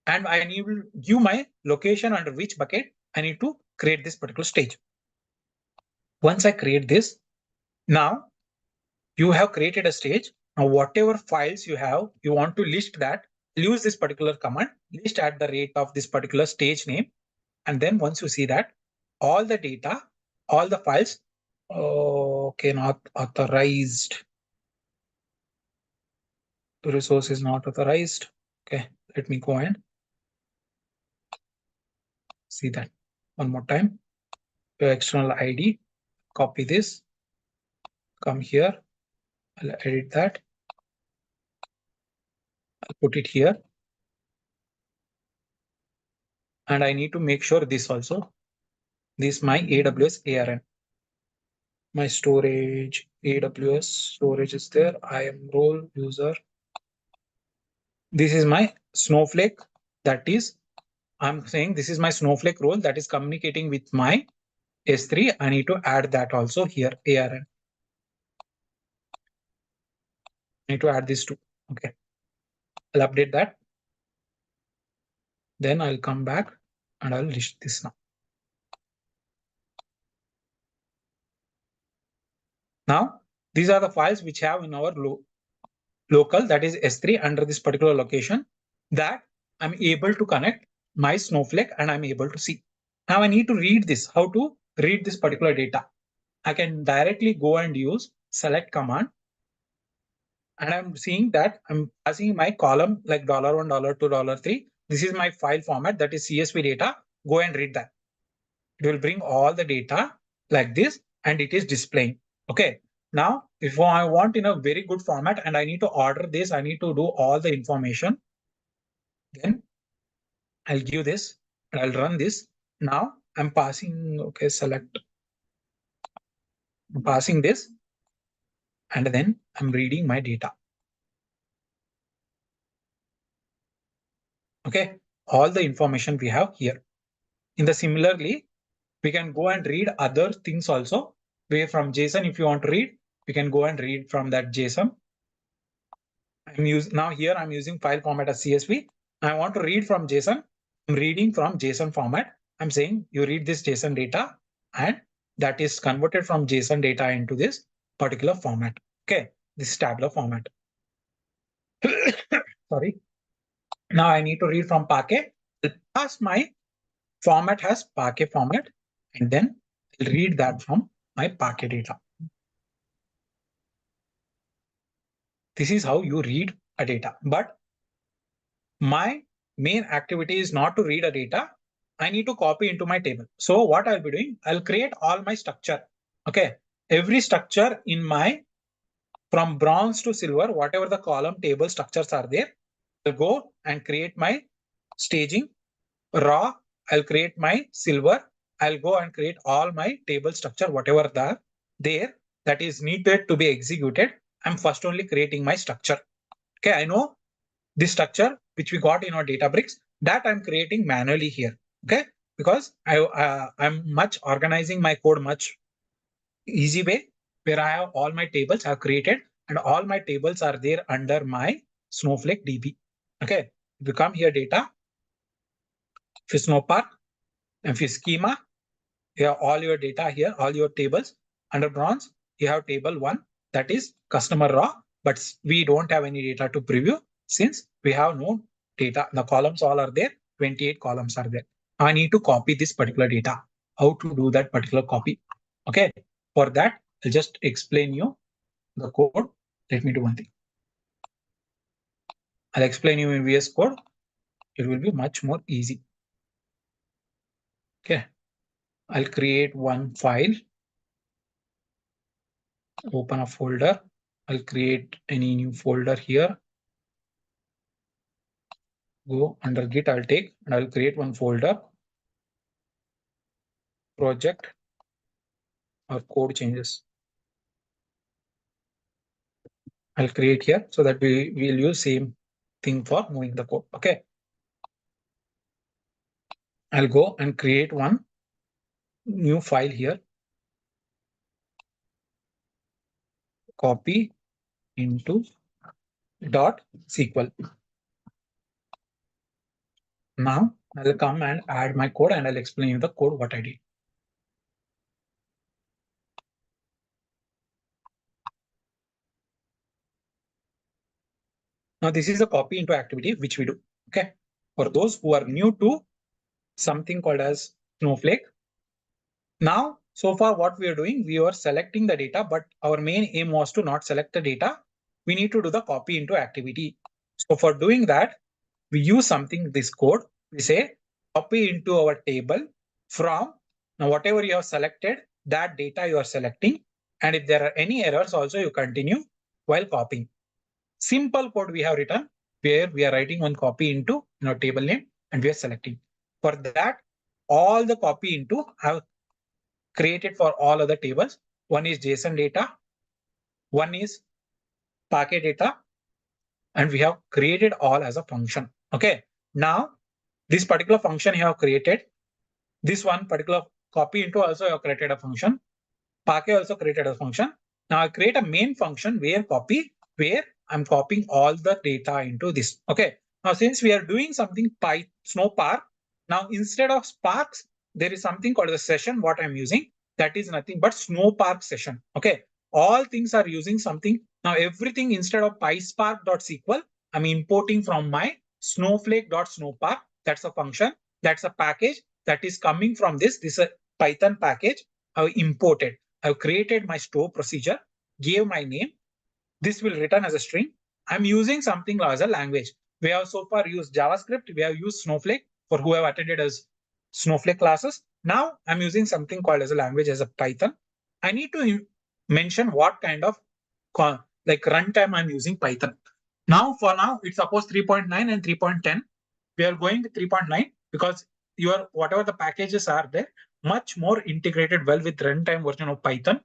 And I need to give my location under which bucket I need to create this particular stage. Once I create this, now you have created a stage. Now, whatever files you have, you want to list that, use this particular command, list at the rate of this particular stage name. And then once you see that, all the data, all the files, okay, not authorized. The resource is not authorized. Okay, let me go and see that one more time. Your external ID, copy this, come here, I'll edit that, I'll put it here. And I need to make sure this also, this my AWS ARN. My storage, AWS storage is there. I am role user. This is my Snowflake. That is, I'm saying this is my Snowflake role that is communicating with my S3. I need to add that also here, ARN. I need to add this too. Okay. I'll update that. Then I'll come back and I'll list this now. Now, these are the files which have in our local, that is S3 under this particular location that I'm able to connect my Snowflake and I'm able to see. Now I need to read this, how to read this particular data. I can directly go and use select command. And I'm seeing that I'm passing my column like $1, $2, $3. This is my file format, that is CSV data. Go and read that. It will bring all the data like this and it is displaying. Okay. Now, if I want in a very good format and I need to order this, I need to do all the information. Then I'll give this and I'll run this. Now I'm passing, okay, select. I'm passing this and then I'm reading my data. Okay, all the information we have here. In the similarly, we can go and read other things also. Where from JSON, if you want to read, we can go and read from that JSON. Now here I'm using file format as CSV. I want to read from JSON. I'm reading from JSON format. I'm saying you read this JSON data and that is converted from JSON data into this particular format. Okay, this tabular format. Sorry. Now I need to read from Parquet. I'll pass my format has Parquet format and then I'll read that from my Parquet data. This is how you read a data. But my main activity is not to read a data. I need to copy into my table. So what I'll be doing, I'll create all my structure. Okay. Every structure in my, from bronze to silver, whatever the column table structures are there, I'll go and create my staging. Raw, I'll create my silver. I'll go and create all my table structure, whatever there that is needed to be executed. I'm first only creating my structure. Okay, I know this structure which we got in our Databricks that I'm creating manually here. Okay, because I'm much organizing my code much easy way where I have all my tables I've created and all my tables are there under my Snowflake DB. Okay, if you come here data, if you Snowpark, if you schema, you have all your data here, all your tables. Under bronze, you have table 1, that is customer raw, but we don't have any data to preview since we have no data. The columns all are there, 28 columns are there. I need to copy this particular data. How to do that particular copy? Okay, for that, I'll just explain you the code. Let me do one thing. I'll explain you in VS Code. It will be much more easy. Okay, I'll create one file. Open a folder. I'll create any new folder here. Go under Git, I'll take and I'll create one folder. Project or code changes. I'll create here so that we will use same thing for moving the code. Okay. I'll go and create one new file here. copy into .SQL. Now I'll come and add my code and I'll explain you the code what I did. Now this is a copy into activity which we do. Okay. For those who are new to something called as Snowflake. Now, so far what we are doing, we are selecting the data, but our main aim was to not select the data. We need to do the copy into activity. So for doing that, we use something, this code. We say copy into our table from now whatever you have selected, that data you are selecting. And if there are any errors also, you continue while copying. Simple code we have written where we are writing one copy into table name and we are selecting. For that, all the copy into have created for all other tables. One is JSON data, one is Parquet data, and we have created all as a function. Okay. Now, this particular function you have created, this one particular copy into also you have created a function. Parquet also created a function. Now I create a main function where I'm copying all the data into this. Okay. Now since we are doing something Snowpark, now instead of Sparks, there is something called a session. What I'm using, that is nothing but Snowpark session. Okay. All things are using something. Now everything instead of PySpark.SQL, I'm importing from my Snowflake.Snowpark. That's a function. That's a package that is coming from this. This is a Python package I imported. I've created my store procedure, gave my name. This will return as a string. I'm using something as a language. We have so far used JavaScript. We have used Snowflake for who have attended as Snowflake classes. Now I'm using something called as a language as a Python. I need to mention what kind of runtime I'm using Python. Now for now, it's suppose 3.9 and 3.10. We are going with 3.9 because whatever the packages are there, much more integrated well with runtime version of Python.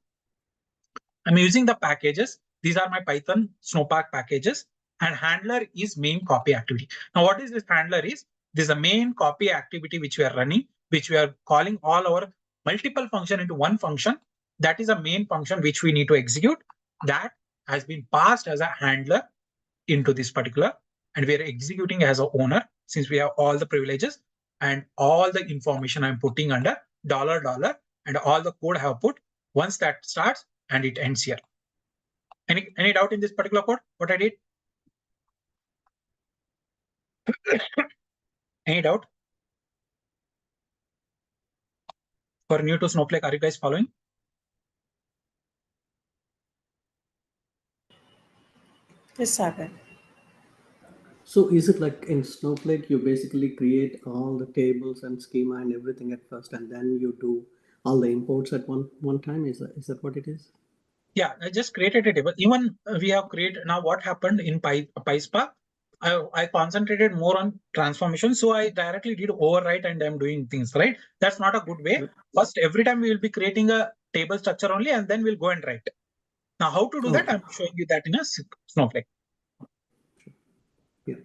I'm using the packages. These are my Python Snowpark packages, and handler is main copy activity. Now, what is this handler is? This is a main copy activity which we are running, which we are calling all our multiple function into one function. That is a main function which we need to execute. That has been passed as a handler into this particular, and we are executing as a owner since we have all the privileges and all the information I'm putting under $, and all the code I have put. Once that starts and it ends here. Any doubt in this particular code? What I did? Any doubt? For new to Snowflake, are you guys following? Yes, Sagar. So is it like in Snowflake, you basically create all the tables and schema and everything at first, and then you do all the imports at one time? Is that what it is? Yeah, I just created a table. Even we have created, now what happened in PySpark, I concentrated more on transformation. So I directly did overwrite and I'm doing things, right? That's not a good way. First, every time we will be creating a table structure only, and then we'll go and write. Now, how to do that? I'm showing you that in a Snowflake. Yeah.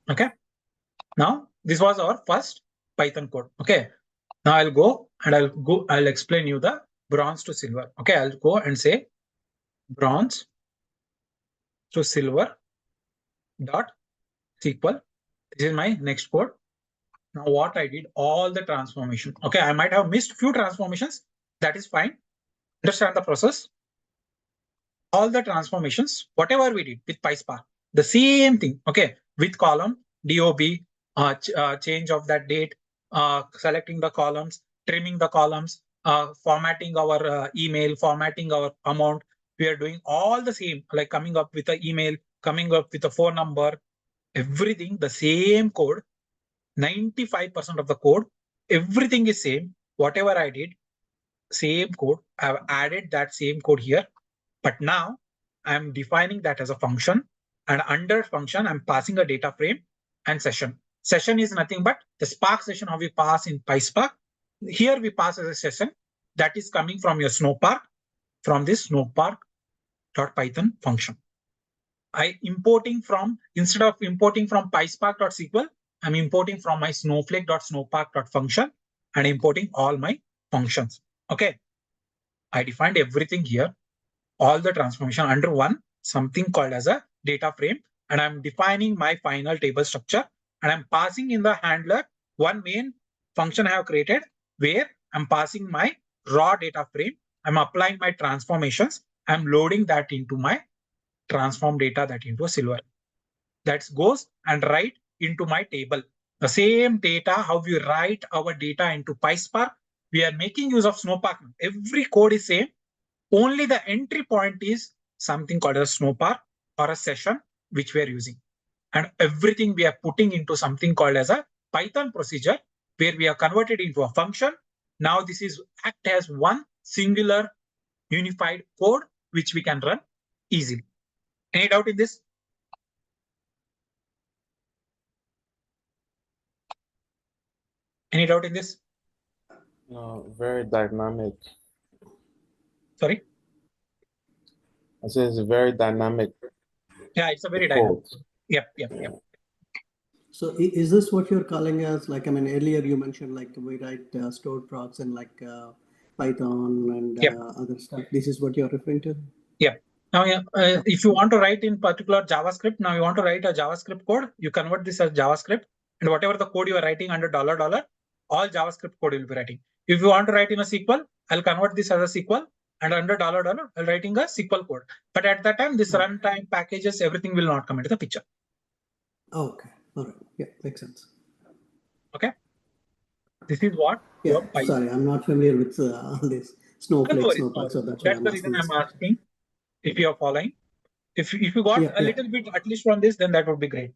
Okay. Now, this was our first Python code. Okay. Now I'll go and I'll explain you the bronze to silver. Okay. I'll go and say bronze to silver dot SQL. This is my next code. Now what I did, all the transformation. Okay. I might have missed few transformations. That is fine. Understand the process. All the transformations, whatever we did with PySpark, the same thing. Okay. With column, DOB, change of that date, selecting the columns, trimming the columns, formatting our email, formatting our amount. We are doing all the same, like coming up with an email, coming up with a phone number, everything, the same code, 95% of the code, everything is same. Whatever I did, same code. I've added that same code here. But now I'm defining that as a function, and under function, I'm passing a data frame and session. Session is nothing but the Spark session how we pass in PySpark. Here we pass as a session that is coming from your Snowpark, from this Snowpark.python function. Instead of importing from PySpark.SQL, I'm importing from my Snowflake.Snowpark.function and importing all my functions. Okay. I defined everything here. all the transformation under one, something called as a data frame, and I'm defining my final table structure, and I'm passing in the handler one main function I have created where I'm passing my raw data frame. I'm applying my transformations. I'm loading that into my transform data that into a silver. That goes and write into my table. The same data, how we write our data into PySpark, we are making use of Snowpark. Every code is same. Only the entry point is something called a Snowpark or a session, which we are using. And everything we are putting into something called as a Python procedure, where we are converted into a function. Now this is act as one singular unified code, which we can run easily. Any doubt in this? Any doubt in this? Very dynamic. Sorry? I say it's very dynamic. Yeah, it's a very dynamic. Yep. So is this what you're calling as, like, I mean, earlier you mentioned like we write stored procs in like Python and other stuff. This is what you're referring to? Yeah. Now, if you want to write in particular JavaScript, now you want to write a JavaScript code, you convert this as JavaScript, and whatever the code you are writing under $, all JavaScript code you'll be writing. If you want to write in a SQL, I'll convert this as a SQL, and under $, I'll writing a SQL code. But at that time, this runtime packages, everything will not come into the picture. Okay. All right. Yeah, makes sense. Okay. This is what. Yeah. Sorry, I'm not familiar with all this Snowflake, Snowpark, so that's why I'm the reason I'm asking. If you are following, if you got a little bit at least from this, then that would be great.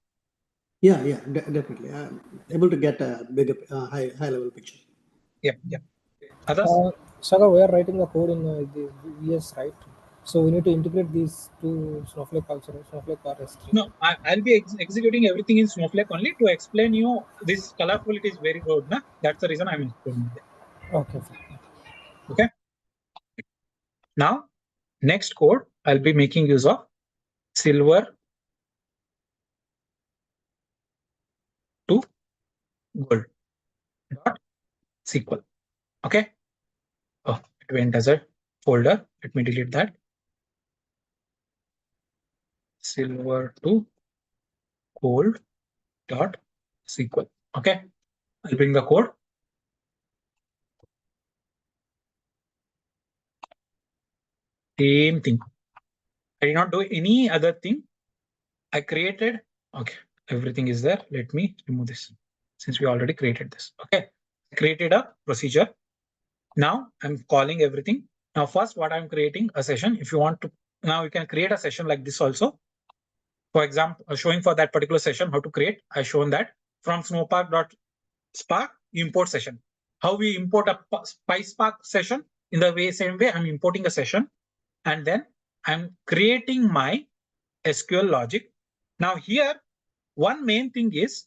Yeah, definitely. I'm able to get a bigger, high level picture. Yep. Others? Saga, we are writing the code in the VS, right? So we need to integrate these to Snowflake also, Snowflake or S3. No, I'll be executing everything in Snowflake only to explain you this colorful. It is very good. Na? That's the reason I'm explaining it. Okay. Now, next code, I'll be making use of silver to gold dot SQL. Okay. Oh, it went as a folder. Let me delete that. Silver to gold dot SQL. Okay. I'll bring the code. Same thing. I did not do any other thing. I created. Okay. Everything is there. Let me remove this since we already created this. Okay. Created a procedure. Now I'm calling everything. Now, first, what I'm creating a session. If you want to, now you can create a session like this also. For example, showing for that particular session how to create. I've shown that from Snowpark.Spark import session. How we import a PySpark session in the same way I'm importing a session, and then I'm creating my SQL logic. Now here, one main thing is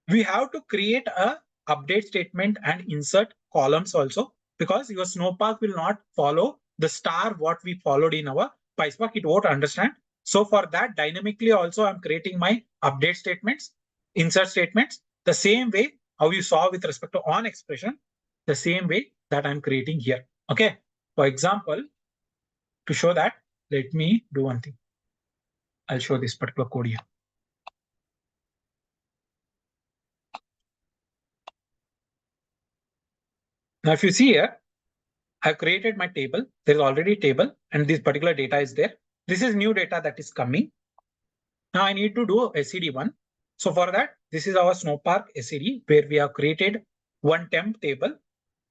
we have to create a update statement and insert columns also, because your Snowpark will not follow the star what we followed in our PySpark. It won't understand. So for that, dynamically also I'm creating my update statements, insert statements, the same way how you saw with respect to on expression, the same way that I'm creating here. Okay. For example, to show that, let me do one thing. I'll show this particular code here. Now, if you see here, I've created my table. There's already a table, and this particular data is there. This is new data that is coming. Now I need to do SED1. So for that, this is our Snowpark SED, where we have created one temp table.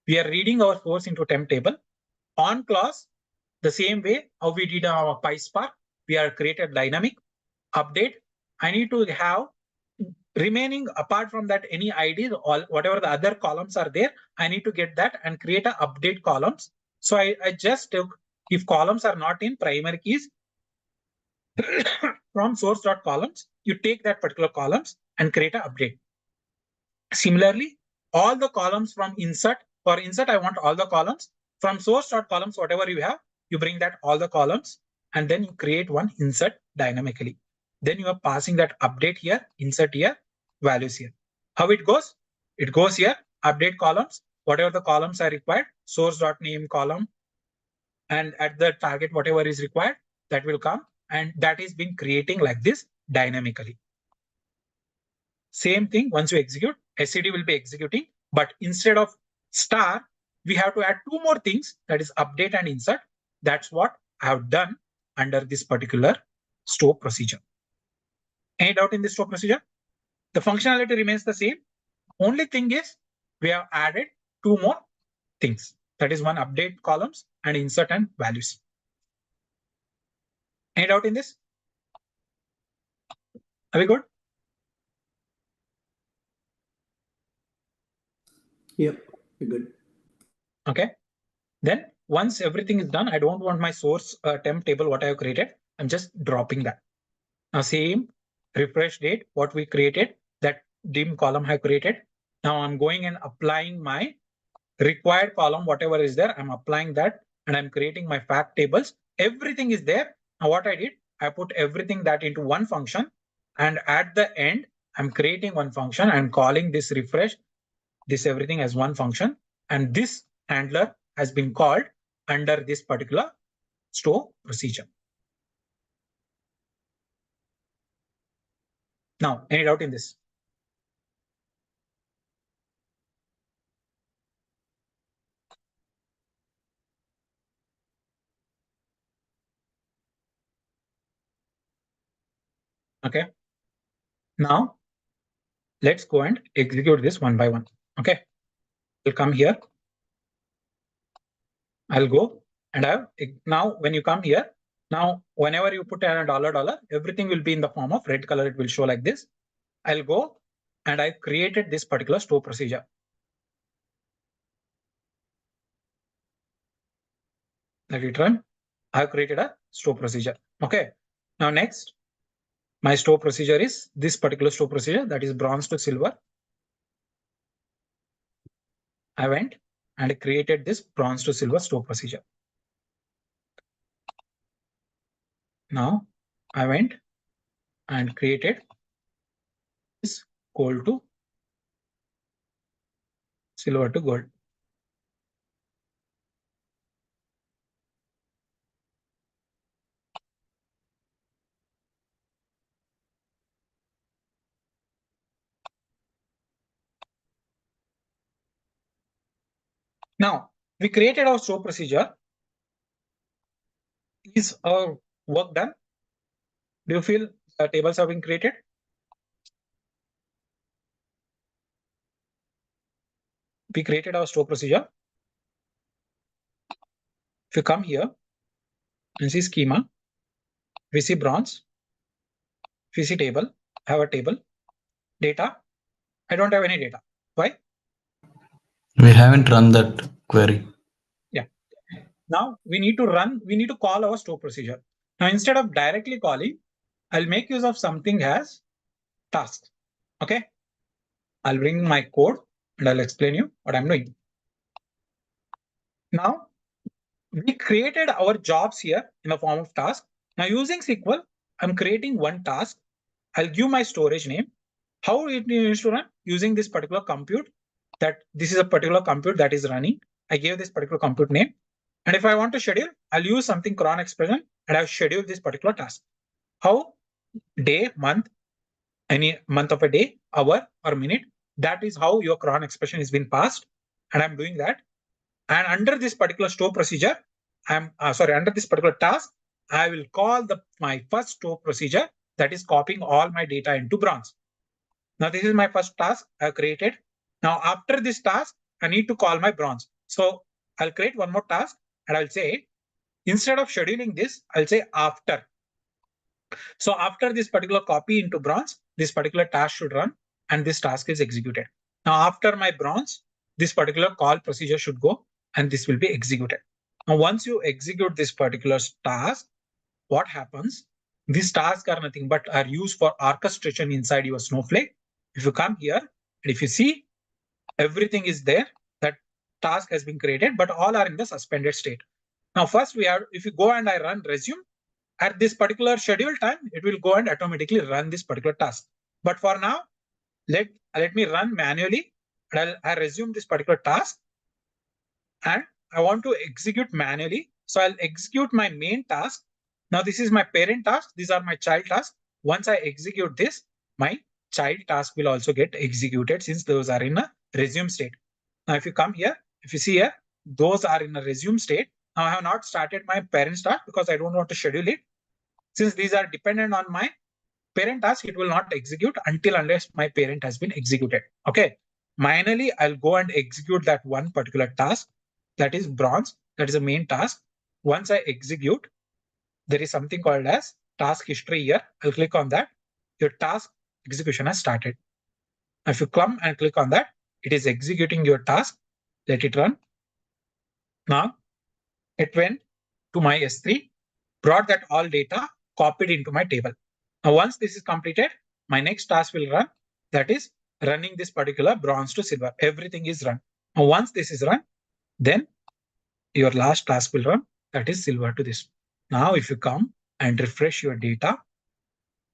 We are reading our source into temp table. On clause, the same way how we did our PySpark, we are created dynamic update. I need to have remaining apart from that any IDs, all whatever the other columns are there, I need to get that and create a update columns. So I just took, if columns are not in primary keys from source.columns, you take that particular columns and create an update. Similarly, all the columns from insert, for insert, I want all the columns from source.columns, whatever you have, you bring that all the columns and then you create one insert dynamically. Then you are passing that update here, insert here, values here. How it goes? It goes here, update columns, whatever the columns are required, source.name column, and at the target, whatever is required, that will come, and that is been creating like this dynamically. Same thing, once you execute, SCD will be executing, but instead of star, we have to add two more things, that is update and insert. That's what I have done under this particular store procedure. Any doubt in this store procedure? The functionality remains the same. Only thing is we have added two more things. That is one update columns and insert and values. Any doubt in this? Are we good? Yep, we're good. Okay. Then once everything is done, I don't want my source temp table, what I have created. I'm just dropping that. Now same refresh date, what we created, that dim column I have created. Now I'm going and applying my required column, whatever is there, I'm applying that, and I'm creating my fact tables. Everything is there. Now what I did, I put everything that into one function, and at the end, I'm creating one function and calling this refresh, this everything as one function, and this handler has been called under this particular store procedure. Now, any doubt in this? Okay. Now, let's go and execute this one by one. Okay. We'll come here. I'll go and now when you come here, now whenever you put a $, everything will be in the form of red color. It will show like this. I'll go and I created this particular store procedure. Let it run. I've created a store procedure. Okay. Now next, my store procedure is this particular store procedure, that is bronze to silver. I went and created this bronze to silver store procedure. Now I went and created this gold to silver to gold. Now we created our store procedure. Is our work done? Do you feel tables have been created? We created our store procedure. If you come here and see schema, we see bronze, we see table, I have a table, data, I don't have any data. Why? We haven't run that query. Yeah. Now we need to call our store procedure. Now instead of directly calling, I'll make use of something as task. Okay. I'll bring my code and I'll explain you what I'm doing. Now we created our jobs here in the form of task. Now using SQL, I'm creating one task. I'll give my storage name. How it needs to run? Using this particular compute, that this is a particular compute that is running. I gave this particular compute name. And if I want to schedule, I'll use something cron expression and I've scheduled this particular task. How? Day, month, any month of a day, hour or minute. That is how your cron expression is being passed. And I'm doing that. And under this particular store procedure, under this particular task, I will call my first store procedure, that is copying all my data into bronze. Now this is my first task I've created. Now after this task, I need to call my bronze. So I'll create one more task and I'll say, instead of scheduling this, I'll say after. So after this particular copy into bronze, this particular task should run and this task is executed. Now after my bronze, this particular call procedure should go and this will be executed. Now once you execute this particular task, what happens? These tasks are nothing but are used for orchestration inside your Snowflake. If you come here and if you see, everything is there, that task has been created, but all are in the suspended state. Now first if you go and I run resume, at this particular schedule time, it will go and automatically run this particular task. But for now, let me run manually and I resume this particular task and I want to execute manually. So I'll execute my main task. Now this is my parent task. These are my child tasks. Once I execute this, my child task will also get executed since those are in a resume state. Now if you come here, if you see here, those are in a resume state. Now I have not started my parent task because I don't want to schedule it. Since these are dependent on my parent task, it will not execute unless my parent has been executed. Okay. Finally, I'll go and execute that one particular task. That is bronze. That is a main task. Once I execute, there is something called as task history here. I'll click on that. Your task execution has started. If you come and click on that, it is executing your task. Let it run. Now it went to my S3, brought that all data, copied into my table. Now, once this is completed, my next task will run. That is running this particular bronze to silver. Everything is run. Now, once this is run, then your last task will run. That is silver to this. Now, if you come and refresh your data,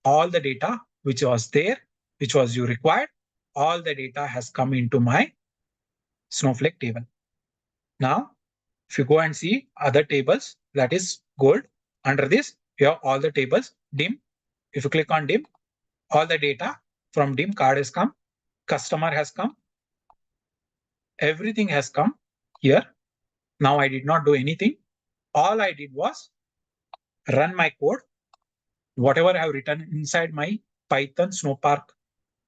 all the data which was there, which was you required, all the data has come into my Snowflake table. Now, if you go and see other tables, that is gold. Under this, you have all the tables, dim. If you click on dim, all the data from dim card has come, customer has come, everything has come here. Now I did not do anything. All I did was run my code. Whatever I have written inside my Python Snowpark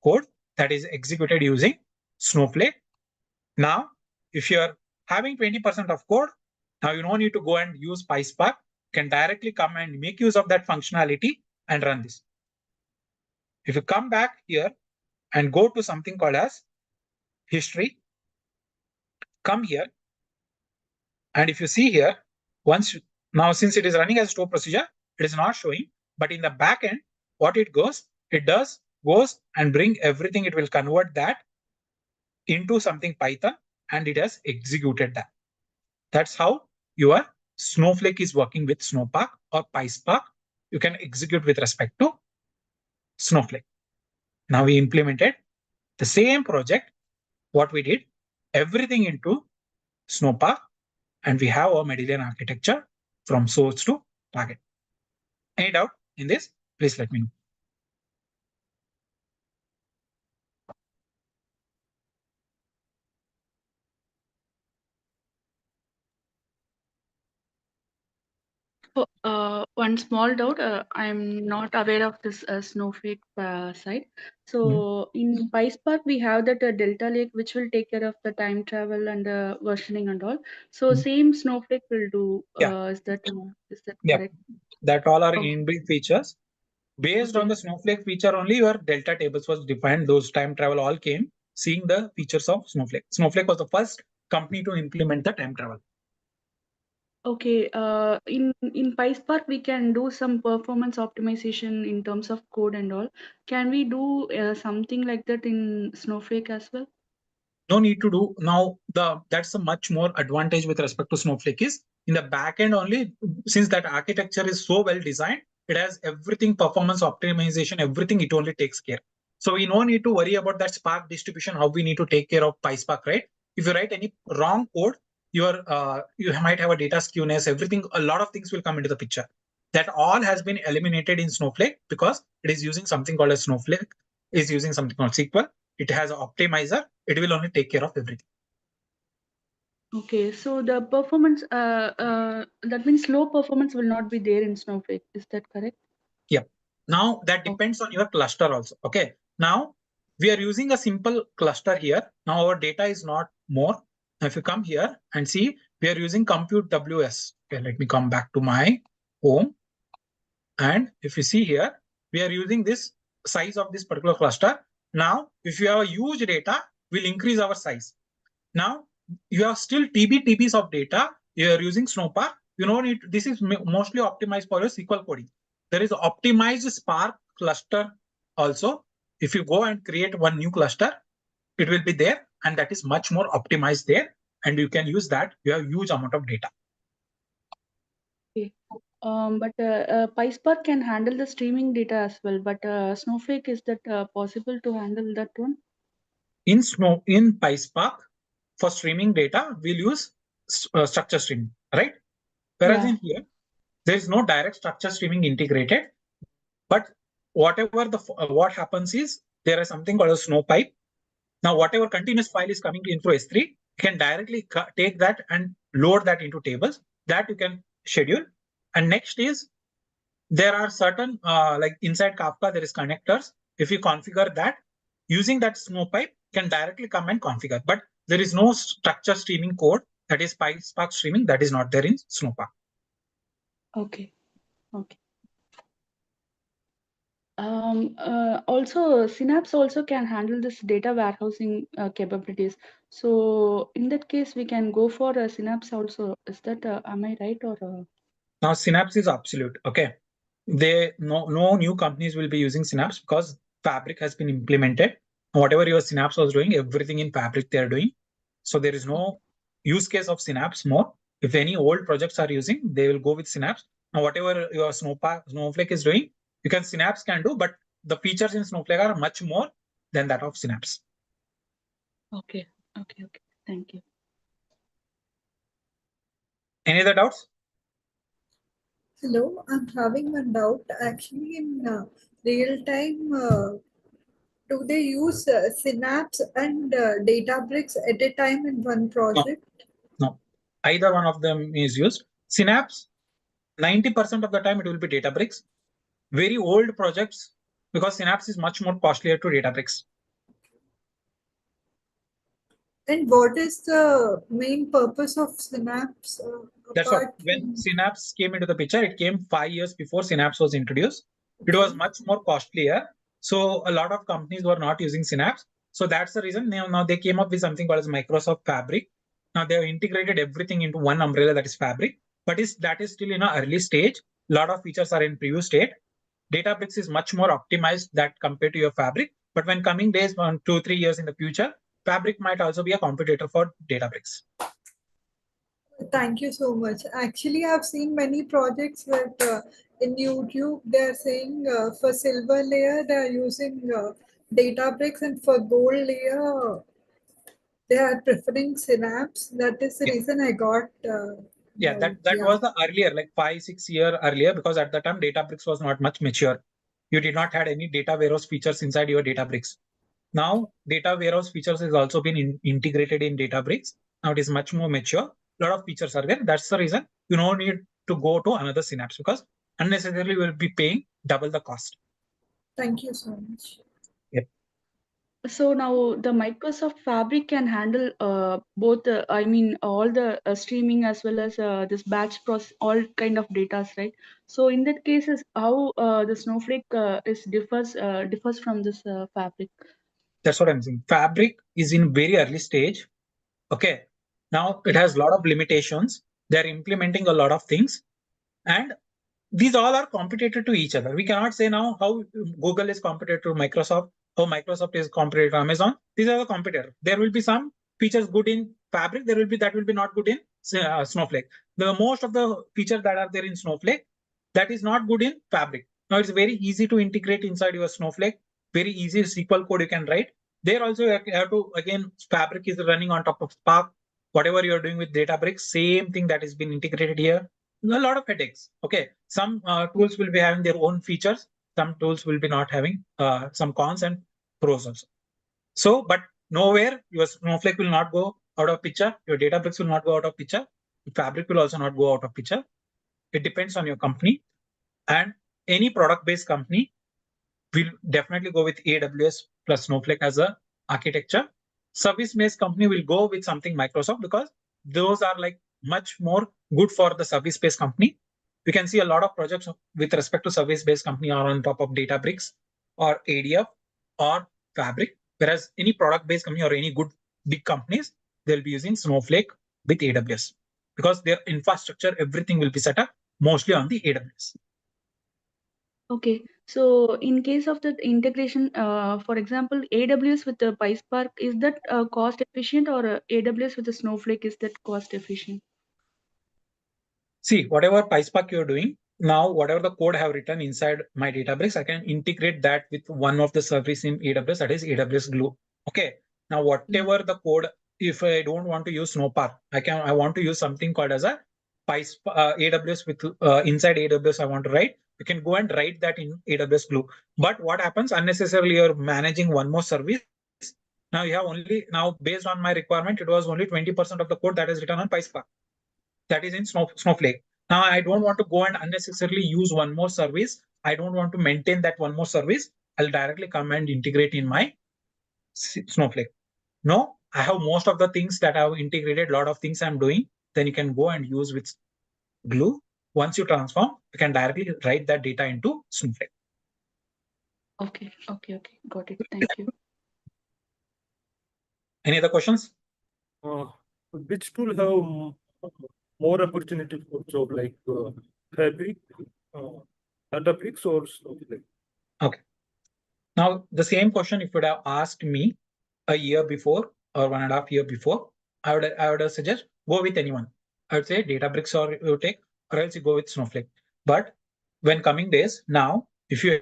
code, that is executed using Snowflake. Now, if you're having 20% of code, now you don't need to go and use PySpark. You can directly come and make use of that functionality and run this. If you come back here and go to something called as history, come here. And if you see here, now since it is running as a store procedure, it is not showing. But in the back end, what it goes and bring everything. It will convert that into something Python, and it has executed that. That's how your Snowflake is working with Snowpark or PySpark. You can execute with respect to Snowflake. Now we implemented the same project, what we did, everything into Snowpark, and we have our Medallion architecture from source to target. Any doubt in this? Please let me know. One small doubt. I'm not aware of this Snowflake side. So in PySpark, we have that Delta Lake, which will take care of the time travel and versioning and all. So same Snowflake will do. Is that correct? That all are inbuilt features. Based on the Snowflake feature only, your Delta tables was defined. Those time travel all came seeing the features of Snowflake. Snowflake was the first company to implement the time travel. Okay, in PySpark, we can do some performance optimization in terms of code and all. Can we do something like that in Snowflake as well? No need to do. Now, that's a much more advantage with respect to Snowflake is in the backend only, since that architecture is so well designed, it has everything, performance optimization, everything, it only takes care. So we no need to worry about that Spark distribution, how we need to take care of PySpark, right? If you write any wrong code, you might have a data skewness, everything, a lot of things will come into the picture. That all has been eliminated in Snowflake because it is using something called a Snowflake, is using something called SQL. It has an optimizer. It will only take care of everything. Okay, so the performance, that means low performance will not be there in Snowflake. Is that correct? Yep. Now that depends on your cluster also. Okay. Now we are using a simple cluster here. Now our data is not more. Now if you come here and see, we are using compute WS. Okay, let me come back to my home. And if you see here, we are using this size of this particular cluster. Now, if you have a huge data, we'll increase our size. Now, you have still TBs of data. You are using Snowpark. You know, this is mostly optimized for your SQL coding. There is optimized Spark cluster also. If you go and create one new cluster, it will be there, and that is much more optimized there. And you can use that. You have huge amount of data. Okay. But PySpark can handle the streaming data as well. But Snowflake, is that possible to handle that one? In PySpark, for streaming data, we'll use structure streaming, right? Whereas Yeah. in here, there is no direct structure streaming integrated, but whatever what happens is there is something called a snow pipe. Now, whatever continuous file is coming into S3, you can directly take that and load that into tables that you can schedule. And next is there are certain like inside Kafka, there is connectors. If you configure that, using that snow pipe can directly come and configure. But there is no structure streaming code that is PySpark streaming that is not there in Snowpark. Okay. Okay. Also, Synapse also can handle this data warehousing capabilities. So in that case, we can go for a Synapse also. Is that am I right or? Now, Synapse is absolute. Okay, no new companies will be using Synapse because Fabric has been implemented. Whatever your Synapse was doing, everything in Fabric they are doing. So there is no use case of Synapse more. If any old projects are using, they will go with Synapse. Now, whatever your Snowflake is doing, you can Synapse can do, but the features in Snowflake are much more than that of Synapse. Okay. Okay. Okay. Thank you. Any other doubts? Hello, I'm having one doubt. Actually, in real time, do they use Synapse and Databricks at a time in one project? No, either one of them is used. Synapse, 90% of the time it will be Databricks. Very old projects, because Synapse is much more costlier to Databricks. And what is the main purpose of Synapse? That's what, when Synapse came into the picture, it came 5 years before Synapse was introduced. Okay. It was much more costlier. So a lot of companies were not using Synapse. So that's the reason now they came up with something called as Microsoft Fabric. Now they have integrated everything into one umbrella, that is Fabric, but that is still in an early stage. A lot of features are in preview state. Databricks is much more optimized that compared to your Fabric. But when coming days, 2-3 years in the future, Fabric might also be a competitor for Databricks. Thank you so much. Actually, I've seen many projects that in YouTube, they're saying for silver layer, they're using Databricks, and for gold layer, they are preferring Synapse. That is the reason I got. That was the earlier, like 5-6 years earlier, because at the time Databricks was not much mature. You did not had any data warehouse features inside your Databricks. Now data warehouse features has also been integrated in Databricks. Now it is much more mature. A lot of features are there. That's the reason you don't need to go to another Synapse, because unnecessarily you will be paying double the cost. Thank you so much. Yep. So now the Microsoft Fabric can handle both, I mean, all the streaming as well as this batch process, all kind of data, right? So in that case, is how the Snowflake differs from this Fabric. That's what I'm saying. Fabric is in very early stage. Okay. Now it has a lot of limitations. They're implementing a lot of things, and these all are competitor to each other. We cannot say now how Google is competitor to Microsoft, how Microsoft is competitor to Amazon. These are the competitors. There will be some features good in Fabric. There will be that will be not good in Snowflake. The most of the features that are there in Snowflake, that is not good in Fabric. Now it's very easy to integrate inside your Snowflake. Very easy SQL code you can write. There also you have to, again, Fabric is running on top of Spark. Whatever you're doing with Databricks, same thing that has been integrated here. A lot of headaches. Okay, some tools will be having their own features. Some tools will be not having some cons and pros also. So, but nowhere your Snowflake will not go out of picture. Your Databricks will not go out of picture. Fabric will also not go out of picture. It depends on your company, and any product-based company will definitely go with AWS plus Snowflake as a architecture. Service-based company will go with something Microsoft, because those are like much more good for the service-based company. We can see a lot of projects with respect to service-based company are on top of Databricks or ADF or Fabric, whereas any product-based company or any good big companies, they'll be using Snowflake with AWS, because their infrastructure, everything will be set up mostly on the AWS. Okay, so in case of the integration, for example, AWS with the PySpark, is that cost efficient, or AWS with the Snowflake, is that cost efficient? See, whatever PySpark you're doing, now whatever the code I have written inside my Databricks, I can integrate that with one of the service in AWS, that is AWS Glue. Okay. Now, whatever the code, if I don't want to use Snowpark, I want to use something called as a AWS with inside AWS, I want to write, you can go and write that in AWS Glue. But what happens unnecessarily, you're managing one more service. Now you have only, now based on my requirement, it was only 20% of the code that is written on PySpark. That is in Snowflake. Now I don't want to go and unnecessarily use one more service. I don't want to maintain that one more service. I'll directly come and integrate in my Snowflake. No, I have most of the things that I've integrated, a lot of things I'm doing. Then you can go and use with Glue. Once you transform, you can directly write that data into Snowflake. Okay. Got it. Thank you. Any other questions? Which tool have more opportunity for job, like Fabric, Databricks, or Snowflake? Okay. Now the same question, if you would have asked me a year before or 1.5 years before, I would have suggest go with anyone. I would say Databricks or you take, or else you go with Snowflake. But when coming days, now if you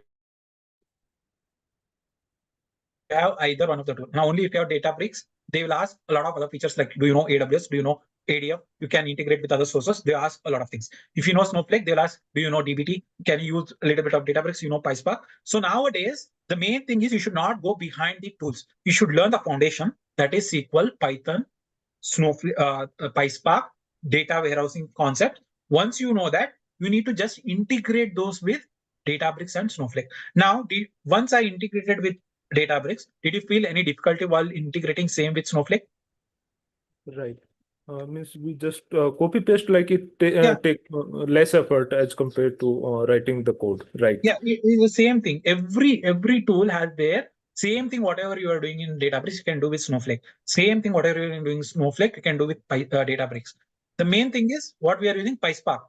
have either one of the two, now only if you have Databricks, they will ask a lot of other features like, do you know AWS? Do you know ADF? You can integrate with other sources. They ask a lot of things. If you know Snowflake, they'll ask, do you know DBT? Can you use a little bit of Databricks? You know PySpark. So nowadays, the main thing is you should not go behind the tools. You should learn the foundation, that is SQL, Python, Snowflake, PySpark, data warehousing concept. Once you know that, you need to just integrate those with Databricks and Snowflake. Now, once I integrated with Databricks, did you feel any difficulty while integrating same with Snowflake? Right. Means we just copy paste, like it take less effort as compared to writing the code, right? Yeah, it is the same thing. Every tool has their same thing. Whatever you are doing in Databricks, you can do with Snowflake. Same thing, whatever you are doing in Snowflake, you can do with Databricks. The main thing is what we are using PySpark.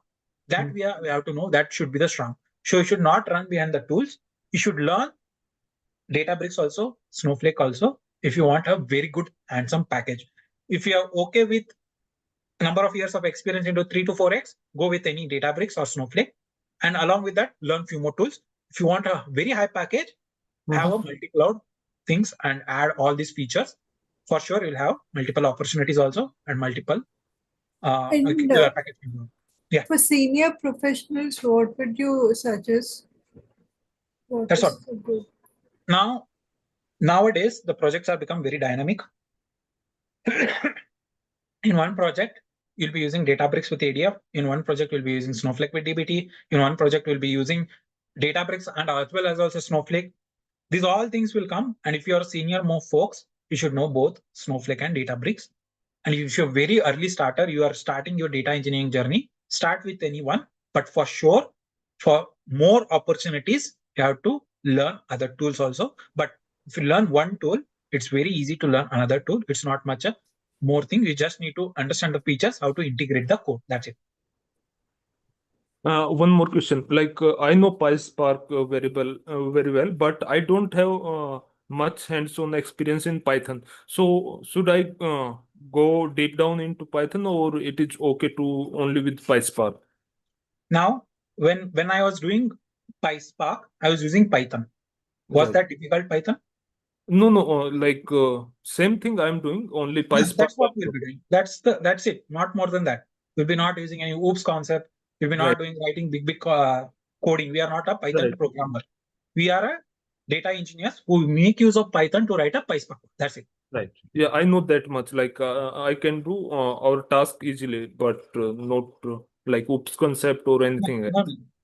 That we have to know that should be the strong. So you should not run behind the tools. You should learn Databricks also, Snowflake also, if you want a very good handsome package. If you are okay with number of years of experience into 3 to 4x, go with any Databricks or Snowflake. And along with that, learn few more tools. If you want a very high package, have a multi-cloud things and add all these features. For sure, you'll have multiple opportunities also and multiple package. Yeah. For senior professionals, what would you suggest? That's what. Now, nowadays, the projects have become very dynamic. In one project, you'll be using Databricks with ADF. In one project, you'll be using Snowflake with DBT. In one project, we'll be using Databricks and as well as also Snowflake. These all things will come. And if you're senior more folks, you should know both Snowflake and Databricks. And if you're very early starter, you are starting your data engineering journey, start with anyone. But for sure, for more opportunities, you have to learn other tools also. But if you learn one tool, it's very easy to learn another tool. It's not much a more thing. You just need to understand the features, how to integrate the code. That's it. One more question. Like I know PySpark very well, but I don't have much hands-on experience in Python. So should I go deep down into Python, or it is okay to only with PySpark? Now, when I was doing PySpark, I was using Python. Was that difficult, Python? No, like same thing I'm doing, only PySpark. That's what we'll be doing. That's it. Not more than that. We'll be not using any OOPS concept. We'll be not doing writing big coding. We are not a Python programmer. We are a data engineers who make use of Python to write a PySpark. That's it. Right. Yeah, I know that much. Like I can do our task easily, but not like OOPS concept or anything.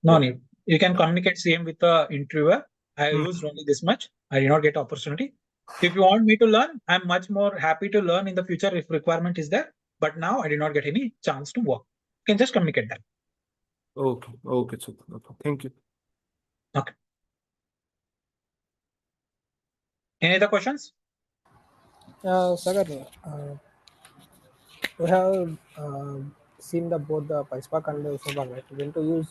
No need. You can communicate same with the interviewer. I used only this much. I did not get opportunity. If you want me to learn, I'm much more happy to learn in the future if requirement is there. But now I did not get any chance to work. You can just communicate that. Okay. So thank you. Okay. Any other questions? Sagar, we have seen both the PySpark and the Snowpark, right? When to use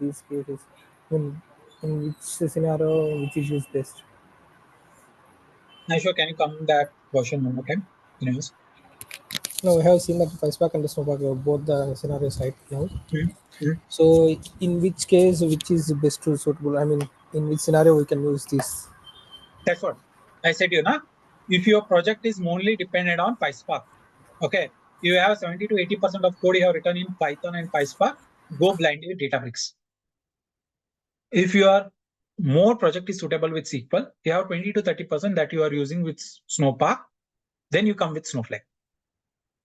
these cases, in which scenario, which is used best? Sure, can you come that question one more time? Yes. No, we have seen that PySpark and the Snowpark are both the scenarios right now. So, in which case, which is best to suitable? I mean, in which scenario we can use this? That's what I said. If your project is only dependent on PySpark, okay, you have 70 to 80% of code you have written in Python and PySpark, go blindly with Databricks. If your more project is suitable with SQL, you have 20 to 30% that you are using with Snowpark, then you come with Snowflake.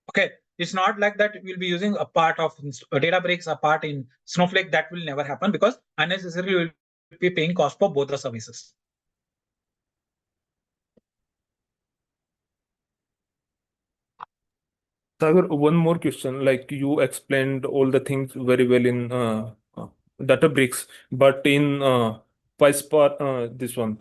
Okay, it's not like that we'll be using a part of Databricks, a part in Snowflake. That will never happen because unnecessarily we'll be paying cost for both the services. Sagar, one more question. Like you explained all the things very well in Databricks, but in PySpark, this one,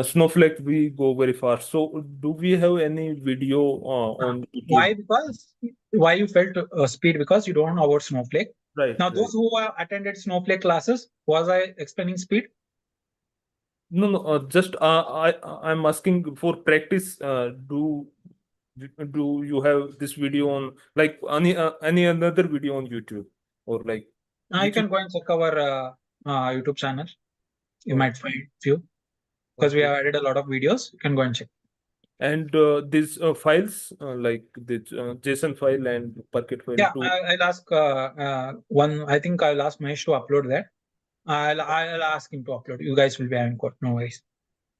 Snowflake, we go very fast. So, do we have any video on YouTube? Why? Because why you felt speed? Because you don't know about Snowflake. Right. Now, right. those who have attended Snowflake classes, was I explaining speed? No, no. Just I'm asking for practice. Do you have this video on like any another video on YouTube or like? You can go and check our YouTube channel. You might find few because we have added a lot of videos. You can go and check. And these files like the JSON file and Parquet file. Yeah, too. I'll ask one. I think I'll ask Mahesh to upload that. I'll ask him to upload. You guys will be having code. No worries.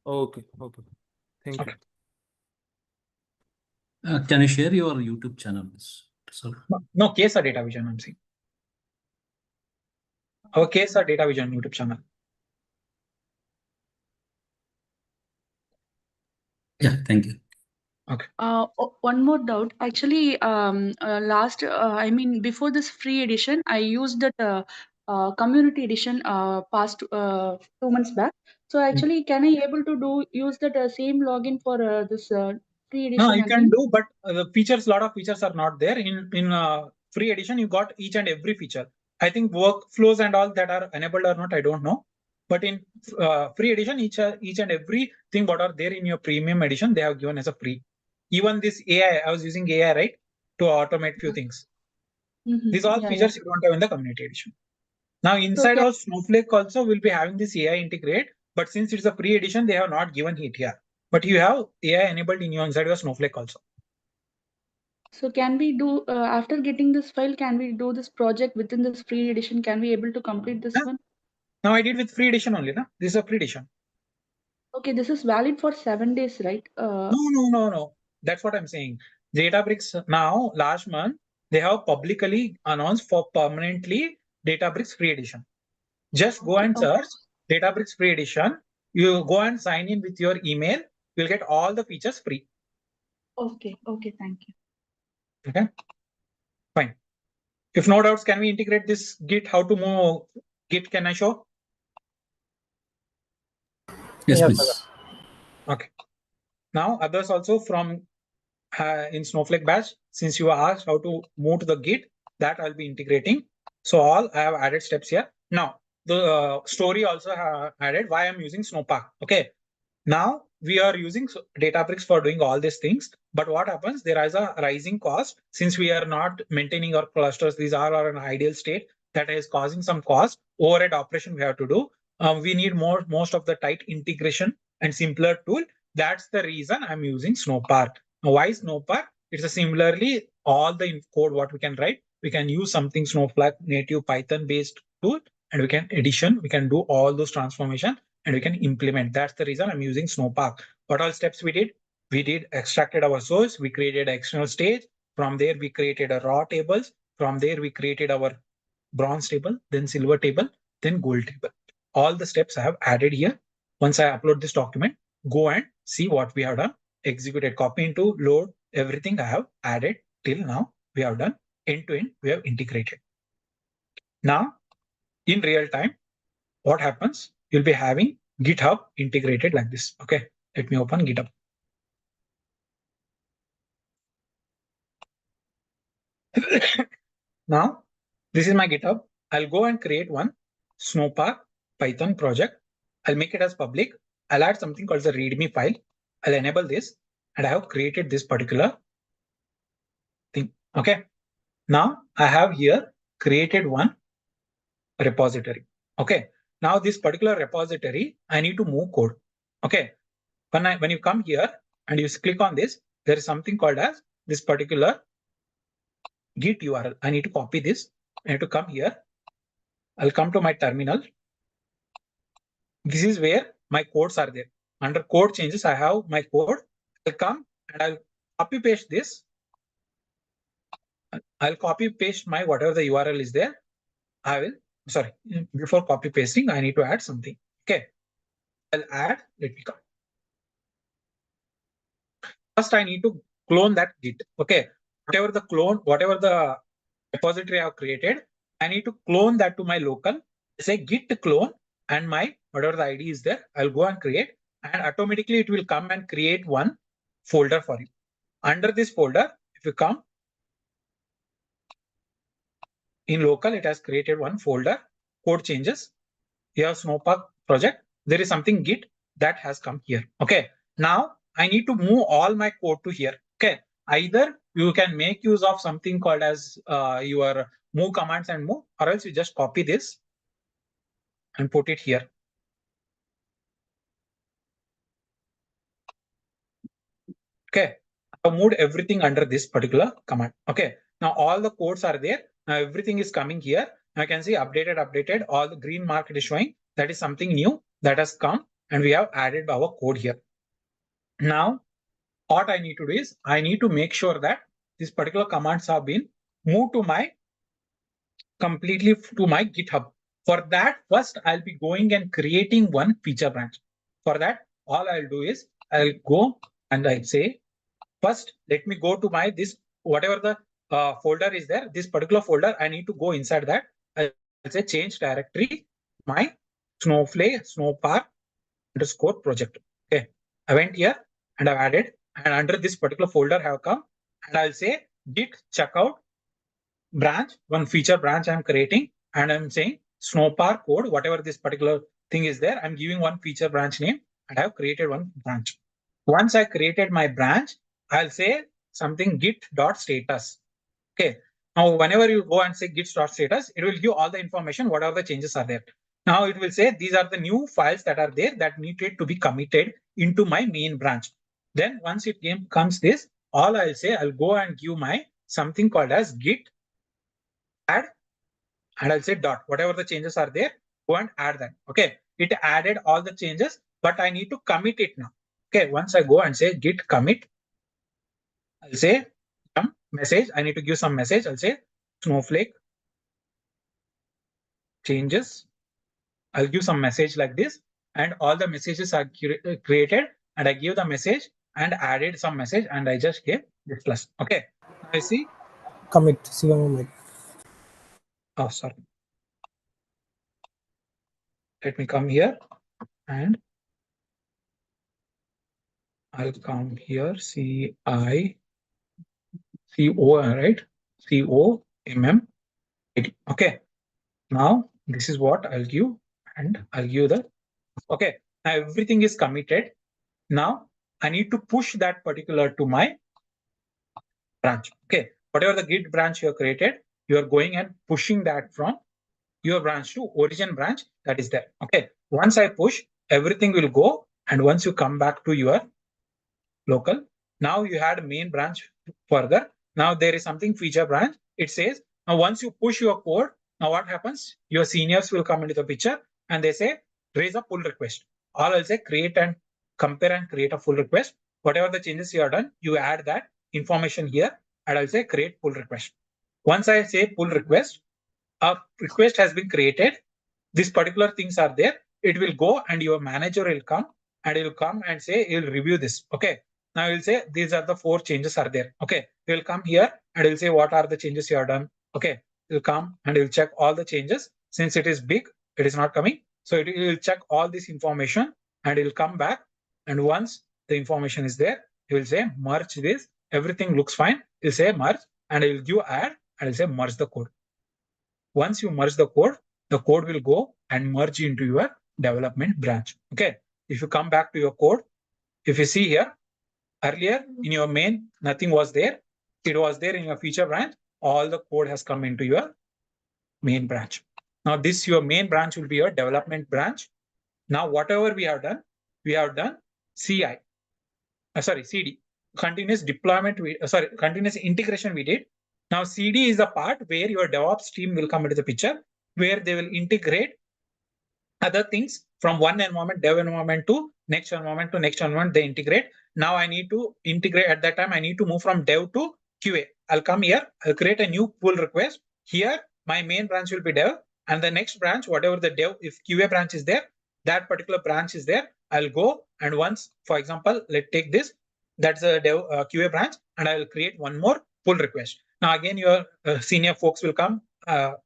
Okay. Okay. Thank you. Can you share your YouTube channel, sir? No, case or data vision, I'm saying. Our case or data vision YouTube channel. Yeah, thank you. Okay. One more doubt. Actually, I mean, before this free edition, I used that community edition past 2 months back. So actually, can I able to use that same login for this free edition? No, you again? can do, but the features, lot of features are not there in free edition. You got each and every feature. I think workflows and all that are enabled or not, I don't know. But in free edition, each and every thing what are there in your premium edition, they have given as a free. Even this AI, I was using AI, right, to automate few things. These all features you don't have in the community edition. Now inside of Snowflake also will be having this AI integrate, but since it's a free edition, they have not given it here. But you have AI enabled in your inside your Snowflake also. So can we do after getting this file? Can we do this project within this free edition? Can we able to complete this one? Now I did with free edition only, na? This is a free edition. Okay, this is valid for 7 days, right? No. That's what I'm saying. Databricks now last month they have publicly announced for permanently Databricks free edition. Just go and search Databricks free edition. You go and sign in with your email. You'll get all the features free. Okay, thank you. Okay, fine. If no doubts, can we integrate this Git? How to move Git? Can I show? Yes, please. Okay. Now others also from in Snowflake batch, since you asked how to move to the Git, that I'll be integrating. So all I have added steps here. Now the story also have added why I'm using Snowpark. Okay. Now we are using Databricks for doing all these things. But what happens? There is a rising cost since we are not maintaining our clusters. These are an ideal state that is causing some cost. Overhead operation we have to do. We need most of the tight integration and simpler tool. That's the reason I'm using Snowpark. Now, why Snowpark? It's a similarly all the code what we can write. We can use something Snowflake native Python based tool, and we can we can do all those transformation and we can implement. That's the reason I'm using Snowpark. What all steps we did? We did extracted our source. We created an external stage. From there, we created a raw tables. From there, we created our bronze table, then silver table, then gold table. All the steps I have added here. Once I upload this document, go and see what we have done. Executed, copy into, load, everything I have added till now. We have done end to end. We have integrated. Now, in real time, what happens? You'll be having GitHub integrated like this. Okay, let me open GitHub. Now, this is my GitHub. I'll go and create one Snowpark Python project. I'll make it as public. I'll add something called the README file. I'll enable this, and I have created this particular thing. Okay. Now I have here created one repository. Okay. Now this particular repository, I need to move code. Okay. When you come here and you click on this, there is something called as this particular Git URL. I need to copy this. I need to come here. I'll come to my terminal. This is where my codes are there. Under code changes, I have my code. I'll come and I'll copy paste this. I'll copy paste my whatever the URL is there. I will, sorry, before copy pasting, I need to add something. Okay. I'll add, let me come. First, I need to clone that Git. Okay. Whatever the repository I have created, I need to clone that to my local. Say git clone and my whatever the ID is there, I'll go and create, and automatically it will come and create one folder for you. Under this folder, if you come in local, it has created one folder, code changes. Here Snowpark project, there is something Git that has come here. Okay. Now I need to move all my code to here. Okay. Either you can make use of something called as your move commands and move, or else you just copy this and put it here. Okay. I've moved everything under this particular command. Okay. Now all the codes are there. Now everything is coming here. Now I can see updated. All the green mark it is showing. That is something new that has come, and we have added our code here. Now, what I need to do is I need to make sure that these particular commands have been moved to my completely to my GitHub. For that, first I'll be going and creating one feature branch. For that, all I'll do is I'll go and I'll say, first, let me go to my this whatever the folder is there. This particular folder, I need to go inside that. I'll say change directory, my Snowpark underscore project. Okay, I went here and I've added, and under this particular folder I have come and I'll say git checkout branch, one feature branch I'm creating, and I'm saying Snowpark code, whatever this particular thing is there, I'm giving one feature branch name and I have created one branch. Once I created my branch, I'll say something git.status. Okay. Now, whenever you go and say git.status, it will give all the information, whatever the changes are there. Now it will say these are the new files that are there that needed to be committed into my main branch. Then once it comes this, all I'll say, I'll go and give my something called as git add, and I'll say dot, whatever the changes are there, go and add that. Okay. It added all the changes, but I need to commit it now. Okay. Once I go and say git commit, I'll say some message. I need to give some message. I'll say Snowflake changes. I'll give some message like this, and all the messages are created, and I give the message and added some message, and I just gave this plus. Okay. I see. Commit. Sivam. Oh, sorry. Let me come here and I'll come here. C-I-C-O, right? C-O-M-M. Okay. Now this is what I'll give, and I'll give the. Okay. Now everything is committed. Now I need to push that particular to my branch. Okay. Whatever the Git branch you have created, you are going and pushing that from your branch to origin branch that is there. Okay. Once I push, everything will go. And once you come back to your local, now you had main branch further. Now there is something feature branch. It says, now once you push your code, now what happens? Your seniors will come into the picture and they say, raise a pull request. All I'll say, create and compare and create a pull request. Whatever the changes you have done, you add that information here, and I'll say create pull request. Once I say pull request, a request has been created. These particular things are there. It will go and your manager will come and he'll come and say, he'll review this. Okay. Now he'll say, these are the 4 changes are there. Okay. He'll come here and he'll say, what are the changes you have done? Okay. He'll come and he'll check all the changes. Since it is big, it is not coming. So it will check all this information and he'll come back. And once the information is there, he will say, merge this. Everything looks fine. He'll say merge and he'll give add and he'll say merge the code. Once you merge the code will go and merge into your development branch. Okay. If you come back to your code, if you see here, earlier in your main, nothing was there. It was there in your feature branch. All the code has come into your main branch. Now this your main branch will be your development branch. Now whatever we have done CD. Continuous deployment, continuous integration we did. Now CD is the part where your DevOps team will come into the picture, where they will integrate other things from one environment, dev environment to next environment, they integrate. Now I need to integrate at that time. I need to move from dev to QA. I'll come here, I'll create a new pull request. Here, my main branch will be dev, and the next branch, whatever the dev, if QA branch is there, that particular branch is there. I'll go and once, for example, let's take this, that's a dev QA branch, and I will create one more pull request. Now again, your senior folks will come,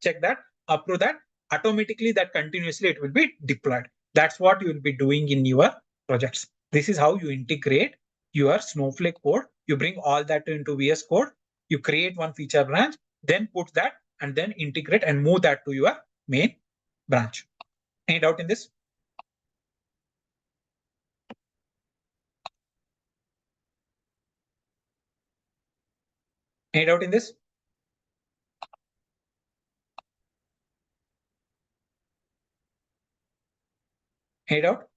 check that, approve that. Automatically that continuously it will be deployed. That's what you will be doing in your projects. This is how you integrate your Snowflake code. You bring all that into VS Code. You create one feature branch, then put that and then integrate and move that to your main branch. Any doubt in this? Any doubt in this? Any doubt?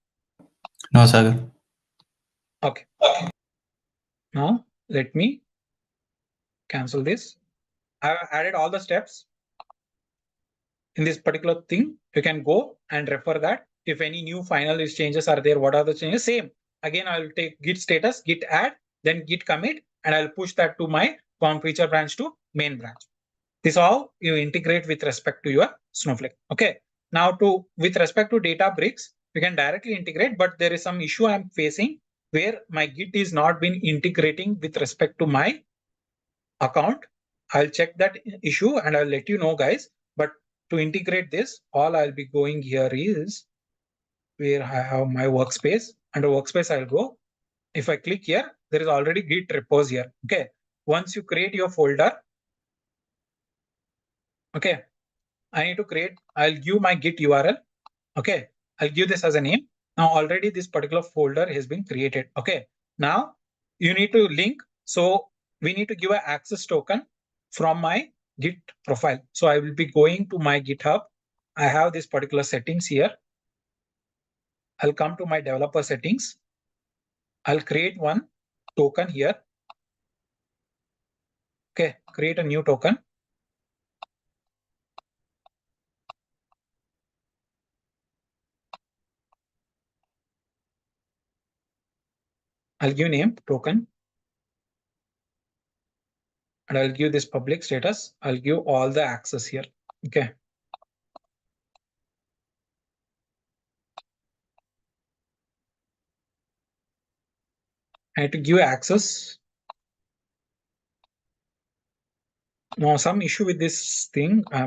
No, Sagar. Okay. Now let me cancel this. I've added all the steps in this particular thing. You can go and refer that. If any new final changes are there, what are the changes? Same. Again, I'll take git status, git add, then git commit, and I'll push that to my form feature branch to main branch. This is how you integrate with respect to your Snowflake. Okay. Now with respect to Databricks, you can directly integrate, but there is some issue I'm facing where my Git is not been integrating with respect to my account. I'll check that issue and I'll let you know, guys. But to integrate this, all I'll be going here is where I have my workspace. Under workspace, I'll go. If I click here, there is already Git repos here. Okay. Once you create your folder, okay, I need to create, I'll give my Git URL. Okay. I'll give this as a name. Now already this particular folder has been created. Okay. Now you need to link. So we need to give an access token from my Git profile. So I will be going to my GitHub. I have this particular settings here. I'll come to my developer settings. I'll create one token here. Okay, create a new token. I'll give name token. And I'll give this public status. I'll give all the access here. Okay. I have to give access. Now, some issue with this thing. I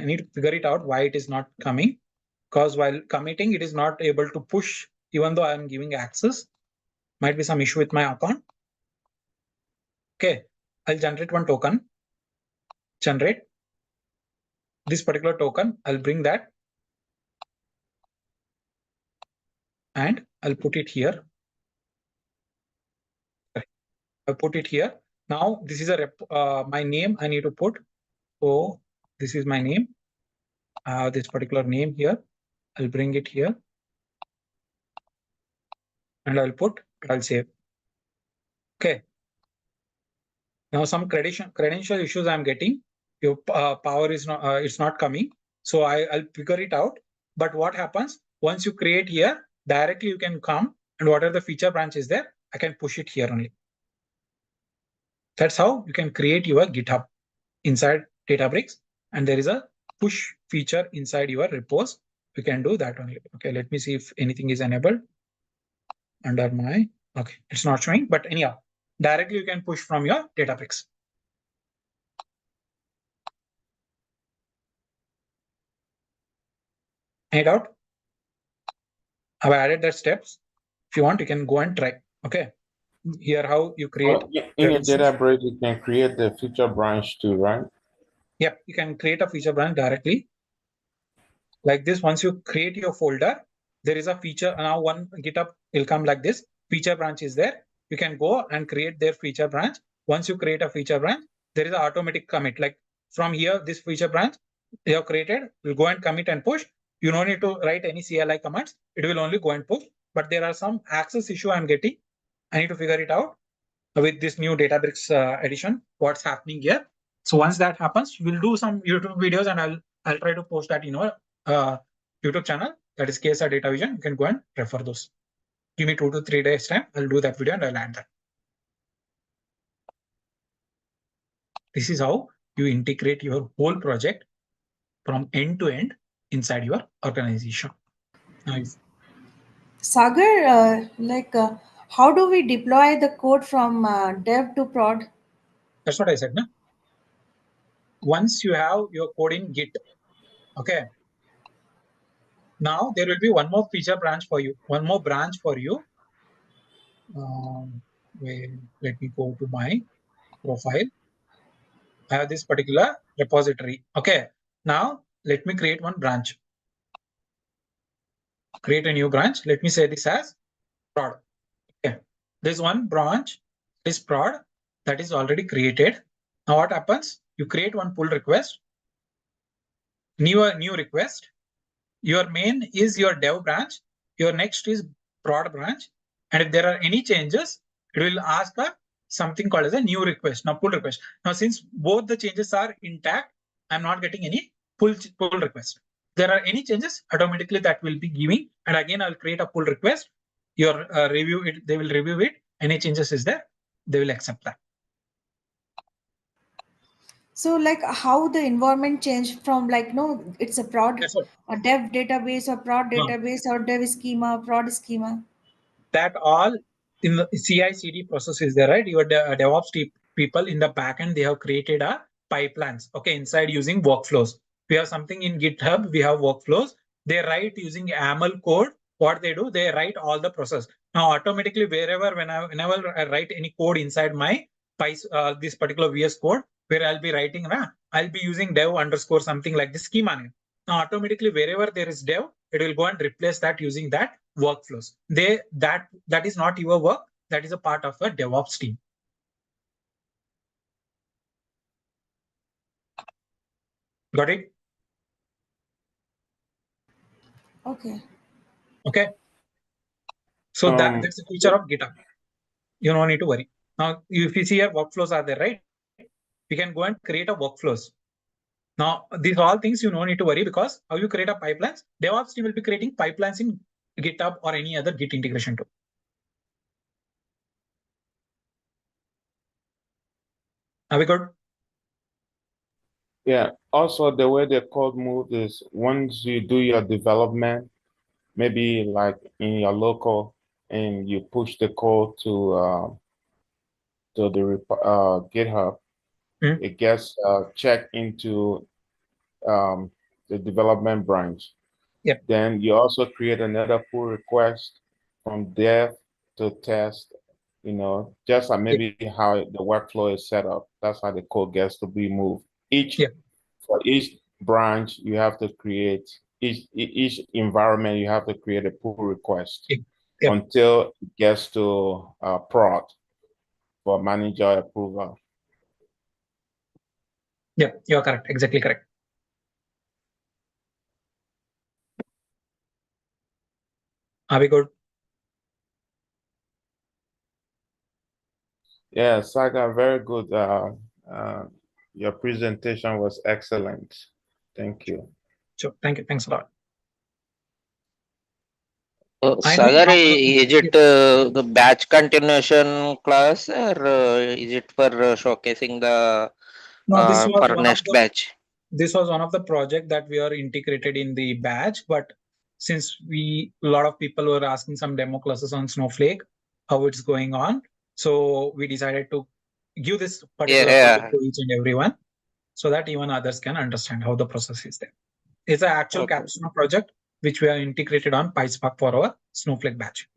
need to figure it out why it is not coming. Because while committing, it is not able to push, even though I'm giving access. Might be some issue with my account. Okay, I'll generate one token. Generate this particular token. I'll bring that. And I'll put it here. I'll put it here. Now, this is my name I need to put. So this is my name. I have this particular name here. I'll bring it here. And I'll save. Okay. Now some credential issues I'm getting. Your power is not, it's not coming. So I'll figure it out. But what happens once you create here, directly you can come and whatever the feature branch is there, I can push it here only. That's how you can create your GitHub inside Databricks. And there is a push feature inside your repos. You can do that only. Okay, let me see if anything is enabled under my, okay, it's not showing, but anyhow, directly you can push from your Databricks. Any doubt? I've added that steps. If you want, you can go and try. Okay. Here, how you create. In a Databricks, you can create the feature branch too, right? Yep, you can create a feature branch directly. Like this, once you create your folder, there is a feature. Now one GitHub will come like this. Feature branch is there. You can go and create their feature branch. Once you create a feature branch, there is an automatic commit. Like from here, this feature branch you have created will go and commit and push. You don't need to write any CLI commands. It will only go and push. But there are some access issue I'm getting. I need to figure it out with this new Databricks edition. What's happening here? So once that happens, we'll do some YouTube videos, and I'll try to post that in our YouTube channel, that is KSR Data Vision. You can go and refer those. Give me 2 to 3 days time. I'll do that video and I'll add that. This is how you integrate your whole project from end to end inside your organization. Nice. Sagar, how do we deploy the code from dev to prod? That's what I said. No? Once you have your code in Git, okay. Now there will be one more feature branch for you. One more branch for you. Wait, let me go to my profile. I have this particular repository. Okay. Now let me create one branch. Create a new branch. Let me say this as prod. Okay. There's one branch, this prod, that is already created. Now what happens? You create one pull request, new request. Your main is your dev branch. Your next is prod branch. And if there are any changes, it will ask something called as a new request. Now pull request. Now since both the changes are intact, I'm not getting any pull request. There are any changes, automatically that will be giving. And again, I'll create a pull request. Your review it, they will review it. Any changes is there, they will accept that. So how the environment changed from it's a prod, a dev database or prod database or dev schema, prod schema. That all in the CI/CD process is there, right? Your DevOps people in the backend, they have created a pipelines, okay, inside using workflows. We have something in GitHub, we have workflows. They write using YAML code. What they do, they write all the process. Now automatically whenever I write any code inside my this particular VS code, where I'll be writing, I'll be using dev underscore something like the schema name. Now automatically wherever there is dev, it will go and replace that using that workflows. That is not your work. That is a part of a DevOps team. Got it? Okay. Okay. So that's the feature of GitHub. You don't need to worry. Now, if you see here, workflows are there, right? We can go and create a workflows. Now, these all things you don't need to worry, because how you create a pipelines, DevOps team will be creating pipelines in GitHub or any other Git integration tool. Are we good? Yeah. Also, the way the code moves is once you do your development, maybe like in your local, and you push the code to the GitHub, it gets checked into the development branch. Yep. Then you also create another pull request from dev to test. You know, just like maybe how the workflow is set up. That's how the code gets to be moved. For each branch, you have to create each environment. You have to create a pull request until it gets to prod for manager approval. Yeah, you're correct. Exactly correct. Are we good? Yeah, Saga, very good. Your presentation was excellent. Thank you. Sure. Thank you. Thanks a lot. Sagar, is it the batch continuation class, or is it for showcasing the for next batch? This was one of the project that we are integrated in the batch, but since a lot of people were asking some demo classes on Snowflake, how it's going on, so we decided to give this particular project to each and everyone, so that even others can understand how the process is there. It's an actual capstone project which we are integrated on PySpark for our Snowflake batch.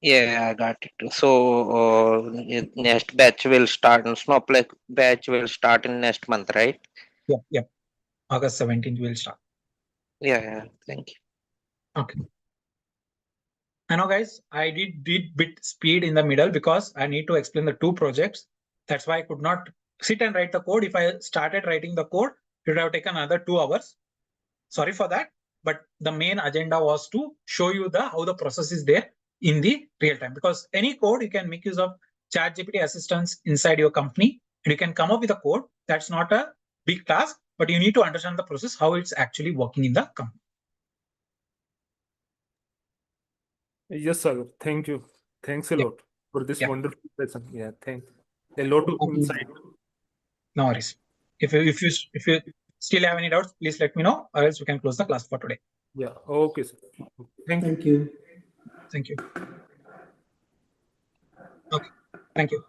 Yeah, I got it. So next batch will start, Snowflake batch will start in next month, right? Yep. August 17th will start. Yeah, thank you. Okay. I know, guys, I did bit speed in the middle because I need to explain the two projects. That's why I could not sit and write the code. If I started writing the code, it would have taken another 2 hours. Sorry for that. But the main agenda was to show you how the process is there in the real time. Because any code, you can make use of ChatGPT assistants inside your company, And you can come up with a code that's not a big task, but you need to understand the process, how it's actually working in the company. Yes, sir. Thank you. Thanks a lot for this wonderful lesson. Yeah, thanks. A lot of insight. No worries. If you still have any doubts, please let me know, or else we can close the class for today. Yeah. Okay, sir. Thank you. Thank you. Okay. Thank you.